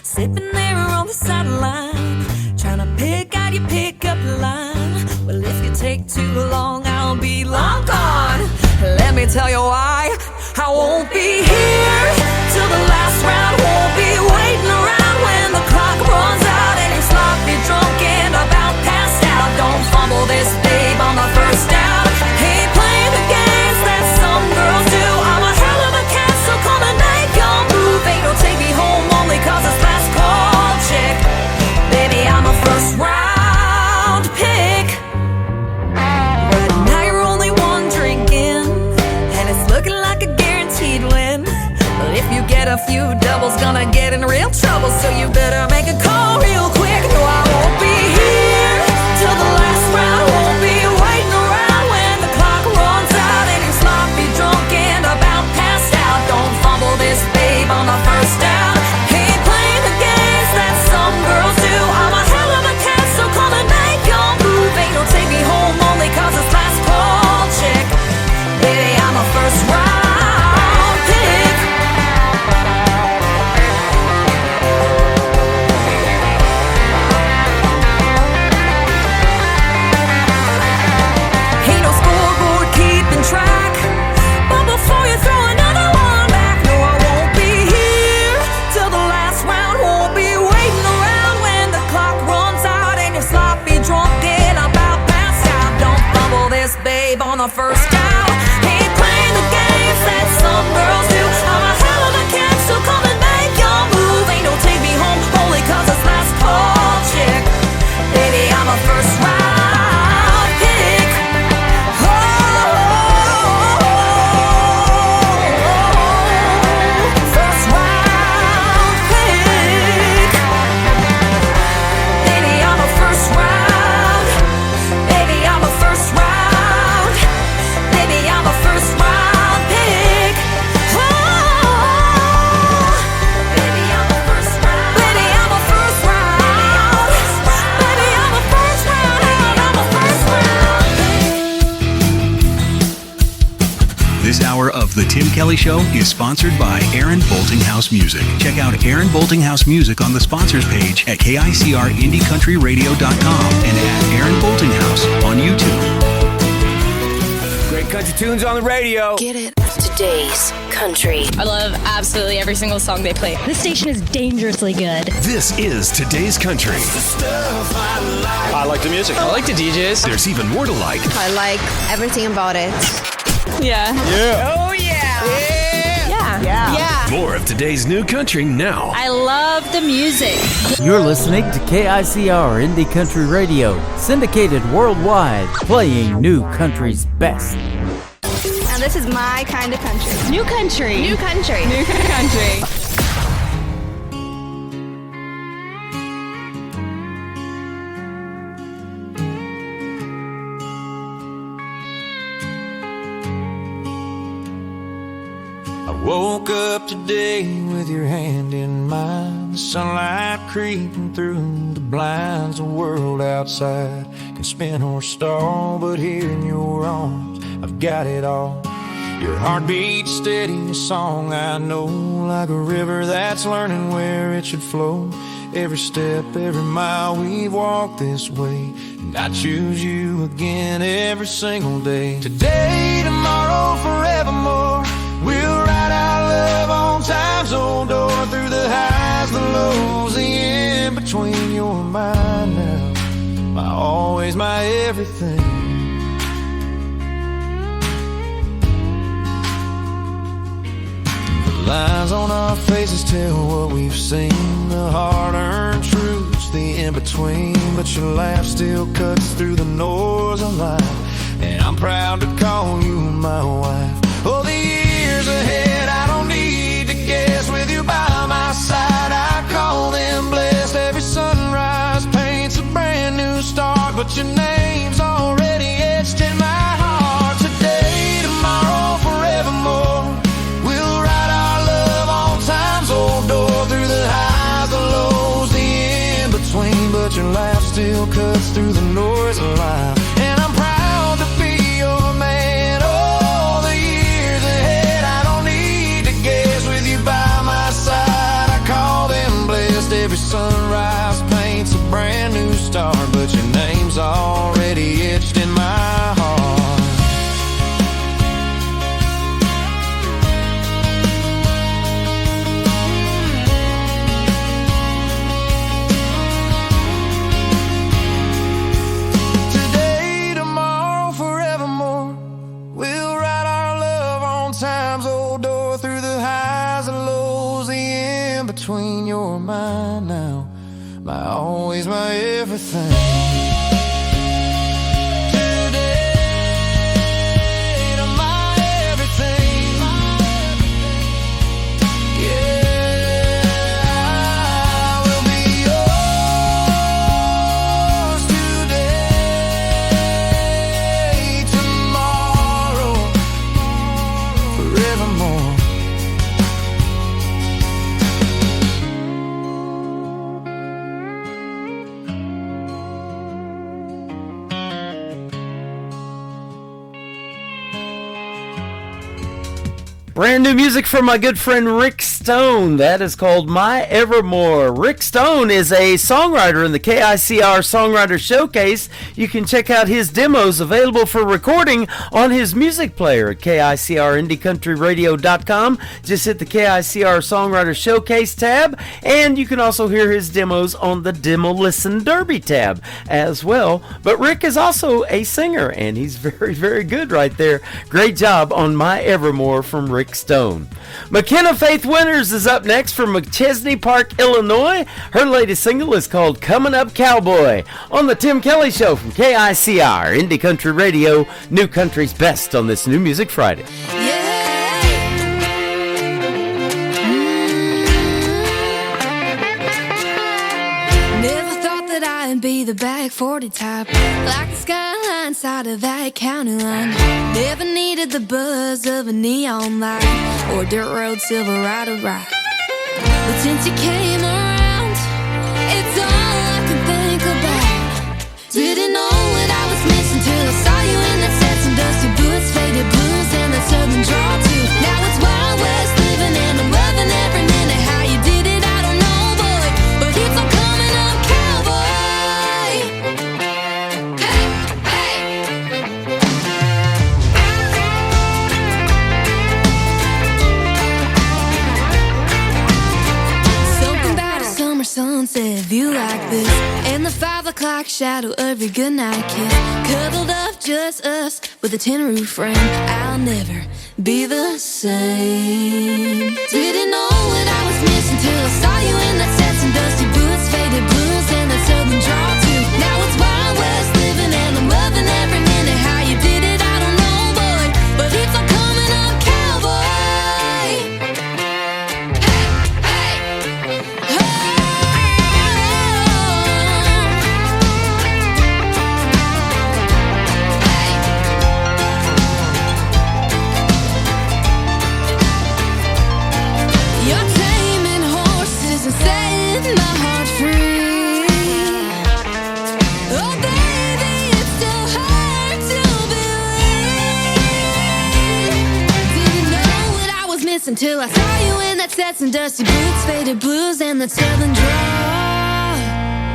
Sipping there on the sideline, trying to pick out your pickup line. Well, if you take too long, I'll be long gone. Let me tell you why. I won't be here till the last round. Won't be waiting around when the clock runs out and you're sloppy drunk and about passed out. Don't fumble this, babe, on the first down. Ain't playing the games that some girls do. I'm a hell of a cat, so come and make your move. Ain't no take me home only cause it's last call chick. Baby, I'm a first round pick. Right now you're only one drink in, and it's looking like a guaranteed win. But if you get a few doubles, gonna get in real trouble, so you better make a call real quick. No, I won't be here till the last round. Won't be waiting around when the clock runs out and you're sloppy drunk and about passed out. Don't fumble this, babe, on the first down. Ain't playing the games that some girls do. I'm a hell of a cat, so come and make your move. Ain't no take me home only cause it's last call chick. Baby, I'm a first round pick. Ain't no scoreboard keeping track, but before you throw another one back, no, I won't be here till the last round. Won't be waiting around when the clock runs out and you're sloppy drunk and about passed out. Don't fumble this, babe, on the first down. Ain't playing the games that some girls do. I'm a hell of a cat, so come and make your move. Ain't no take me home only cause it's last call chick. Baby, I'm a first round pick. Oh, first round pick. Baby, I'm a first round. Baby, I'm a first round. Baby, I'm a first round pick. Oh, baby, I'm a first round. Baby, I'm a first round. Baby, I'm a first round. I'm a first round. This hour of The Tim Kelly Show is sponsored by Aaron Boltinghouse Music. Check out Aaron Boltinghouse Music on the sponsors page at KICRIndieCountryRadio.com and at Aaron Boltinghouse on YouTube. Great country tunes on the radio. Get it. Today's country. I love absolutely every single song they play. This station is dangerously good. This is Today's Country. I like the music. I like the DJs. There's even more to like. I like everything about it. Yeah. Yeah. Oh, yeah. Yeah. More of today's new country now. I love the music. You're listening to KICR Indie Country Radio, syndicated worldwide, playing New Country's best. Now this is my kind of country. New country. New country. New country. Woke up today with your hand in mine, the sunlight creeping through the blinds. The world outside can spin or stall, but here in your arms I've got it all. Your heartbeat steady, a song I know, like a river that's learning where it should flow. Every step, every mile we've walked this way, and I choose you again every single day. Today, tomorrow, forevermore, we'll write our love on time's old door, through the highs, the lows, the in-between. You're mine now, my always, my everything. The lines on our faces tell what we've seen, the hard-earned truths, the in-between. But your laugh still cuts through the noise of life, and I'm proud to call you my wife. Oh, the years ahead, I don't need to guess. With you by my side, I call them blessed. Every sunrise paints a brand new start, but your name's already etched in my heart. Today, tomorrow, forevermore, we'll write our love on time's old door, through the highs, the lows, the in-between. But your laugh still cuts through the noise of life, and I'm proud to be your man. Oh, the years ahead, I don't need to guess. With you by my side, I call them blessed. Every sunrise paints a brand new start, but your name's already etched in my heart. Today, tomorrow, forevermore, we'll write our love on time's old door, through the highs, the lows, the in-between. You're mine now, my always, my everything. Today, to my everything. Yeah, I will be yours today, tomorrow, forevermore. Brand new music from my good friend Rick Stone. That is called My Evermore. Rick Stone is a songwriter in the KICR Songwriter Showcase. You can check out his demos available for recording on his music player at KICRIndieCountryRadio.com. Just hit the KICR Songwriter Showcase tab, and you can also hear his demos on the Demo Listen Derby tab as well. But Rick is also a singer, and he's very, very good right there. Great job on My Evermore from Rick Stone. McKenna Faith Winters is up next from McChesney Park, Illinois. Her latest single is called Coming Up Cowboy on the Tim Kelly Show from KICR, Indie Country Radio, New Country's best on this New Music Friday. Never thought that I'd be the back 40 type, like the skyline side of that county line. Never needed the buzz of a neon light or dirt road Silverado ride. But since you came around, it's all I can think about. Didn't know what I was missing till I saw you in that set, some dusty boots, faded blues, and that southern drawl too. Now it's Wild West living, and I'm loving every minute. How you did it, I don't know, boy, but it's all coming up, cowboy. Hey, hey. Something about a summer sunset view like this, and the 5 o'clock shadow of your goodnight kiss, cuddled up just us with a tin roof frame. I'll never be the same. Didn't know what I was missing till I saw you in that set, some dusty boots, faded blues, and that southern drawl too. Now it's Wild West living, and I'm loving every minute. How you did it, I don't know, boy, but it's all coming up, cowboy. Hey, hey. missing till I saw you in that Stetson, dusty boots, faded blues, and that southern draw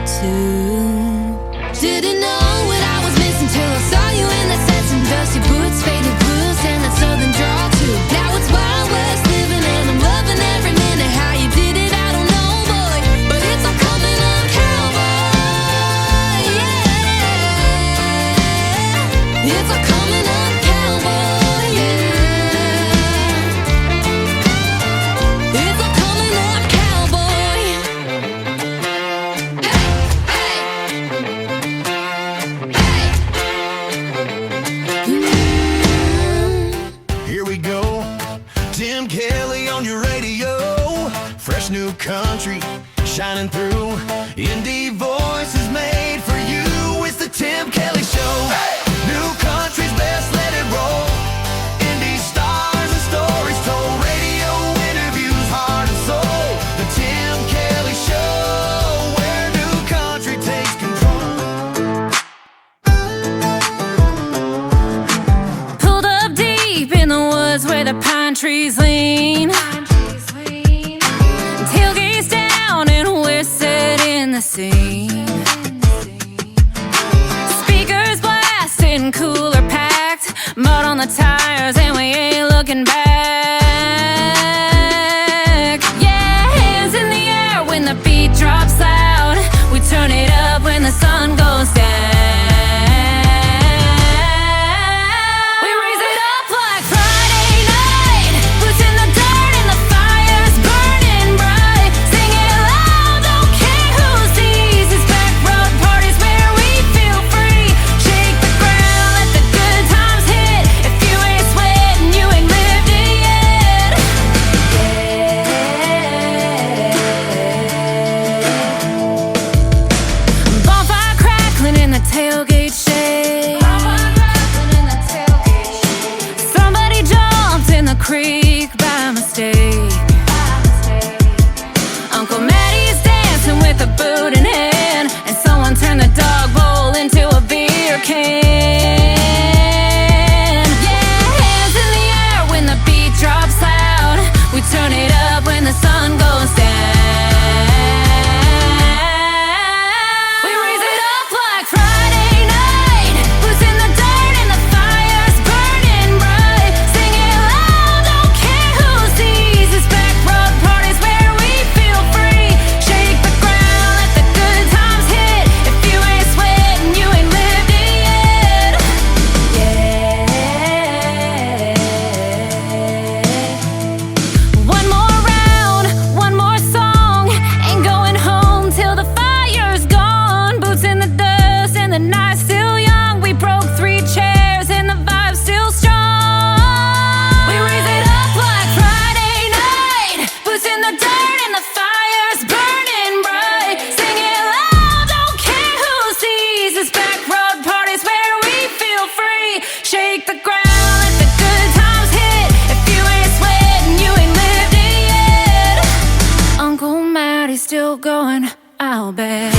too. Didn't know what I was missing till I saw you in that Stetson, dusty boots, faded blues, and that southern draw too. Now it's Wild West living and I'm loving every minute. How you did it, I don't know, boy, but it's all coming up, cowboy. Yeah, it's all coming up, cowboy. Yeah, it's all coming up, cowboy. Here we go, Tim Kelly on your radio. Fresh new country shining through. Indie voices made for you. It's the Tim Kelly Show. New country's best, let it roll. Indie stars and stories told. Radio interviews, heart and soul. The Tim Kelly Show, where new country takes control. Pulled up deep in the woods where the pine trees lean. Tailgates down and we're set in the scene. Speakers blasting, cooler packed, mud on the tires and we ain't looking back. Yeah, hands in the air when the beat drops loud. We turn it up when the sun goes down. We raise it up like Friday night. Boots in the dirt and the fire's burning bright. Sing it loud, don't care who sees. It's back road parties where we feel free. Shake the ground, let the good times hit. If you ain't sweating, you ain't lived it yet. Bonfire crackling in the tailgate shade. Somebody jumped in the creek by mistake. Uncle Maddie's dancing with a boot in hand, and someone turned the dog bowl into a beer can. Yeah, hands in the air when the beat drops loud. We turn it up when the sun goes down. We raise it up like Friday night. Boots in the dirt and the fire's burning bright. Sing it loud, don't care who sees. It's back road parties where we feel free. Shake the ground, let the good times hit. If you ain't sweating, you ain't lived it yet. Yeah. One more round, one more song. Ain't going home till the fire's gone. Boots in the dust and the night's still young. We broke 3 chairs and the vibe's still strong. We raise it up like Friday night. Boots in the dirt and the fire's burning bright. Sing it loud, don't care who sees. It's back road parties where we feel free. Shake the ground, let the good times hit. If you ain't sweating, you ain't lived it yet. Uncle Maddie's still going, I'll bet.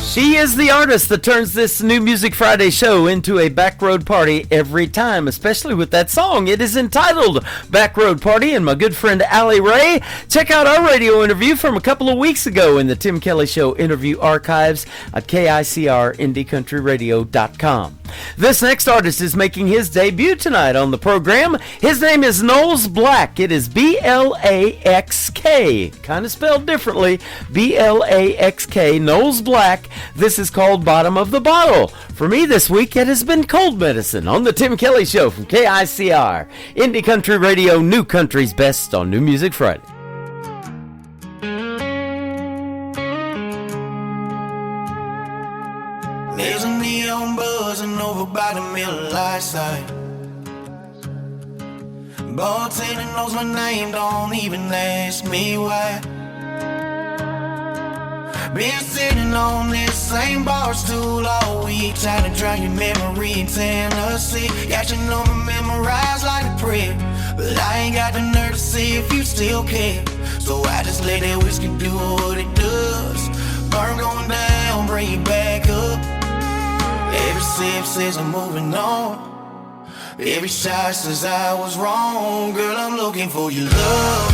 She is the artist that turns this New Music Friday show into a backroad party every time, especially with that song. It is entitled Backroad Party, and my good friend Allie Ray. Check out our radio interview from a couple of weeks ago in the Tim Kelly Show interview archives at KICRIndieCountryRadio.com. This next artist is making his debut tonight on the program. His name is Knowles Black. It is B-L-A-X-K, kind of spelled differently, B-L-A-X-K, Knowles Black. This is called Bottom of the Bottle. For me this week, it has been Cold Medicine on the Tim Kelly Show from KICR, Indie Country Radio, New Country's best on New Music Friday. There's a neon buzzing over by the Miller Lite side. Bartender knows my name, don't even ask me why. Been sitting on this same bar stool all week, trying to drown your memory in Tennessee. Got your number memorized like a prayer, but I ain't got the nerve to see if you still care. So I just let that whiskey do what it does. burn going down, bring it back up. Every sip says I'm moving on. Every shot says I was wrong. Girl, I'm looking for your love.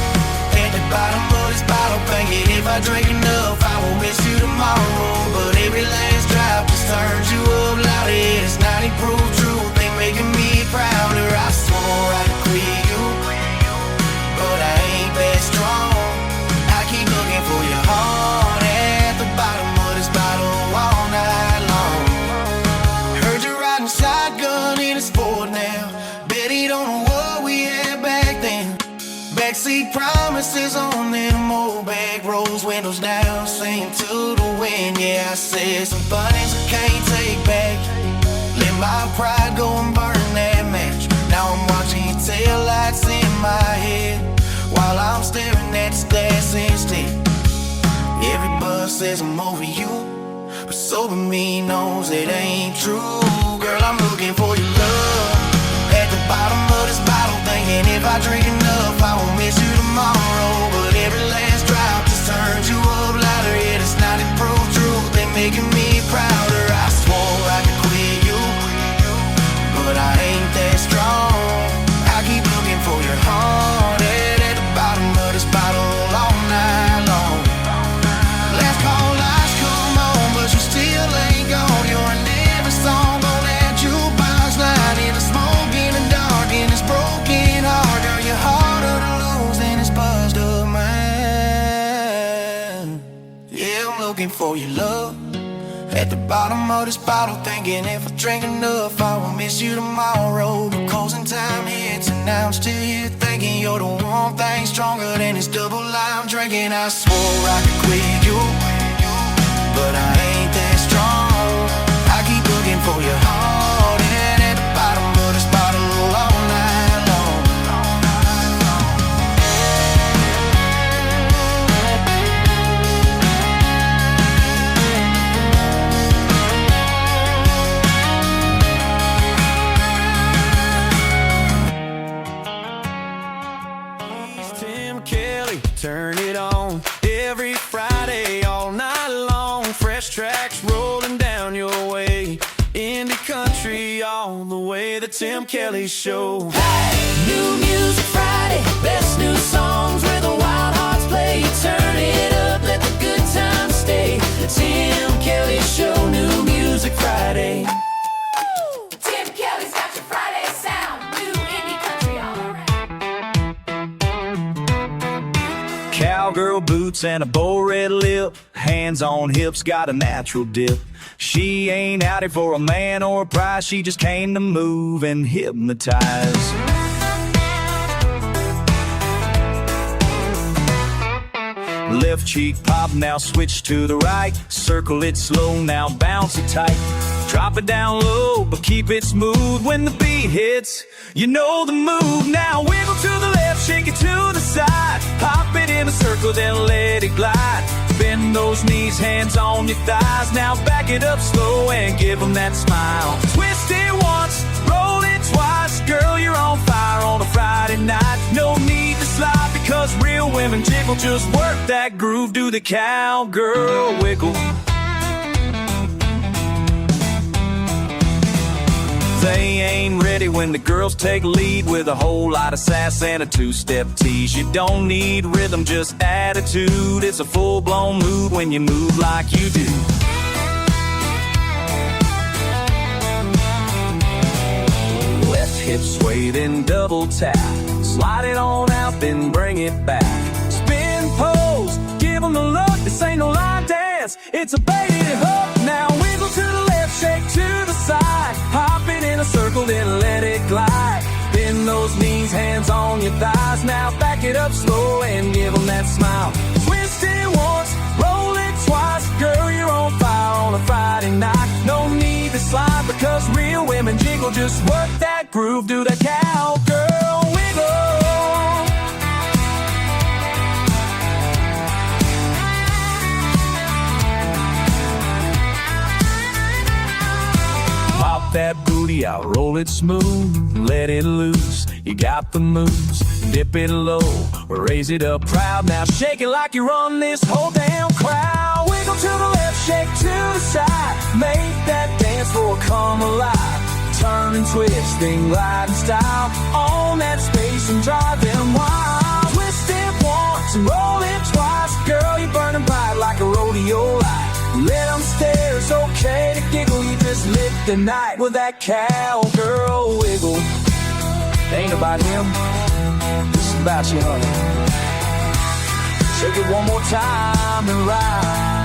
At the bottom of this bottle, thinking if I drink enough, I won't miss you tomorrow. But every last drop just turns you up louder. It's 90 proof truth, ain't making me prouder. I swore I'd quit you, but I ain't that strong. I keep looking for your heart at the bottom of this bottle all night long. Heard you riding shotgun in a Sport now. Bet he don't know what we had back then. Backseat promises on them old back roads, windows down, singing to the wind. Yeah, I said some things I can't take back. Let my pride go and burn that match. Now I'm watching your taillights in my head while I'm staring at the glass instead. Every buzz says I'm over you, but sober me knows it ain't true. Girl, I'm looking for your love. At the bottom of this bottle, thinking if I drink enough, I won't miss you tomorrow. But every last drop just turns you up louder. Yeah, it's not proof truth, they making me prouder. I swore I could quit you, but I ain't that strong. I keep looking for your heart at the bottom of this bottle all night long. Last call lights come on, but you still ain't gone. You're in every song on that jukebox line, in the smoke, in the dark, in this broken heart. Girl, you're harder to lose than this buzzed up mind. Yeah, I'm looking for your love. At the bottom of this bottle, thinking if I drink enough, I will miss you tomorrow. But closing time hits and now I'm still here thinking you're the one thing stronger than this double I'm drinking. I swore I could quit you, but I ain't that strong. I keep looking for your heart, and at the bottom of this bottle all night long. Tim Kelly, turn it on every Friday all night long. Fresh tracks rolling down your way. Indie country all the way. The Tim Kelly Show. Hey! New Music Friday, best new songs where the wild hearts play. Turn it up, let the good times stay. The Tim Kelly Show, New Music Friday. Tim Kelly's got your Friday sound. New indie country, alright. Cowgirl boots and a bow red lip, hands on hips, got a natural dip. She ain't out here for a man or a prize, she just came to move and hypnotize. Left cheek pop, now switch to the right. Circle it slow, now bounce it tight. Drop it down low, but keep it smooth. When the beat hits, you know the move. Now wiggle to the left, shake it to the side. Pop it in a circle, then let it glide. Bend those knees, hands on your thighs. Now back it up slow and give them that smile. Twist it once, roll it twice. Girl, you're on fire on a Friday night. No need to slide because real women jiggle. Just work that groove, do the cowgirl wiggle. They ain't ready when the girls take lead with a whole lot of sass and a two-step tease. You don't need rhythm, just attitude. It's a full-blown mood when you move like you do. Left hip sway, then double tap. Slide it on out, then bring it back. Spin pose, give them the look. This ain't no line dance, it's a baited hook. Now wiggle to the left, shake to the side. Hop it in a circle, then let it glide. Bend those knees, hands on your thighs. Now back it up slow and give them that smile. Twist it once, roll it twice. Girl, you're on fire on a Friday night. No need to slide because real women jiggle. Just work that groove, do that cowgirl wiggle. Pop that booty Yeah, roll it smooth, let it loose. You got the moves, dip it low, raise it up proud. Now shake it like you run this whole damn crowd. Wiggle to the left, shake to the side. Make that dance floor come alive. Turn and twist, thing glide in style. On that space and drive them wild. Twist it once and roll it twice. Girl, you're burning bright like a rodeo light. Let them stare, it's okay to giggle. You just lit the night with that cowgirl wiggle. It ain't about him, this is about you, honey. Shake it one more time and ride.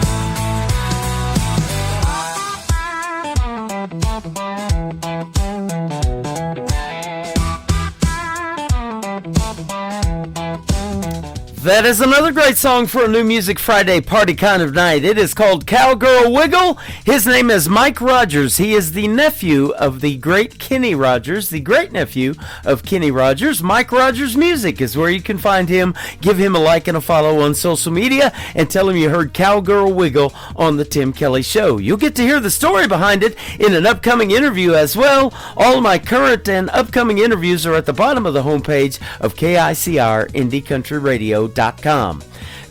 That is another great song for a New Music Friday party kind of night. It is called Cowgirl Wiggle. His name is Mike Rogers. He is the nephew of the great Kenny Rogers, the great nephew of Kenny Rogers. Mike Rogers Music is where you can find him. Give him a like and a follow on social media and tell him you heard Cowgirl Wiggle on the Tim Kelly Show. You'll get to hear the story behind it in an upcoming interview as well. All of my current and upcoming interviews are at the bottom of the homepage of KICR Indie Country Radio.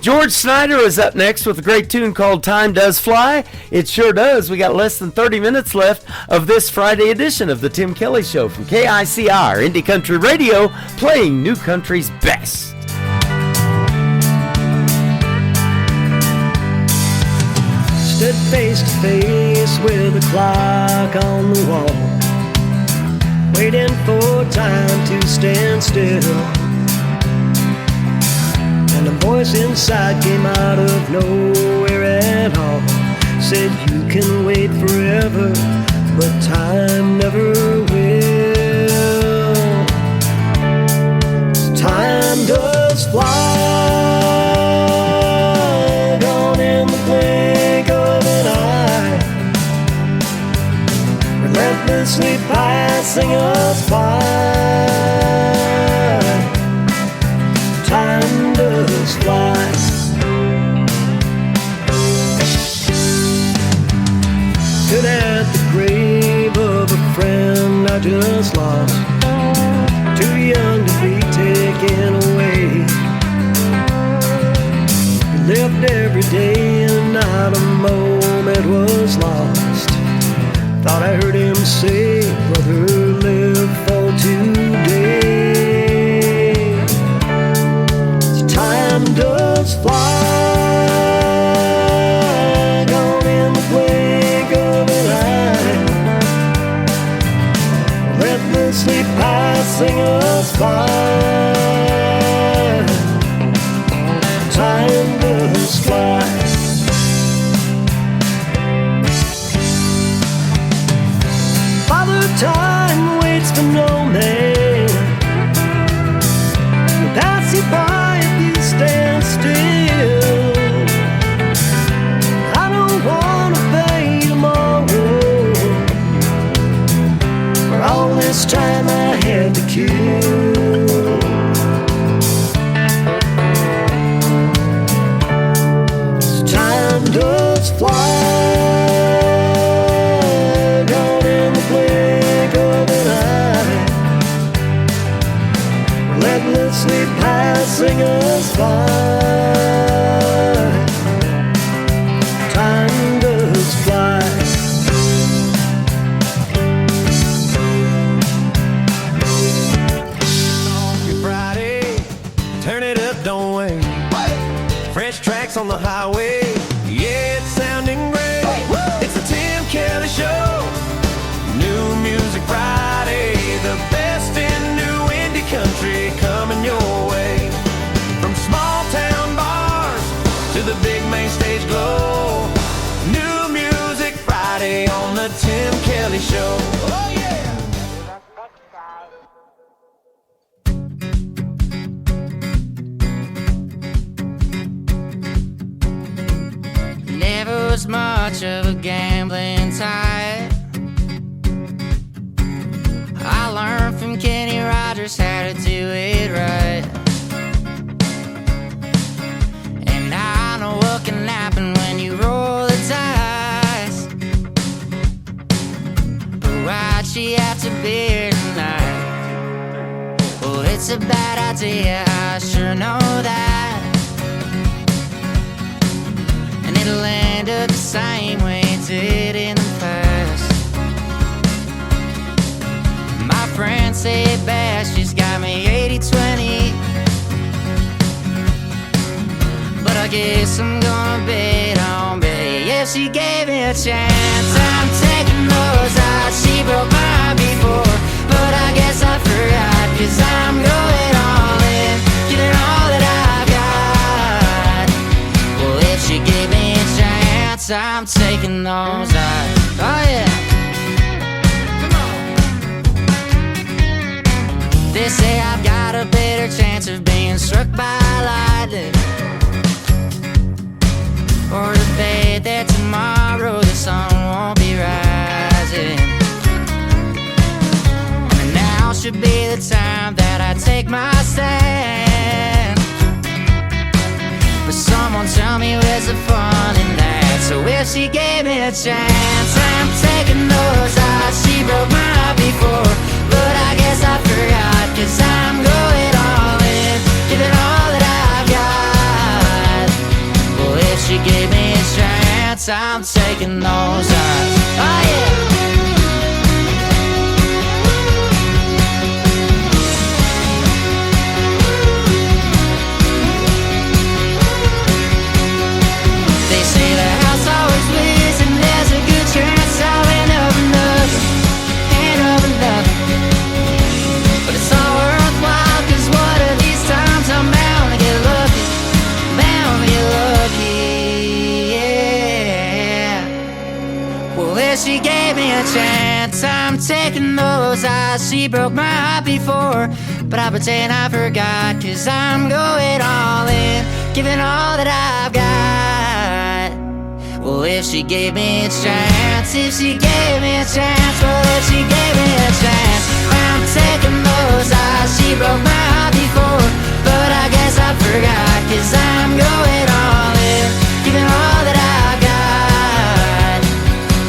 George Snyder is up next with a great tune called Time Does Fly. It sure does. We got less than 30 minutes left of this Friday edition of the Tim Kelly Show from KICR Indie Country Radio, playing new country's best. Stood face to face with a clock on the wall, waiting for time to stand still. And a voice inside came out of nowhere at all. Said you can wait forever, but time never will. Time does fly, gone in the blink of an eye, relentlessly passing us by. Time does fly. Stood at the grave of a friend I just lost, too young to be taken away. He lived every day and not a moment was lost. Thought I heard him say, brother, live for today. Time does fly, gone in the blink of an eye, relentlessly passing us by. Time does fly. Father Time waits for no man, he'll pass you by. Stand still. I don't wanna pay tomorrow for all this time I had to kill. Time does fly, gone in the blink of an eye, relentlessly passing us by. Time does fly. Good Friday, turn it up, don't wait. Fresh tracks on the highway, yeah, it's sounding great. It's the Tim Kelly Show, New Music Friday, the best in new indie country coming your way. From small town bars to the big main stage glow, New Music Friday on the Tim Kelly Show. Oh yeah! Never was much of a gambling type. I learned from Kenny Rogers how to do it right. And I know what can happen when you roll the dice. But why'd she have to a bad idea, I sure know that. And it'll end up the same way it did in the past. My friends say it best, she's got me 80-20. But I guess I'm gonna bet on Betty. If she gave me a chance, I'm taking those odds. She broke my heart before, but I guess I forgot, 'cause I'm going all in, giving all that I've got. Well, if she gave me a chance, I'm taking those odds. Oh yeah. Come on. They say I've got a better chance of being struck by lightning, or the fate that tomorrow the sun won't be rising. And now should be the time that I take my stand. But someone tell me where's the fun in that? So if she gave me a chance, I'm taking those odds. She broke my heart before, but I guess I forgot, 'cause I'm going all in, giving all that I've got. Well, if she gave me a chance, I'm taking those odds. Oh yeah. They say the house always wins, and there's a good chance I'll end up with nothing, end up with nothing. But it's all worthwhile, 'cause one of these times I'm bound to get lucky, bound to get lucky, yeah. Well, if she gave me a chance, I'm taking those odds. She broke my heart before, but I pretend I forgot, 'cause I'm going all in, giving all that I've got. Well, if she gave me a chance, if she gave me a chance, well, if she gave me a chance, I'm taking those odds. She broke my heart before, but I guess I forgot, 'cause I'm going all in, giving all that I've got.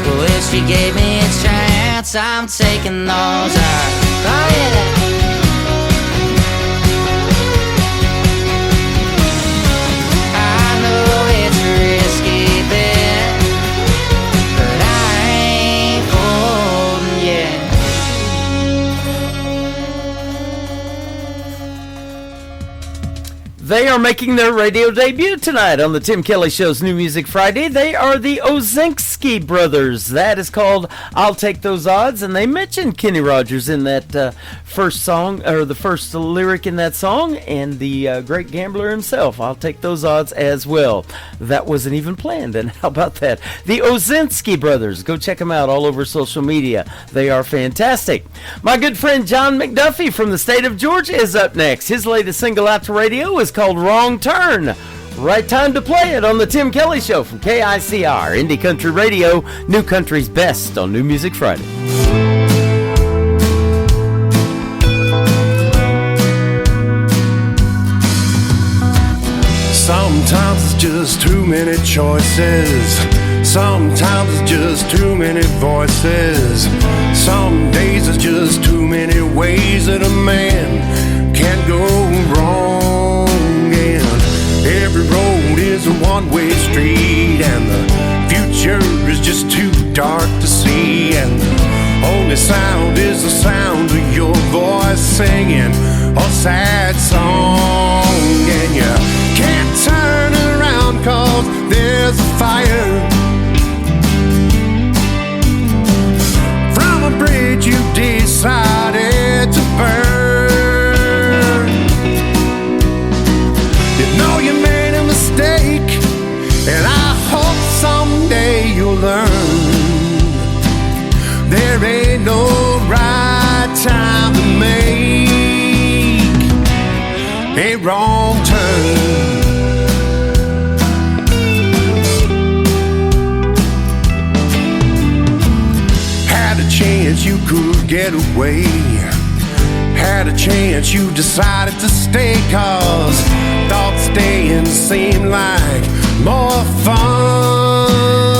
Well, if she gave me a chance, I'm taking those odds. Oh yeah. I know it's a risky bet, but I ain't folding yet. They are making their radio debut tonight on the Tim Kelly Show's New Music Friday. They are the Ozinski Brothers. That is called I'll Take Those Odds, and they mentioned Kenny Rogers in that first song, or the first lyric in that song, and the great gambler himself. I'll take those odds as well. That wasn't even planned, and how about that? The Ozinski Brothers. Go check them out all over social media. They are fantastic. My good friend John McDuffie from the state of Georgia is up next. His latest single out to radio is called Wrong Turn. Right time to play it on the Tim Kelly Show from KICR, Indie Country Radio, New Country's best on New Music Friday. Sometimes it's just too many choices. Sometimes it's just too many voices. Some days it's just too many ways that a man can go wrong. And every road is a one-way street, and the future is just too dark to see. And the only sound is the sound of your voice singing a sad song. And you can't turn it around 'cause there's a fire from a bridge you decided to burn. You know you made a mistake, and I hope someday you'll learn there ain't no right time to make a wrong turn. Had a chance you could get away, had a chance you decided to stay, 'cause thought staying seemed like more fun.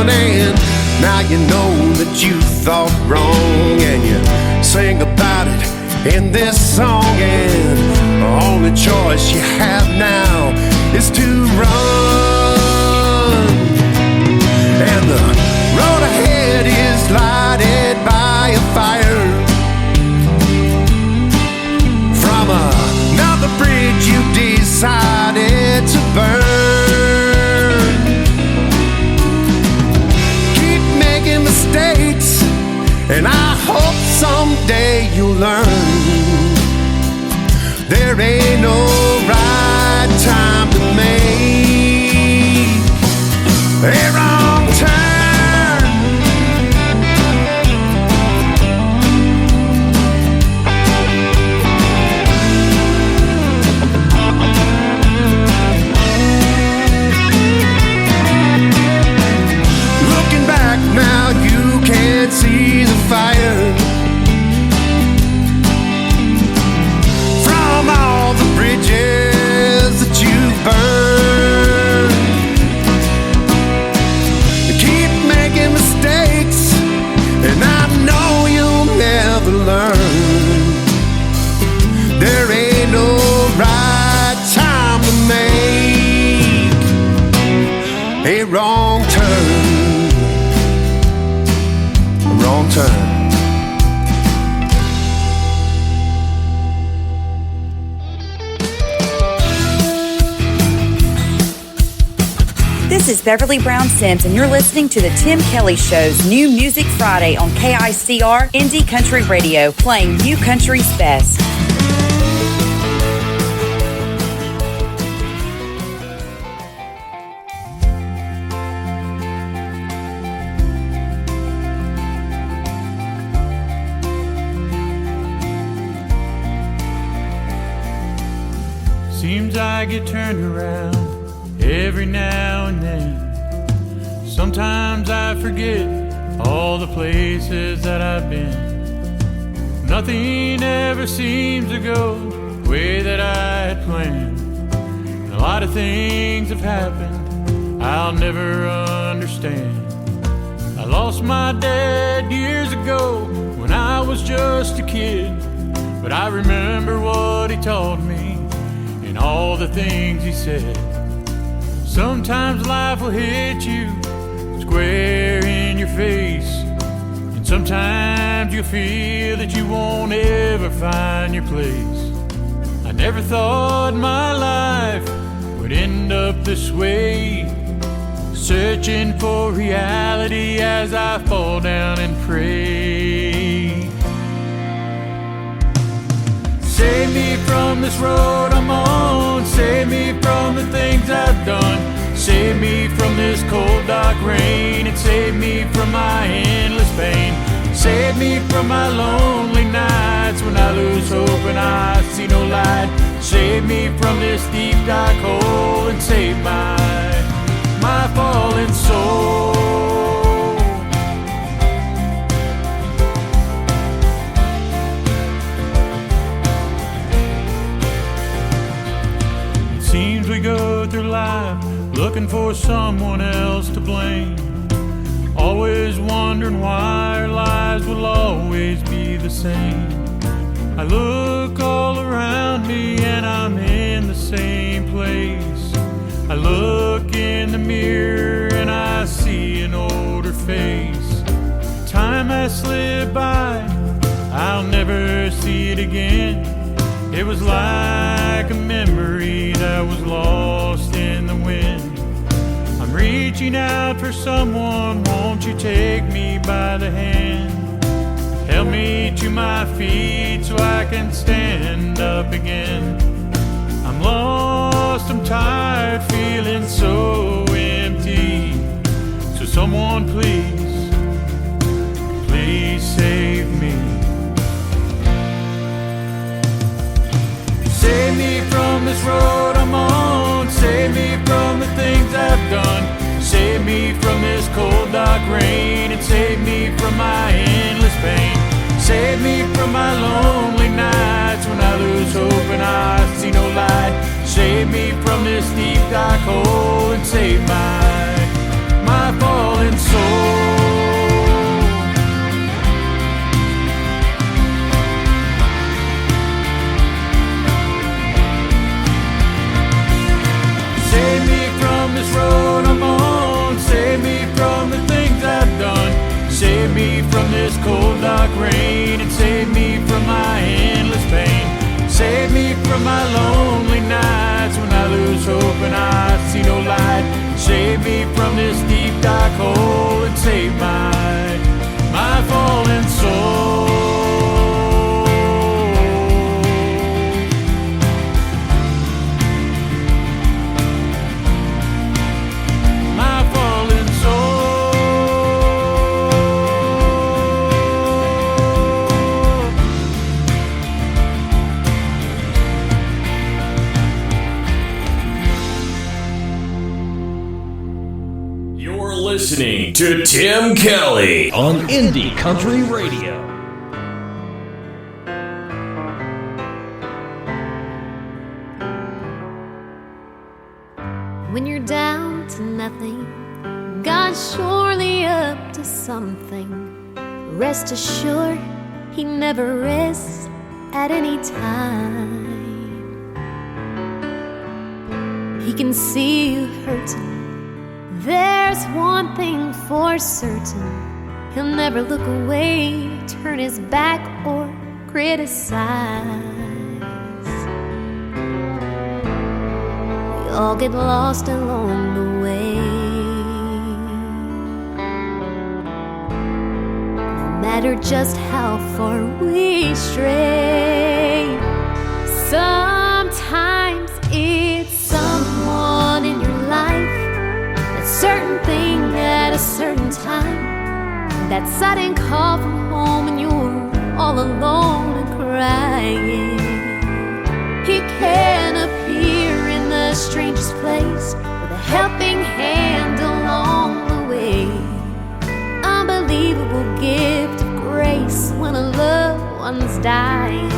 And now you know that you thought wrong, and you sing about it in this song, and the only choice you have now is to run. And the road ahead is lighted by a fire from another bridge you decided to burn. Keep making mistakes, and I hope someday you'll learn there ain't no right time to make a wrong turn. Looking back now, you can't see the fire from all the bridges that you've burned. You keep making mistakes, and I know you'll never learn. There ain't no right time to make a wrong turn. A wrong turn. This is Beverly Brown Sims, and you're listening to The Tim Kelly Show's New Music Friday on KICR Indie Country Radio, playing new country's best. Seems I get turned around every now and then. Sometimes I forget all the places that I've been. Nothing ever seems to go the way that I had planned. A lot of things have happened I'll never understand. I lost my dad years ago when I was just a kid, but I remember what he taught me and all the things he said. Sometimes life will hit you square in your face, and sometimes you'll feel that you won't ever find your place. I never thought my life would end up this way, searching for reality as I fall down and pray. Save me from this road I'm on, save me from the things I've done, save me from this cold dark rain, and save me from my endless pain. Save me from my lonely nights when I lose hope and I see no light. Save me from this deep dark hole, and save my fallen soul. Seems we go through life looking for someone else to blame, always wondering why our lives will always be the same. I look all around me and I'm in the same place. I look in the mirror and I see an older face. Time has slipped by, I'll never see it again. It was like a memory that was lost in the wind. I'm reaching out for someone, won't you take me by the hand? Help me to my feet so I can stand up again. I'm lost, I'm tired, feeling so empty. So someone please, please save me. Save me from this road I'm on, save me from the things I've done, save me from this cold dark rain, and save me from my endless pain. Save me from my lonely nights when I lose hope and I see no light. Save me from this deep dark hole, and save my fallen soul. me from this cold dark rain, and save me from my endless pain. Save me from my lonely nights when I lose hope and I see no light. Save me from this deep dark hole and save my fallen soul. Listening to Tim Kelly on Indie Country Radio. When you're down to nothing, God's surely up to something. Rest assured, He never rests at any time. He can see you hurting. There's one thing for certain, He'll never look away, turn His back or criticize. We all get lost along the way, no matter just how far we stray. Sometimes it's someone in your life, certain thing at a certain time, that sudden call from home and you're all alone and crying. He can appear in the strangest place with a helping hand along the way. Unbelievable gift of grace when a loved one's dying.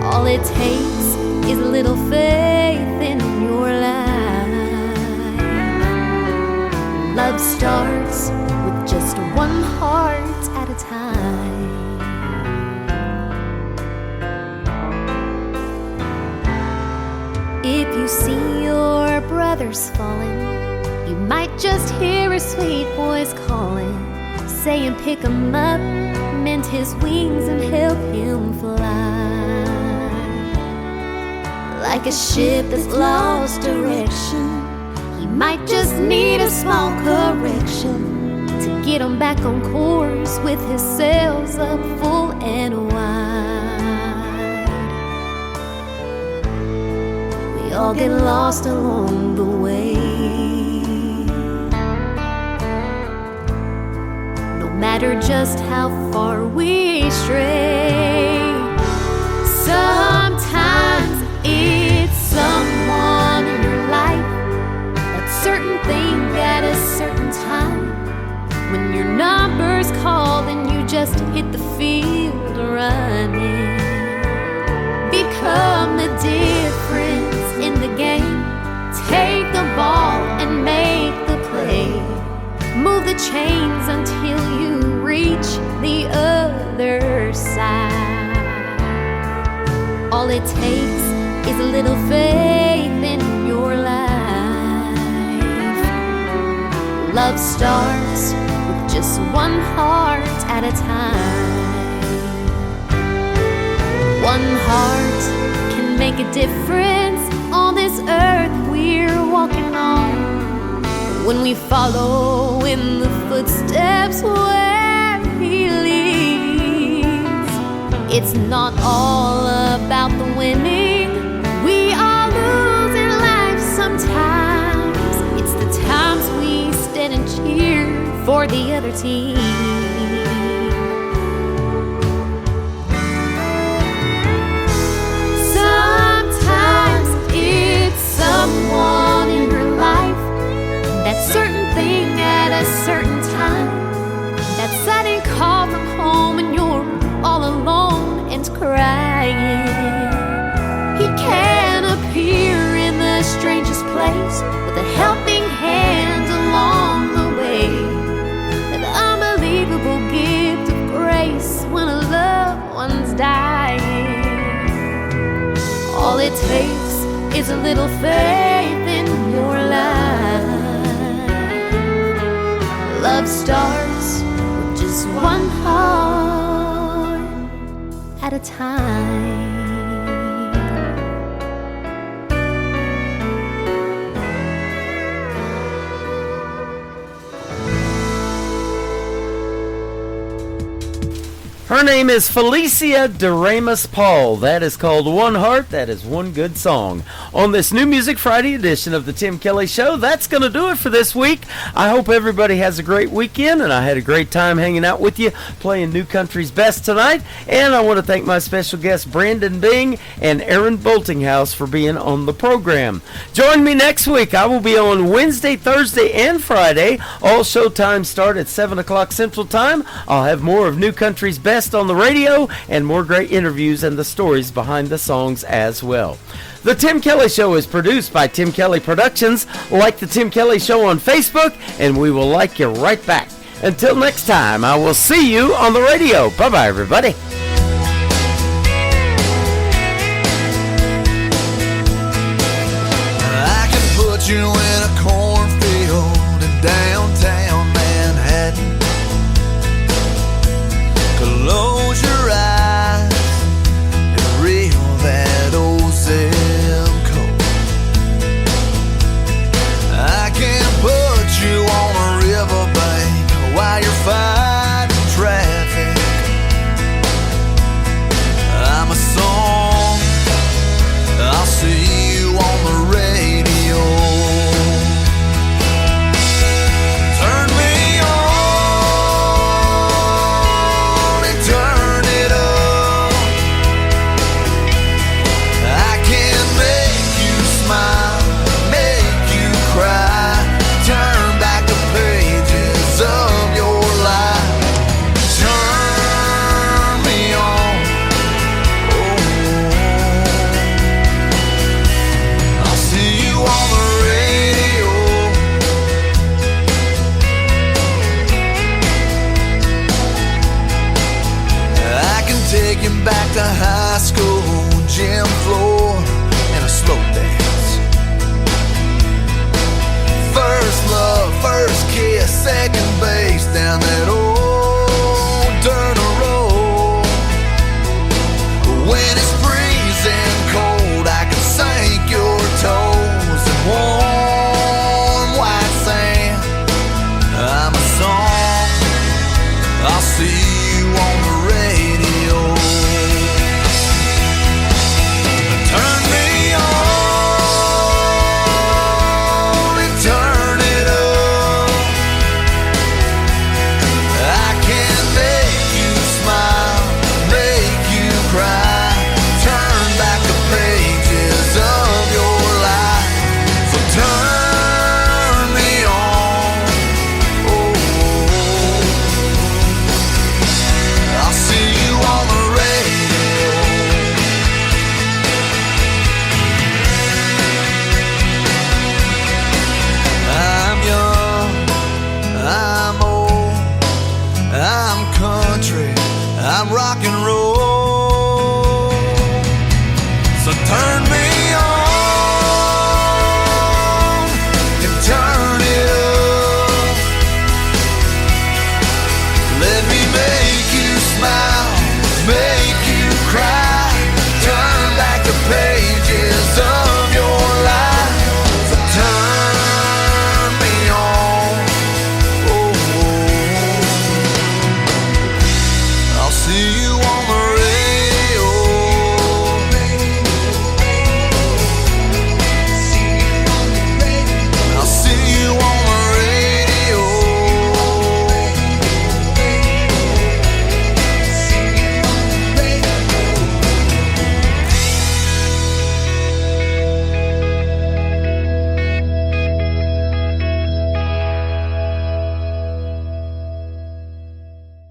All it takes is a little faith in your life. Love starts with just one heart at a time. If you see your brothers falling, you might just hear a sweet voice calling, saying pick him up, mend his wings and help him fly. Like a ship that's lost direction, he might just need a small correction to get him back on course with his sails up full and wide. We all get lost along the way, no matter just how far we stray. Sometimes it's someone in your life, certain thing at a certain time, when your number's called and you just hit the field running. Become the difference in the game. Take the ball and make the play. Move the chains until you reach the other side. All it takes is a little faith in your life. Love starts with just one heart at a time. One heart can make a difference on this earth we're walking on. When we follow in the footsteps where He leads, it's not all about the winning. We all lose in life sometimes. It's the times we stand and cheer for the other team. Sometimes it's someone in your life, that certain thing at a certain time, that sudden call from home and you're all alone and crying. He can appear in the strangest place with a helping hand along the way. An unbelievable gift of grace when a loved one's dying. All it takes is a little faith in your life. Love starts just one heart at a time. Her name is Felicia Doremus Paul. That is called One Heart. That is one good song. On this New Music Friday edition of the Tim Kelly Show, that's going to do it for this week. I hope everybody has a great weekend, and I had a great time hanging out with you, playing New Country's Best tonight. And I want to thank my special guests, Brandon Bing and Aaron Boltinghouse, for being on the program. Join me next week. I will be on Wednesday, Thursday, and Friday. All show times start at 7 o'clock Central Time. I'll have more of New Country's Best on the radio and more great interviews and the stories behind the songs as well. The Tim Kelly Show is produced by Tim Kelly Productions. Like the Tim Kelly Show on Facebook, and we will like you right back. Until next time, I will see you on the radio. Bye-bye, everybody. I can put you in a cornfield in downtown Manhattan. Close your eyes and reel that old zip code. I can put you on a riverbank while you're fighting traffic. I'm a song, I'll see you on the radio. Turn me on and turn it up. I can make you smile, make you cry, turn back the pages of your life. Turn me on, I'll see you on the radio. I can take you back to high school, gym floor, and a slow dance. First love, first kiss, second base down that old dirt road. When it's freezing cold, I can sink your toes in warm white sand. I'm a song, I'll see you on the radio. Turn me on and turn it up. I can make you smile, make you cry, turn back the pages of your life. So turn me on, I'll see you on the radio. I'm young, I'm old, I'm country, I'm rock and roll. So turn me